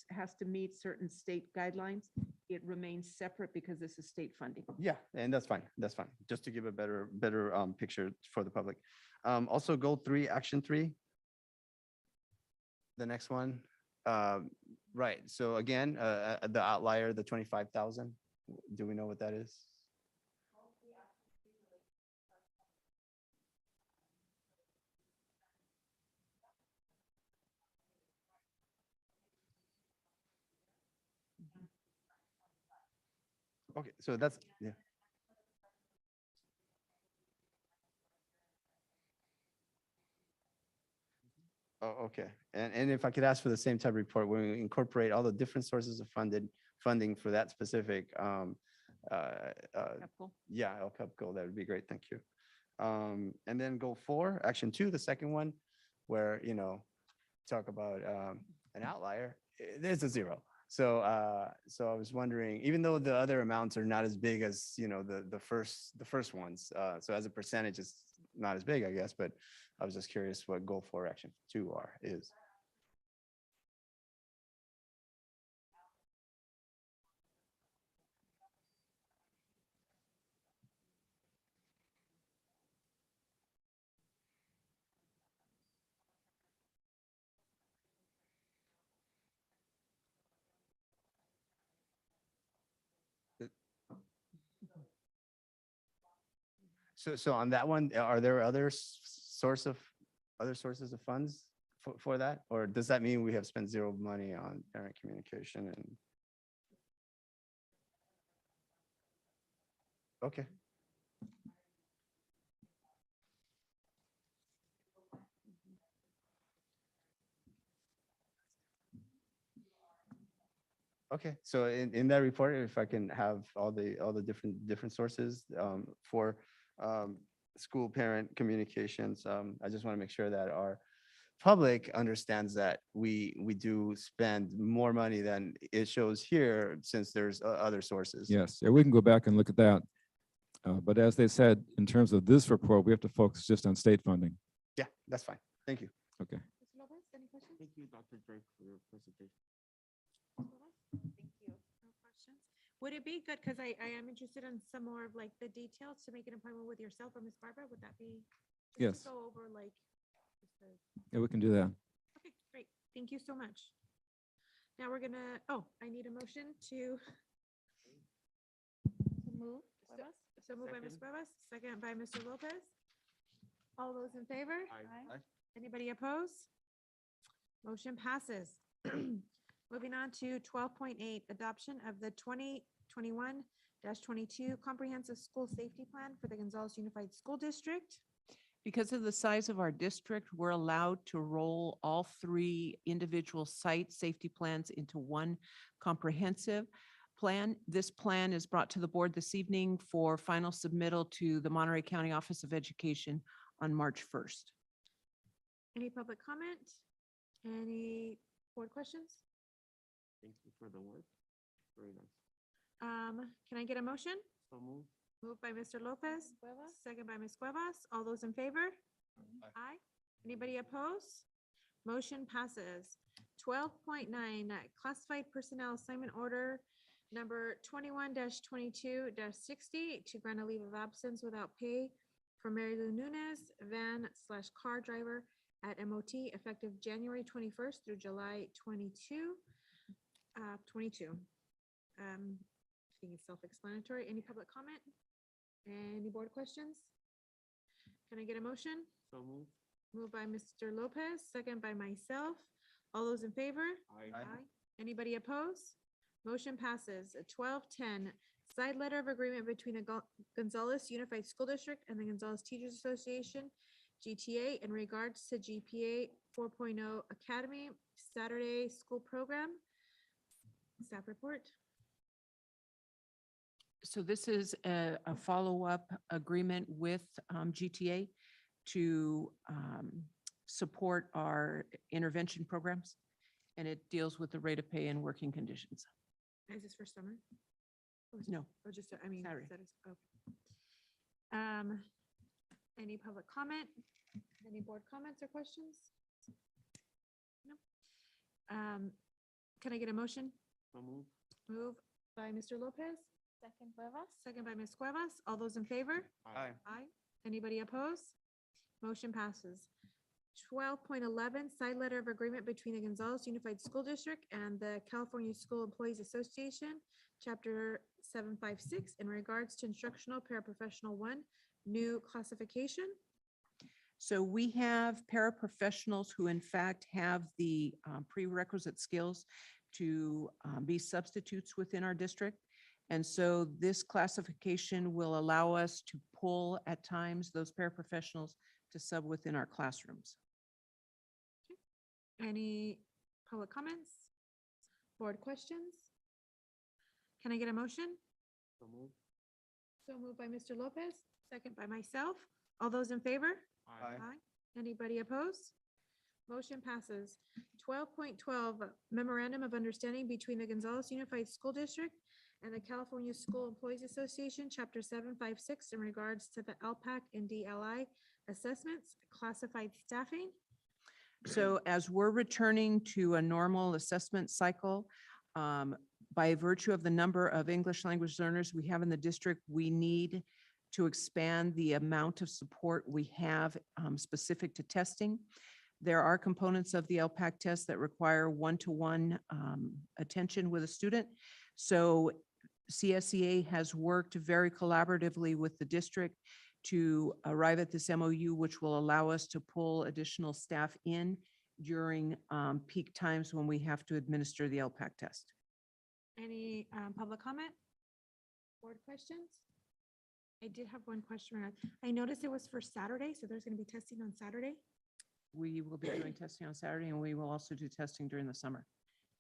has to meet certain state guidelines. It remains separate because this is state funding. Yeah, and that's fine. That's fine. Just to give a better picture for the public. Also, Goal 3, Action 3. The next one. Right. So again, the outlier, the 25,000. Do we know what that is? Okay, so that's, yeah. Oh, okay. And if I could ask for the same type of report, when we incorporate all the different sources of funding for that specific, yeah, LCAP goal, that would be great. Thank you. And then goal 4, action 2, the second one, where, talk about an outlier, there's a 0. So I was wondering, even though the other amounts are not as big as, the first ones, so as a percentage, it's not as big, I guess, but I was just curious what goal 4, action 2 is. So on that one, are there other sources of funds for that? Or does that mean we have spent 0 money on parent communication and? Okay. Okay, so in that report, if I can have all the different sources for school parent communications, I just want to make sure that our public understands that we do spend more money than it shows here, since there's other sources. Yes, yeah, we can go back and look at that. But as they said, in terms of this report, we have to focus just on state funding. Yeah, that's fine. Thank you. Okay. Mr. Lopez, any questions? Thank you, Dr. Drake, for your presentation. Thank you. No questions? Would it be good, because I am interested in some more of like the details, to make an appointment with yourself or Miss Barbara? Would that be? Just Yes. to go over like. just the- Yeah, we can do that. Okay, great. Thank you so much. Now we're gonna, I need a motion to. Move. So moved by Ms. Cuevas, second by Mr. Lopez. All those in favor? Aye. Anybody opposed? Motion passes. Moving on to 12.8, adoption of the 2021-22 Comprehensive School Safety Plan for the Gonzales Unified School District. Because of the size of our district, we're allowed to roll all 3 individual site safety plans into one comprehensive plan. This plan is brought to the board this evening for final submittal to the Monterey County Office of Education on March 1st. Any public comment? Any board questions? Thank you for the work. Very nice. Can I get a motion? So move. Moved by Mr. Lopez, second by Ms. Cuevas. All those in favor? Aye. Anybody opposed? Motion passes. 12.9, classified personnel assignment order number 21-22-60 to grant a leave of absence without pay for Mary Lou Nunes, van/car driver at MOT, effective January 21st through July 22. I think it's self-explanatory. Any public comment? Any board questions? Can I get a motion? So move. Moved by Mr. Lopez, second by myself. All those in favor? Aye. Anybody opposed? Motion passes. 12.10, side letter of agreement between the Gonzales Unified School District and the Gonzales Teachers Association, GTA, in regards to GPA 4.0 Academy Saturday School Program. Staff report. So this is a follow-up agreement with GTA to support our intervention programs, and it deals with the rate of pay and working conditions. Is this for summer? No. Or just, I mean. Saturday. that is- Any public comment? Any board comments or questions? No. Can I get a motion? So move. Moved by Mr. Lopez, Second, Cuevas. second by Ms. Cuevas. All those in favor? Aye. Aye. Anybody opposed? Motion passes. 12.11, side letter of agreement between the Gonzales Unified School District and the California School Employees Association, Chapter 756, in regards to instructional paraprofessional 1, new classification. So we have paraprofessionals who in fact have the prerequisite skills to be substitutes within our district. And so this classification will allow us to pull at times those paraprofessionals to sub within our classrooms. Any public comments? Board questions? Can I get a motion? So moved by Mr. Lopez, second by myself. All those in favor? Aye. Anybody opposed? Motion passes. 12.12 Memorandum of Understanding between the Gonzales Unified School District and the California School Employees Association, Chapter 756, in regards to the LPAC and DLI assessments, classified staffing. So as we're returning to a normal assessment cycle, by virtue of the number of English language learners we have in the district, we need to expand the amount of support we have specific to testing. There are components of the LPAC test that require one-to-one attention with a student. So CSEA has worked very collaboratively with the district to arrive at this MOU, which will allow us to pull additional staff in during peak times when we have to administer the LPAC test. Any public comment? Board questions? I did have one question. I noticed it was for Saturday, so there's going to be testing on Saturday. We will be doing testing on Saturday, and we will also do testing during the summer.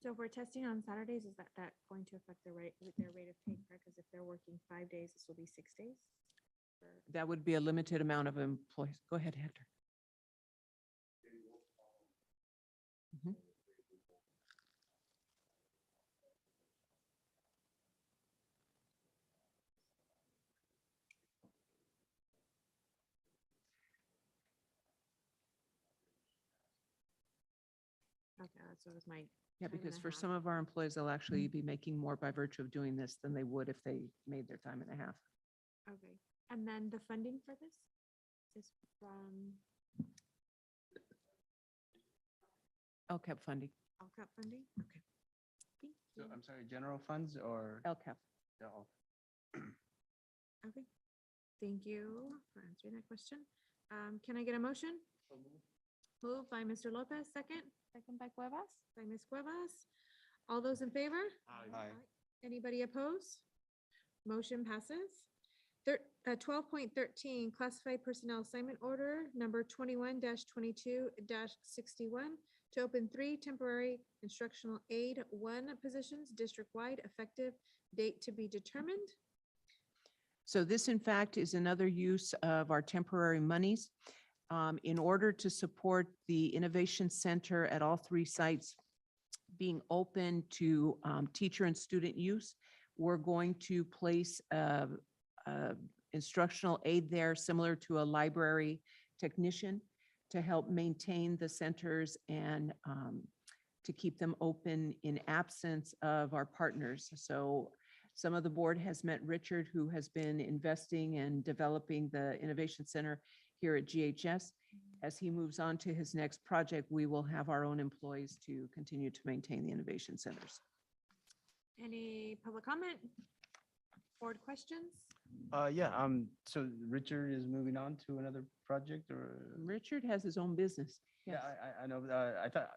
So if we're testing on Saturdays, is that going to affect their rate of pay? Because if they're working 5 days, this will be 6 days? That would be a limited amount of employees. Go ahead, Hector. Mhm. Okay, that's what was my. Yeah, time and because a for half. some of our employees, they'll actually be making more by virtue of doing this than they would if they made their time and a half. Okay, and then the funding for this is from LCAP funding. LCAP funding? Okay. Thank So you. I'm sorry, general funds or? LCAP. No. Okay. Thank you for answering that question. Can I get a motion? Moved by Mr. Lopez, second. Second by Cuevas. By Ms. Cuevas. All those in favor? Aye. Anybody opposed? Motion passes. 12.13 Classified Personnel Assignment Order Number 21-22-61 to open 3 temporary instructional aid 1 positions district-wide, effective date to be determined. So this, in fact, is another use of our temporary monies. In order to support the Innovation Center at all 3 sites being open to teacher and student use, we're going to place a instructional aid there similar to a library technician to help maintain the centers and to keep them open in absence of our partners. So some of the board has met Richard, who has been investing and developing the Innovation Center here at GHS. As he moves on to his next project, we will have our own employees to continue to maintain the innovation centers. Any public comment? Board questions? Yeah, so Richard is moving on to another project or? Richard has his own business. Yeah, Yes. I know, I thought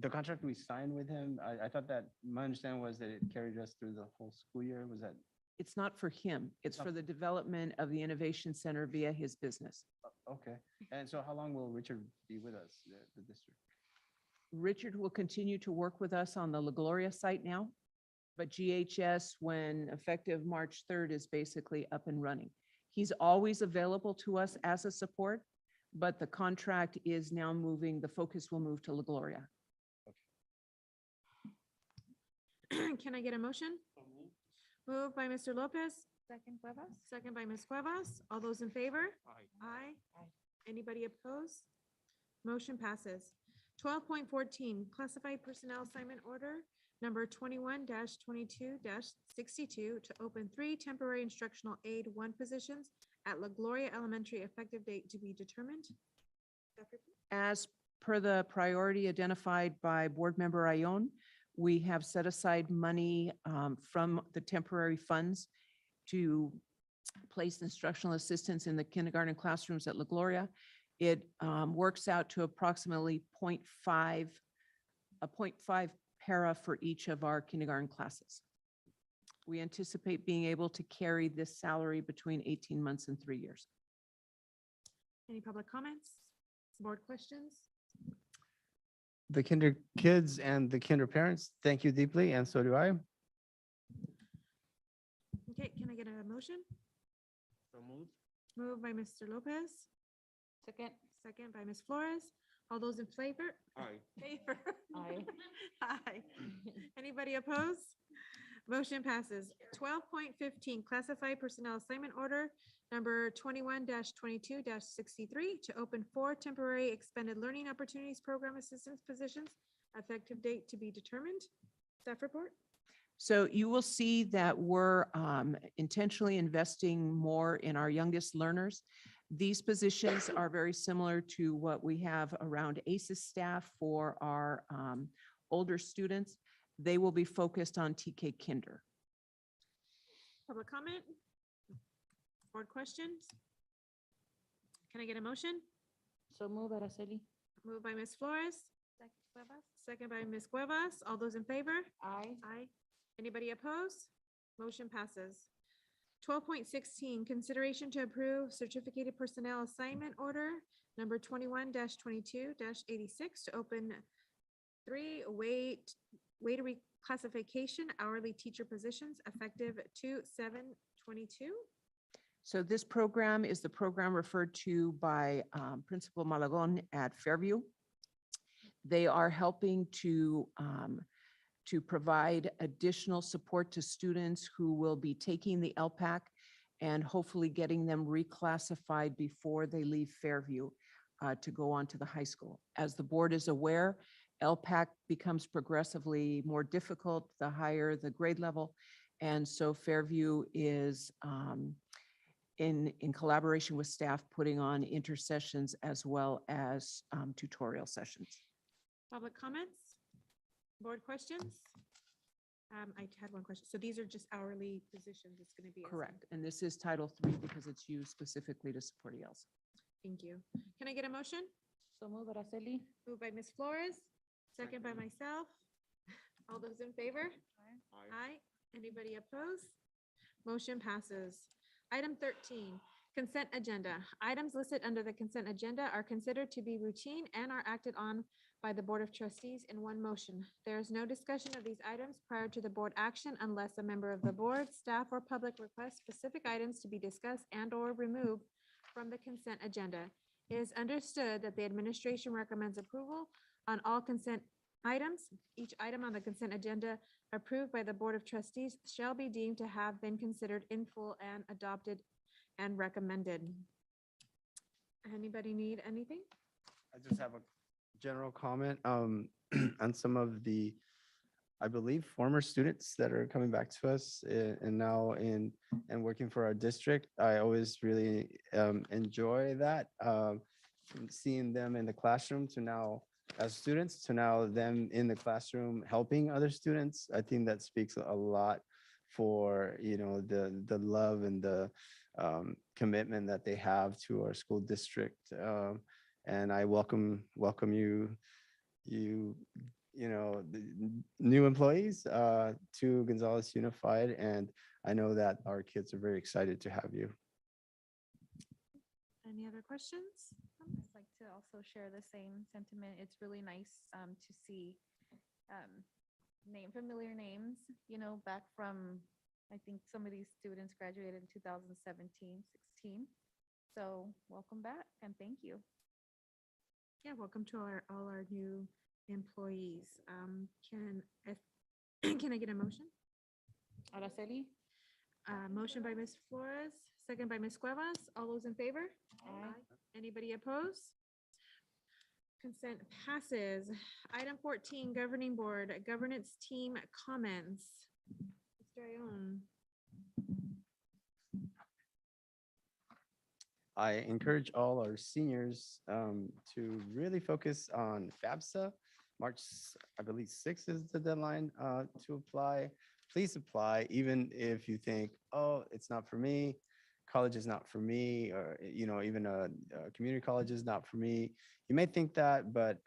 the contract we signed with him, I thought that, my understanding was that it carried us through the whole school year, was that? It's not for him. It's for the development of the innovation center via his business. Okay, and so how long will Richard be with us, the district? Richard will continue to work with us on the La Gloria site now, but GHS, when effective March 3rd, is basically up and running. He's always available to us as a support, but the contract is now moving, the focus will move to La Gloria. Can I get a motion? Moved by Mr. Lopez, Second Cuevas. second by Ms. Cuevas. All those in favor? Aye. Aye. Anybody opposed? Motion passes. 12.14 Classified Personnel Assignment Order Number 21-22-62 to open 3 temporary instructional aid 1 positions at La Gloria Elementary, effective date to be determined. Dr. King? As per the priority identified by Board Member Ione, we have set aside money from the temporary funds to place instructional assistants in the kindergarten classrooms at La Gloria. It works out to approximately 0.5 para for each of our kindergarten classes. We anticipate being able to carry this salary between 18 months and 3 years. Any public comments? Board questions? the kinder kids and the kinder parents, thank you deeply, and so do I. Okay, can I get a motion? So moved. Moved by Mr. Lopez. Second. Second by Ms. Flores. All those in favor? Aye. Favor. Aye. Aye. Anybody opposed? Motion passes. 12.15, classified personnel assignment order number 21-22-63 to open 4 temporary expanded learning opportunities program assistance positions, effective date to be determined. Staff report? So you will see that we're intentionally investing more in our youngest learners. These positions are very similar to what we have around ACES staff for our older students. They will be focused on TK Kinder. Public comment? Board questions? Can I get a motion? So move, Araceli. Moved by Ms. Flores. Second by Ms. Cuevas. All those in favor? Aye. Aye. Anybody opposed? Motion passes. 12.16, consideration to approve certificated personnel assignment order number 21-22-86 to open 3 way to reclassification hourly teacher positions effective 2/7/22. So this program is the program referred to by Principal Malagon at Fairview. They are helping to provide additional support to students who will be taking the LPAC and hopefully getting them reclassified before they leave Fairview to go on to the high school. As the board is aware, LPAC becomes progressively more difficult the higher the grade level. And so Fairview is in collaboration with staff, putting on intercessions as well as tutorial sessions. Public comments? Board questions? I had one question. So these are just hourly positions. It's going to be. Correct. And this is Title III because it's used specifically to support ELs. Thank you. Can I get a motion? So move, Araceli. Moved by Ms. Flores, second by myself. All those in favor? Aye. Anybody opposed? Motion passes. Item 13, consent agenda. Items listed under the consent agenda are considered to be routine and are acted on by the Board of Trustees in one motion. There is no discussion of these items prior to the board action unless a member of the board, staff, or public requests specific items to be discussed and/or removed from the consent agenda. It is understood that the administration recommends approval on all consent items. Each item on the consent agenda approved by the Board of Trustees shall be deemed to have been considered in full and adopted and recommended. Anybody need anything? I just have a general comment on some of the, I believe, former students that are coming back to us and now and working for our district. I always really enjoy that, seeing them in the classroom to now as students to now them in the classroom helping other students. I think that speaks a lot for, the love and the commitment that they have to our school district. And I welcome you, the new employees to Gonzales Unified. And I know that our kids are very excited to have you. Any other questions? I'd like to also share the same sentiment. It's really nice to see familiar names, back from, I think some of these students graduated in 2017, 16. So welcome back and thank you. Yeah, welcome to all our new employees. Can I get a motion? Araceli. Motion by Ms. Flores, second by Ms. Cuevas. All those in favor? Aye. Anybody opposed? Consent passes. Item 14, Governing Board, Governance Team Comments. Mr. Ione. I encourage all our seniors to really focus on FAFSA. March, I believe 6 is the deadline to apply. Please apply, even if you think, oh, it's not for me, college is not for me, or even a community college is not for me. You may think that, but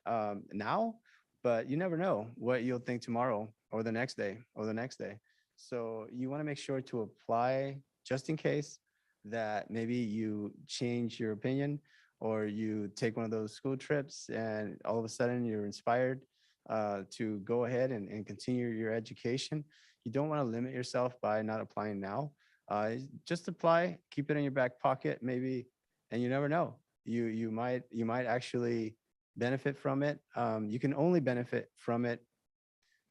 now, but you never know what you'll think tomorrow or the next day or the next day. So you want to make sure to apply just in case that maybe you change your opinion or you take one of those school trips and all of a sudden you're inspired to go ahead and continue your education. You don't want to limit yourself by not applying now. Just apply, keep it in your back pocket, maybe, and you never know. You might actually benefit from it. You can only benefit from it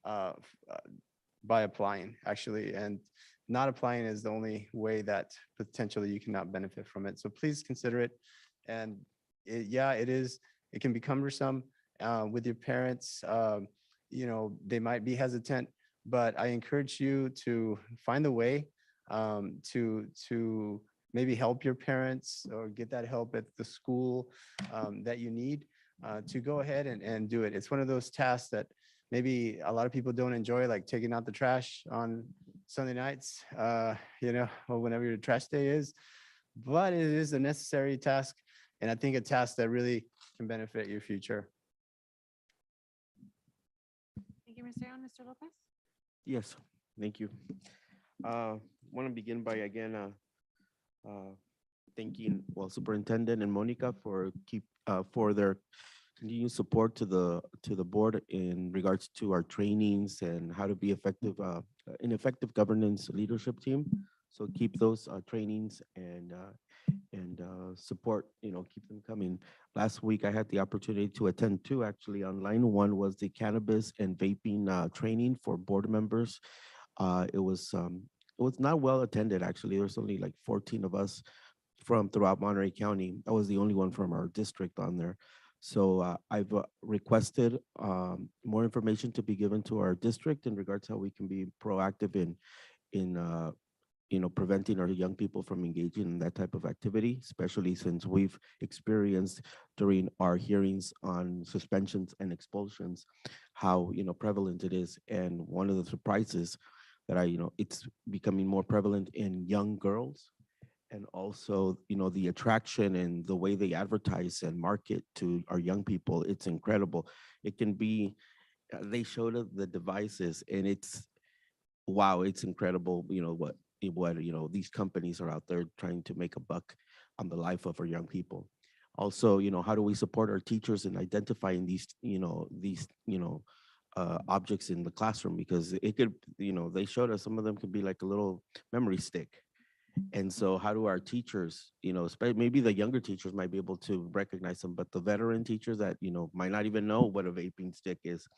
by applying, actually, and not applying is the only way that potentially you cannot benefit from it. So please consider it. And yeah, it can be cumbersome with your parents. They might be hesitant, but I encourage you to find a way to maybe help your parents or get that help at the school that you need to go ahead and do it. It's one of those tasks that maybe a lot of people don't enjoy, like taking out the trash on Sunday nights, or whenever your trash day is. But it is a necessary task, and I think a task that really can benefit your future. Thank you, Mr. Allen. Mr. Lopez? Yes, thank you. Want to begin by again thanking Superintendent and Monica for their continued support to the board in regards to our trainings and how to be effective an effective governance leadership team. So keep those trainings and support, keep them coming. Last week, I had the opportunity to attend two actually online. One was the cannabis and vaping training for board members. It was not well attended, actually. There was only like 14 of us from throughout Monterey County. I was the only one from our district on there. So I've requested more information to be given to our district in regards to how we can be proactive in preventing our young people from engaging in that type of activity, especially since we've experienced during our hearings on suspensions and expulsions, how, prevalent it is. And one of the surprises that it's becoming more prevalent in young girls. And also, the attraction and the way they advertise and market to our young people, it's incredible. It can be, they showed us the devices and wow, it's incredible, what these companies are out there trying to make a buck on the life of our young people. Also, how do we support our teachers in identifying these objects in the classroom? Because it could, they showed us some of them could be like a little memory stick. And so how do our teachers, maybe the younger teachers might be able to recognize them, but the veteran teachers that, might not even know what a vaping stick is,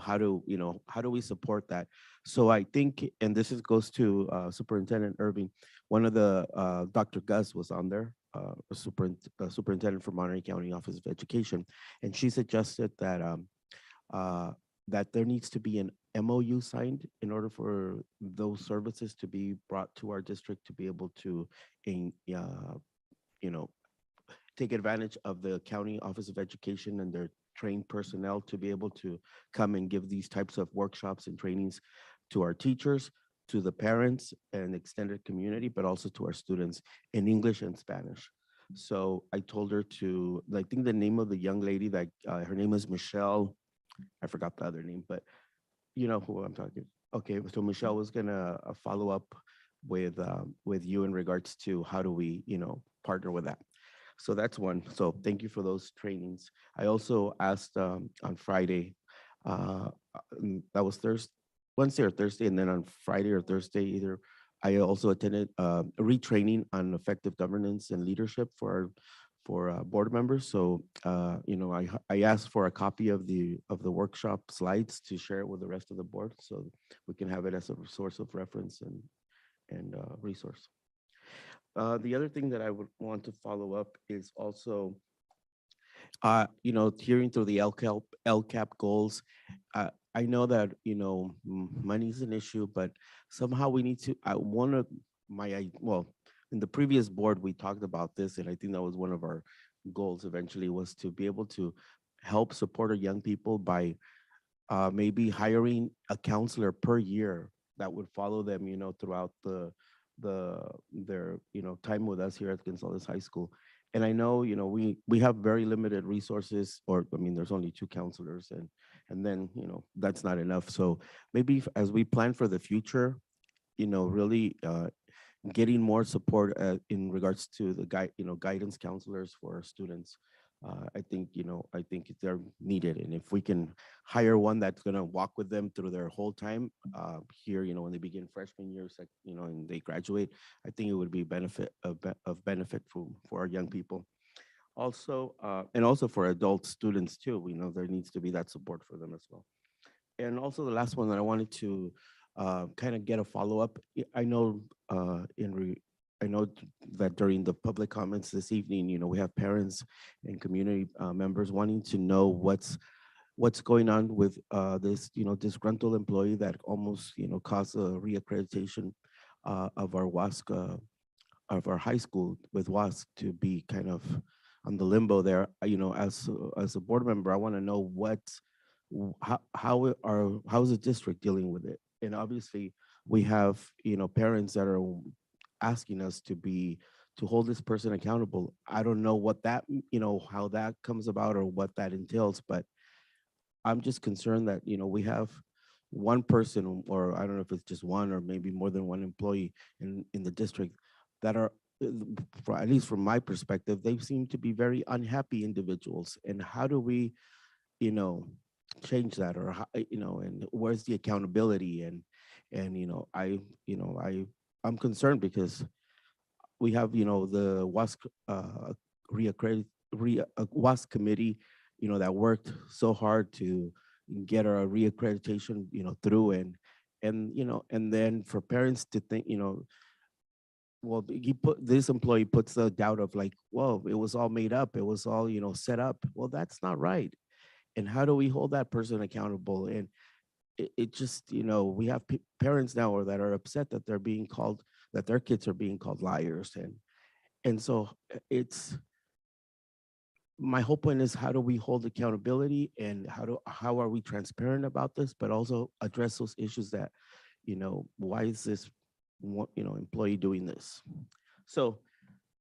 how do we support that? So I think, and goes to Superintendent Irving, one of the, Dr. Gus was on there, superintendent for Monterey County Office of Education, and she suggested that that there needs to be an MOU signed in order for those services to be brought to our district to be able to, take advantage of the County Office of Education and their trained personnel to be able to come and give these types of workshops and trainings to our teachers, to the parents and extended community, but also to our students in English and Spanish. So I told her I think the name of the young lady that her name is Michelle. I forgot the other name, but you know who I'm talking. Okay, so Michelle was gonna follow up with you in regards to how do we, partner with that. So that's one. So thank you for those trainings. I also asked on Friday, that was Wednesday or Thursday, and then on Friday or Thursday either, I also attended a retraining on effective governance and leadership for board members. So, I asked for a copy of the workshop slides to share it with the rest of the board so we can have it as a source of reference and resource. The other thing that I would want to follow up is also, hearing through the LCAP goals. I know that, money is an issue, but somehow we need to, in the previous board, we talked about this, and I think that was one of our goals eventually was to be able to help support our young people by maybe hiring a counselor per year that would follow them, throughout their time with us here at Gonzales High School. And I know, we have very limited resources, there's only 2 counselors, and then, that's not enough. So maybe as we plan for the future, really getting more support in regards to the guidance counselors for our students. I think, I think they're needed. And if we can hire one that's going to walk with them through their whole time here, when they begin freshman year, and they graduate, I think it would be of benefit for our young people. Also, and also for adult students too, we know there needs to be that support for them as well. And also the last one that I wanted to kind of get a follow-up. I know I know that during the public comments this evening, we have parents and community members wanting to know what's going on with this, disgruntled employee that almost, caused a reaccreditation of our WASC, of our high school with WASC to be kind of on the limbo there. As a board member, I want to know how's the district dealing with it? And obviously we have, parents that are asking us to hold this person accountable. I don't know what that, how that comes about or what that entails, but I'm just concerned that, we have one person, or I don't know if it's just one or maybe more than one employee in the district that are, at least from my perspective, they seem to be very unhappy individuals. And how do we, change that, or how, and where's the accountability? I'm concerned because we have, the WASC WASC committee, that worked so hard to get our reaccreditation, through, and then for parents to think, well, this employee puts the doubt of like, well, it was all made up, it was all, set up. Well, that's not right. And how do we hold that person accountable? And it just, we have parents now that are upset that they're being called, that their kids are being called liars. And so my whole point is, how do we hold accountability, and how are we transparent about this, but also address those issues that, why is this employee doing this? So,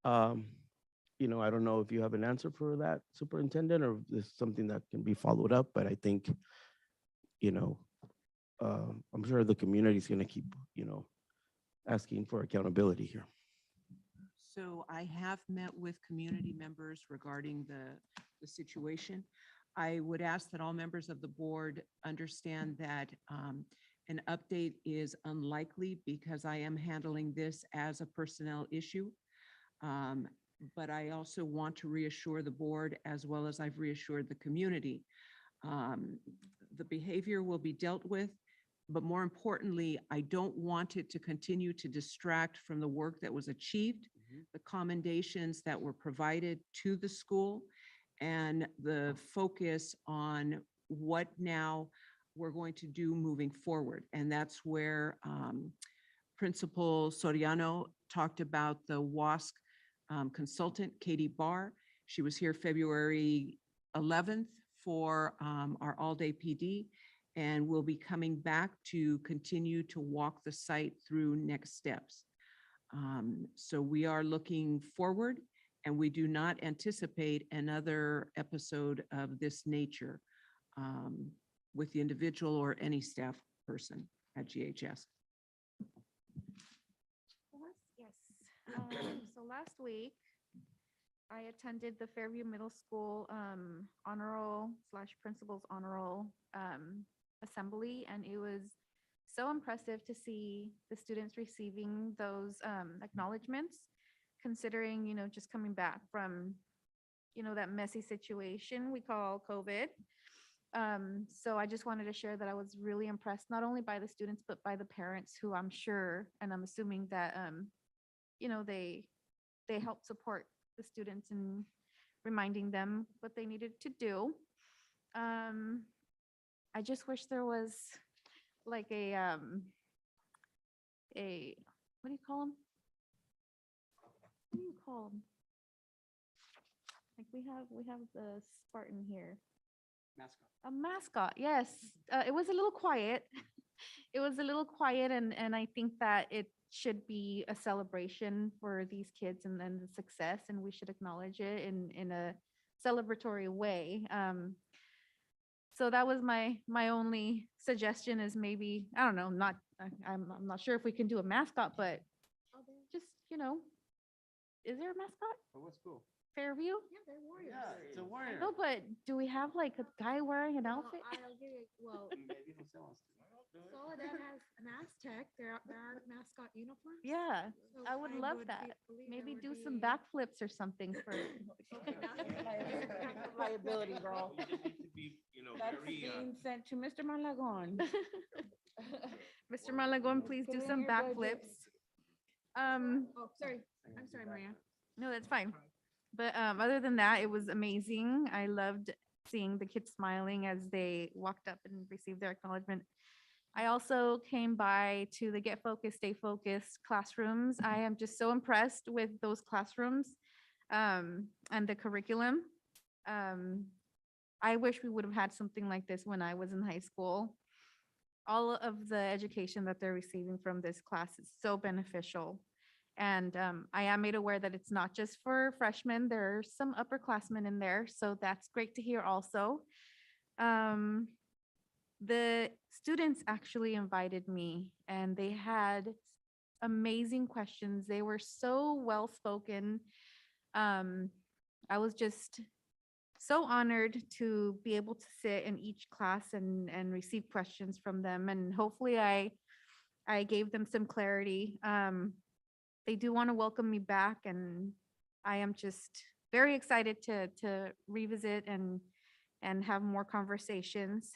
I don't know if you have an answer for that, Superintendent, or if there's something that can be followed up, but I think, I'm sure the community is going to keep, asking for accountability here. So I have met with community members regarding the situation. I would ask that all members of the board understand that an update is unlikely because I am handling this as a personnel issue. But I also want to reassure the board, as well as I've reassured the community. The behavior will be dealt with, but more importantly, I don't want it to continue to distract from the work that was achieved, the commendations that were provided to the school, and the focus on what now we're going to do moving forward. And that's where Principal Soriano talked about the WASC consultant, Katie Barr. She was here February 11th for our all-day PD, and will be coming back to continue to walk the site through next steps. So we are looking forward, and we do not anticipate another episode of this nature with the individual or any staff person at GHS. Yes. So last week, I attended the Fairview Middle School honor roll / principal's honor roll assembly, and it was so impressive to see the students receiving those acknowledgements, considering, just coming back from, that messy situation we call COVID. So I just wanted to share that I was really impressed, not only by the students, but by the parents, who I'm sure, and I'm assuming that, they helped support the students in reminding them what they needed to do. I just wish there was like a what do you call them? What do you call them? Like we have the Spartan here. Mascot. A mascot, yes. It was a little quiet. It was a little quiet, and I think that it should be a celebration for these kids and then the success, and we should acknowledge it in a celebratory way. So that was my only suggestion, is maybe, I don't know, I'm not sure if we can do a mascot, but just, is there a mascot? Oh, what's cool? Fairview? Yeah, they're warriors. It's a warrior. No, but do we have like a guy wearing an outfit? I'll give you, well, Soledad has an Aztec, their mascot uniform. Yeah, So I would love that. Maybe do some backflips or something for. Liability, girl. That's being sent to Mr. Malagon. Mr. Malagon, please Put do it in some your budget. backflips. Oh, sorry. I'm sorry, Maria. No, that's fine. But other than that, it was amazing. I loved seeing the kids smiling as they walked up and received their acknowledgement. I also came by to the Get Focused, Stay Focused classrooms. I am just so impressed with those classrooms and the curriculum. I wish we would have had something like this when I was in high school. All of the education that they're receiving from this class is so beneficial. And I am made aware that it's not just for freshmen, there are some upperclassmen in there, so that's great to hear also. The students actually invited me and they had amazing questions. They were so well-spoken. I was just so honored to be able to sit in each class and receive questions from them. And hopefully I gave them some clarity. They do want to welcome me back and I am just very excited to revisit and have more conversations.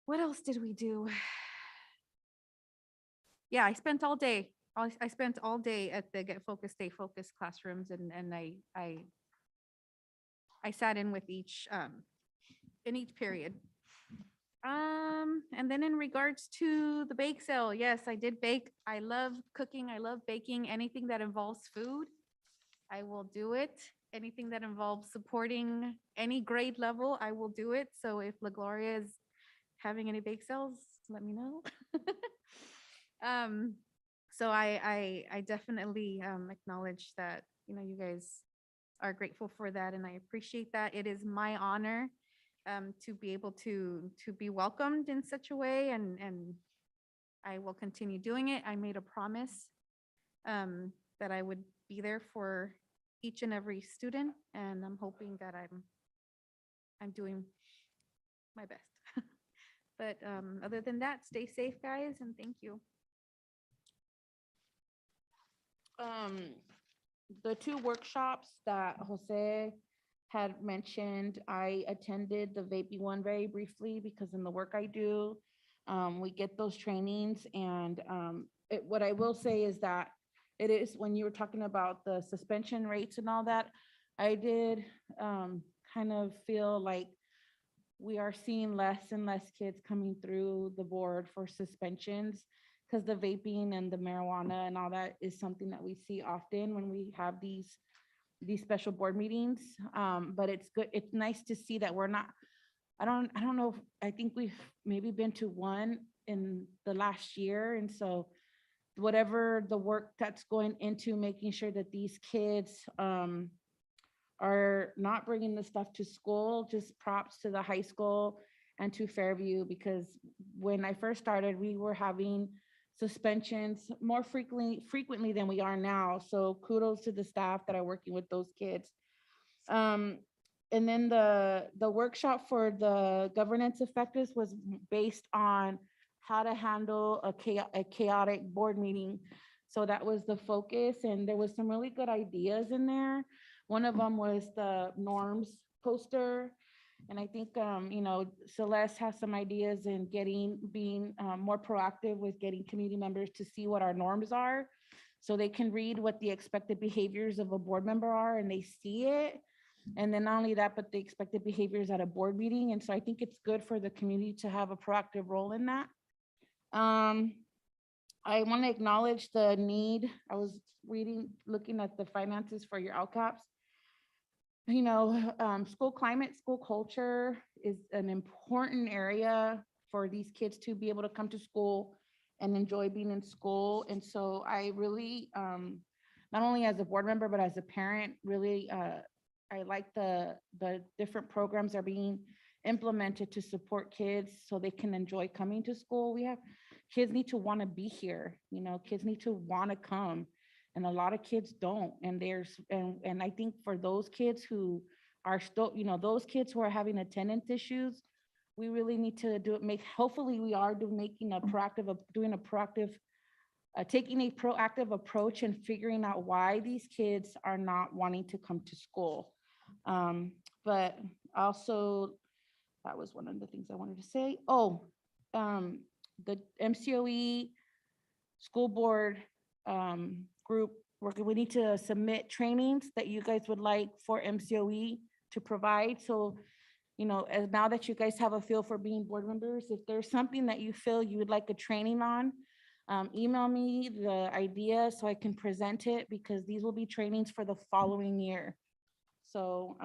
What else did we do? Yeah, I spent all day. I spent all day at the Get Focused, Stay Focused classrooms, and I sat in with each in each period. And then in regards to the bake sale, yes, I did bake. I love cooking. I love baking. Anything that involves food, I will do it. Anything that involves supporting any grade level, I will do it. So if La Gloria is having any bake sales, let me know. So I definitely acknowledge that, you know, you guys are grateful for that and I appreciate that. It is my honor to be able to be welcomed in such a way and I will continue doing it. I made a promise that I would be there for each and every student and I'm hoping that I'm doing my best. But other than that, stay safe, guys, and thank you. The two workshops that Jose had mentioned, I attended the vaping one very briefly because in the work I do, we get those trainings and what I will say is that it is, when you were talking about the suspension rates and all that, I did kind of feel like we are seeing less and less kids coming through the board for suspensions because the vaping and the marijuana and all that is something that we see often when we have these special board meetings. But it's good. It's nice to see that we're not, I don't know, I think we've maybe been to one in the last year. And so whatever the work that's going into making sure that these kids are not bringing the stuff to school, just props to the high school and to Fairview, because when I first started, we were having suspensions more frequently than we are now. So kudos to the staff that are working with those kids. And then the workshop for the governance effectives was based on how to handle a chaotic board meeting. So that was the focus and there was some really good ideas in there. One of them was the norms poster. And I think, you know, Celeste has some ideas in being more proactive with getting community members to see what our norms are. So they can read what the expected behaviors of a board member are and they see it. And then not only that, but the expected behaviors at a board meeting. And so I think it's good for the community to have a proactive role in that. I want to acknowledge the need. I was looking at the finances for your LCAPs. You know, school climate, school culture is an important area for these kids to be able to come to school and enjoy being in school. And so I really, not only as a board member, but as a parent, really, I like the different programs are being implemented to support kids so they can enjoy coming to school. Kids need to want to be here, you know, kids need to want to come. And a lot of kids don't. And I think for those kids who are still, those kids who are having attendance issues, we really need to hopefully we are taking a proactive approach and figuring out why these kids are not wanting to come to school. But also, that was one of the things I wanted to say. Oh, the MCOE school board group, we need to submit trainings that you guys would like for MCOE to provide. So, as now that you guys have a feel for being board members, if there's something that you feel you would like a training on, email me the idea so I can present it, because these will be trainings for the following year. So,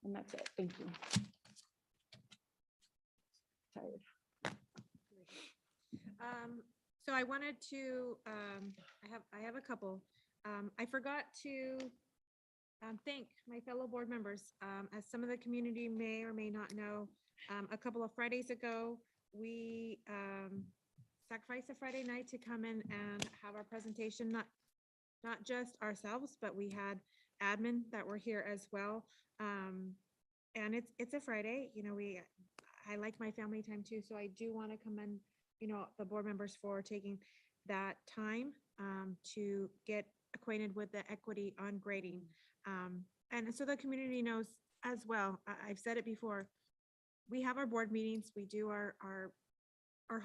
and that's it. Thank you. Tired. So I wanted to, I have a couple. I forgot to thank my fellow board members. As some of the community may or may not know, a couple of Fridays ago, we sacrificed a Friday night to come in and have our presentation, not just ourselves, but we had admin that were here as well. And it's a Friday, I like my family time too, so I do want to commend the board members for taking that time to get acquainted with the equity on grading. And so the community knows as well. I've said it before, we have our board meetings, we do our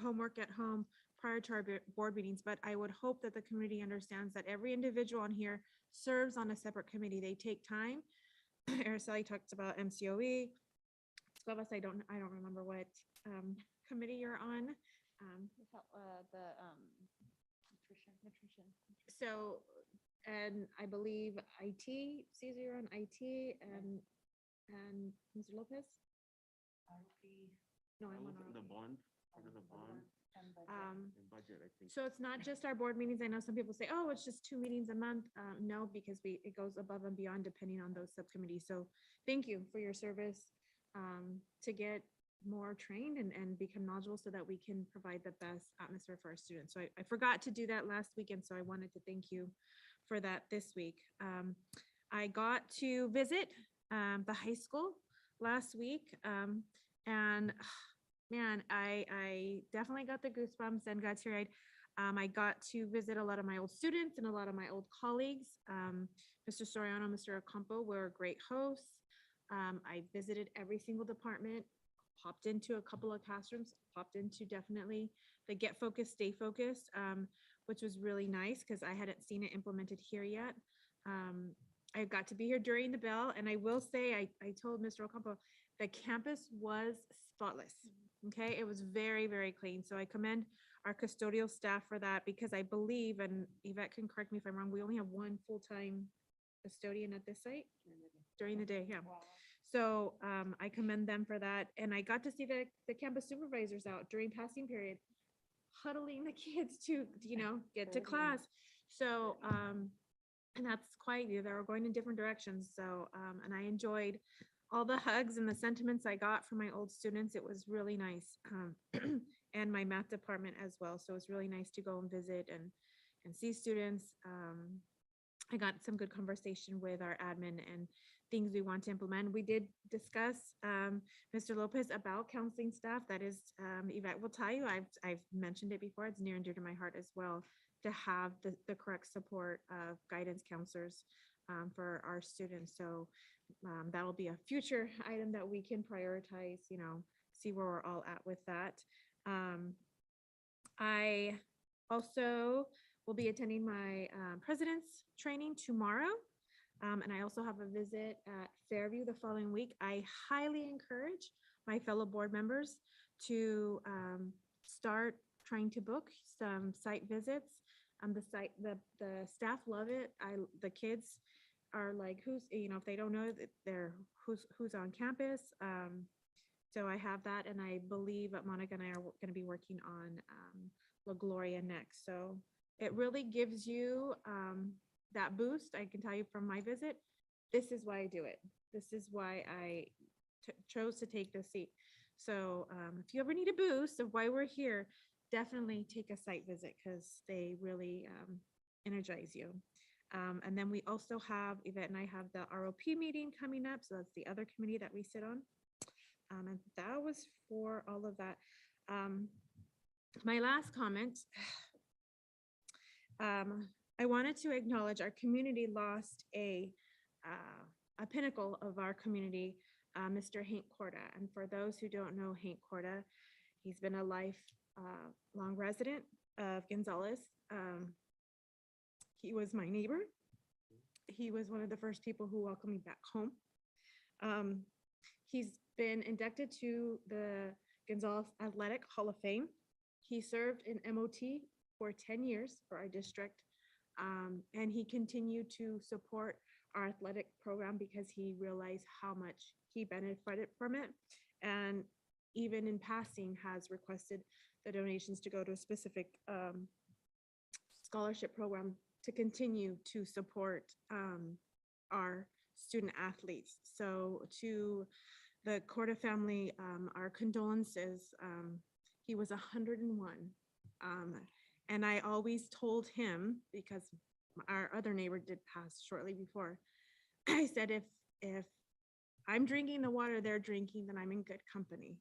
homework at home prior to our board meetings, but I would hope that the community understands that every individual on here serves on a separate committee. They take time. Araceli talks about MCOE. Scuevas, I don't remember what committee you're on. Nutrition. So, and I believe IT, Caesar, you're on IT, and Mr. Lopez? No, I'm on The RP. bond, under the bond Um, and budget, I think. So it's not just our board meetings. I know some people say, oh, it's just 2 meetings a month. No, because it goes above and beyond depending on those subcommittees. So thank you for your service to get more trained and become knowledgeable so that we can provide the best atmosphere for our students. So I forgot to do that last weekend, so I wanted to thank you for that this week. I got to visit the high school last week, and man, I definitely got the goosebumps and got teary-eyed. I got to visit a lot of my old students and a lot of my old colleagues. Mr. Soriano, Mr. Ocampo were great hosts. I visited every single department, popped into a couple of classrooms, popped into definitely the Get Focused, Stay Focused, which was really nice because I hadn't seen it implemented here yet. I got to be here during the bell, and I will say, I told Mr. Ocampo, the campus was spotless. Okay, it was very, very clean. So I commend our custodial staff for that, because I believe, and Yvette can correct me if I'm wrong, we only have one full-time custodian at this site during the day. Yeah. So I commend them for that. And I got to see the campus supervisors out during passing period, huddling the kids to, get to class. So, and that's quite, they were going in different directions. So, and I enjoyed all the hugs and the sentiments I got from my old students. It was really nice. And my math department as well. So it was really nice to go and visit and see students. I got some good conversation with our admin and things we want to implement. We did discuss, Mr. Lopez, about counseling staff. That is, Yvette will tell you, I've mentioned it before. It's near and dear to my heart as well, to have the correct support of guidance counselors for our students. So that'll be a future item that we can prioritize, see where we're all at with that. I also will be attending my president's training tomorrow. And I also have a visit at Fairview the following week. I highly encourage my fellow board members to start trying to book some site visits. The staff love it. The kids are like, if they don't know, they're who's on campus. So I have that, and I believe that Monica and I are going to be working on La Gloria next. So it really gives you that boost. I can tell you from my visit, this is why I do it. This is why I chose to take this seat. So if you ever need a boost of why we're here, definitely take a site visit, because they really energize you. And then we also have, Yvette and I have the ROP meeting coming up. So that's the other committee that we sit on. And that was for all of that. My last comment, I wanted to acknowledge our community lost a pinnacle of our community, Mr. Hank Corda. And for those who don't know Hank Corda, he's been a long resident of Gonzales. He was my neighbor. He was one of the first people who welcomed me back home. He's been inducted to the Gonzales Athletic Hall of Fame. He served in MOT for 10 years for our district. And he continued to support our athletic program because he realized how much he benefited from it. And even in passing has requested the donations to go to a specific scholarship program to continue to support our student athletes. So to the Corda family, our condolences. He was 101. And I always told him, because our other neighbor did pass shortly before, I said, if I'm drinking the water they're drinking, then I'm in good company.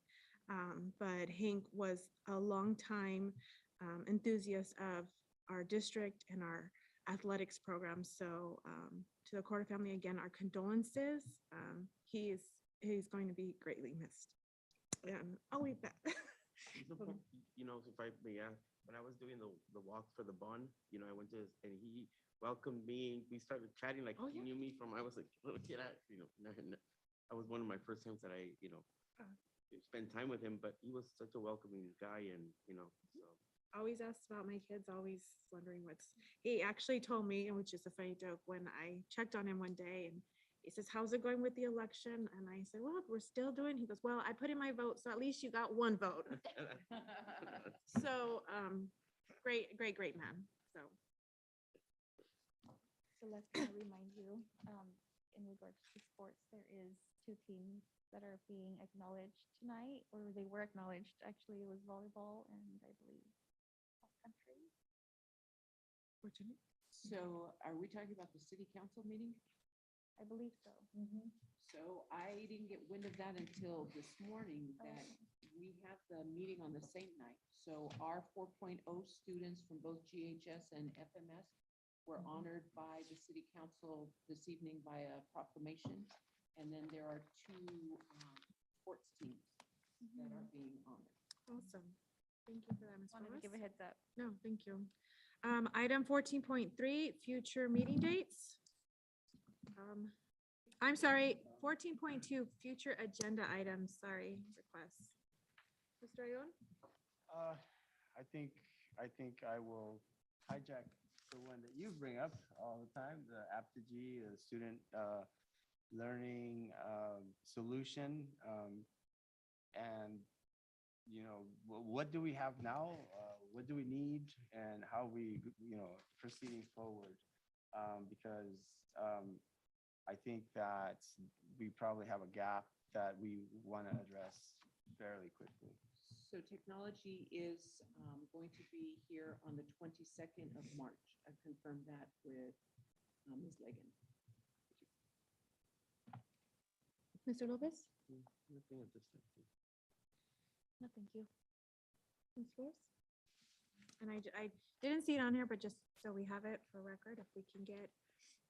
But Hank was a longtime enthusiast of our district and our athletics program. So to the Corda family, again, our condolences. He's going to be greatly missed. And I'll leave that. You know, if I may ask, when I was doing the walk for the bond, you know, I went to his, and he welcomed me. We started chatting like he knew me from I was like a little kid. I was one of my first times that I, spent time with him, but he was such a welcoming guy, and so. Always asks about my kids, always wondering he actually told me, which is a funny joke, when I checked on him one day and he says, how's it going with the election? And I said, well, we're still doing. He goes, well, I put in my vote, so at least you got one vote. So great man. So Celeste, can I remind you, in regards to sports, there is 2 teams that are being acknowledged tonight, or they were acknowledged. Actually, it was volleyball and I believe cross country. So are we talking about the city council meeting? I believe so. So I didn't get wind of that until this morning, that we have the meeting on the same night. So our 4.0 students from both GHS and FMS were honored by the city council this evening by a proclamation. And then there are 2 sports teams that are being honored. awesome. Thank you for that, Ms. Wanted to give a Rivas. heads up. No, thank you. Item 14.3, future meeting dates. I'm sorry, 14.2, future agenda items, sorry, requests. Mr. Ayon? I think I will hijack the one that you bring up all the time, the Aptigee, the student learning solution. And, what do we have now? What do we need, and how we, proceeding forward? Because I think that we probably have a gap that we want to address fairly quickly. So technology is going to be here on the 22nd of March. I've confirmed that with Ms. Legan. Mr. Lopez? Nothing at this time. No, thank you. Ms. Flores? And I didn't see it on here, but just so we have it for record, if we can get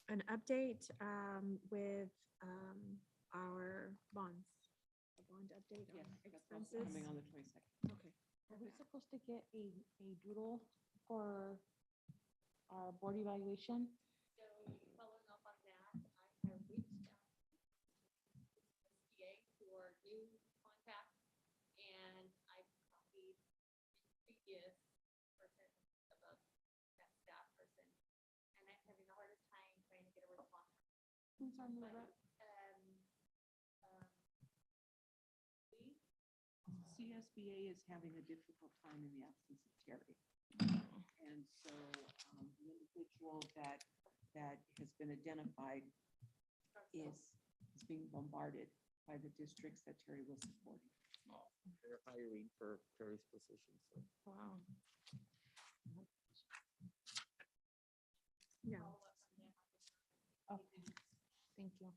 an update with our bonds, a bond update on Yes, that's also expenses. coming on the 22nd. Okay. Are we supposed to get a doodle for our board evaluation? So following up on that, I have reached out to SBA who are new contacts, and I've copied previous person above that staff person, and I'm having a harder time trying to get a response. I'm sorry, But, Laura. CSBA is having a difficult time in the absence of Terry. And so the individual that has been identified is being bombarded by the districts that Terry was supporting. They're hiring for Terry's position, so. Wow. Yeah. Thank you.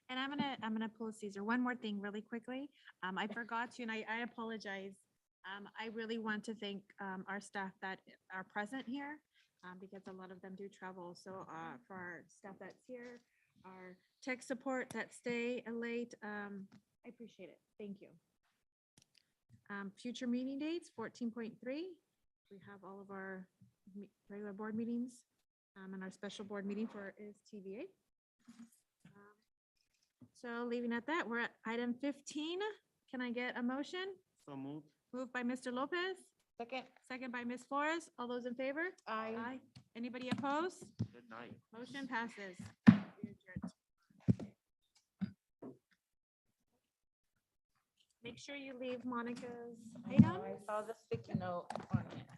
And I'm gonna pull Caesar. One more thing really quickly. I forgot to, and I apologize. I really want to thank, our staff that are present here, because a lot of them do travel. So, for our staff that's here, our tech support that stay late, I appreciate it. Thank you. Future meeting dates, 14.3. We have all of our regular board meetings, and our special board meeting for is TVA. So leaving at that, we're at item 15. Can I get a motion? So moved. Moved by Mr. Lopez, Second. second by Ms. Flores. All those in favor? Aye. Anybody opposed? Good night. Motion passes. Make sure you leave Monica's item. I saw the sticky note on it.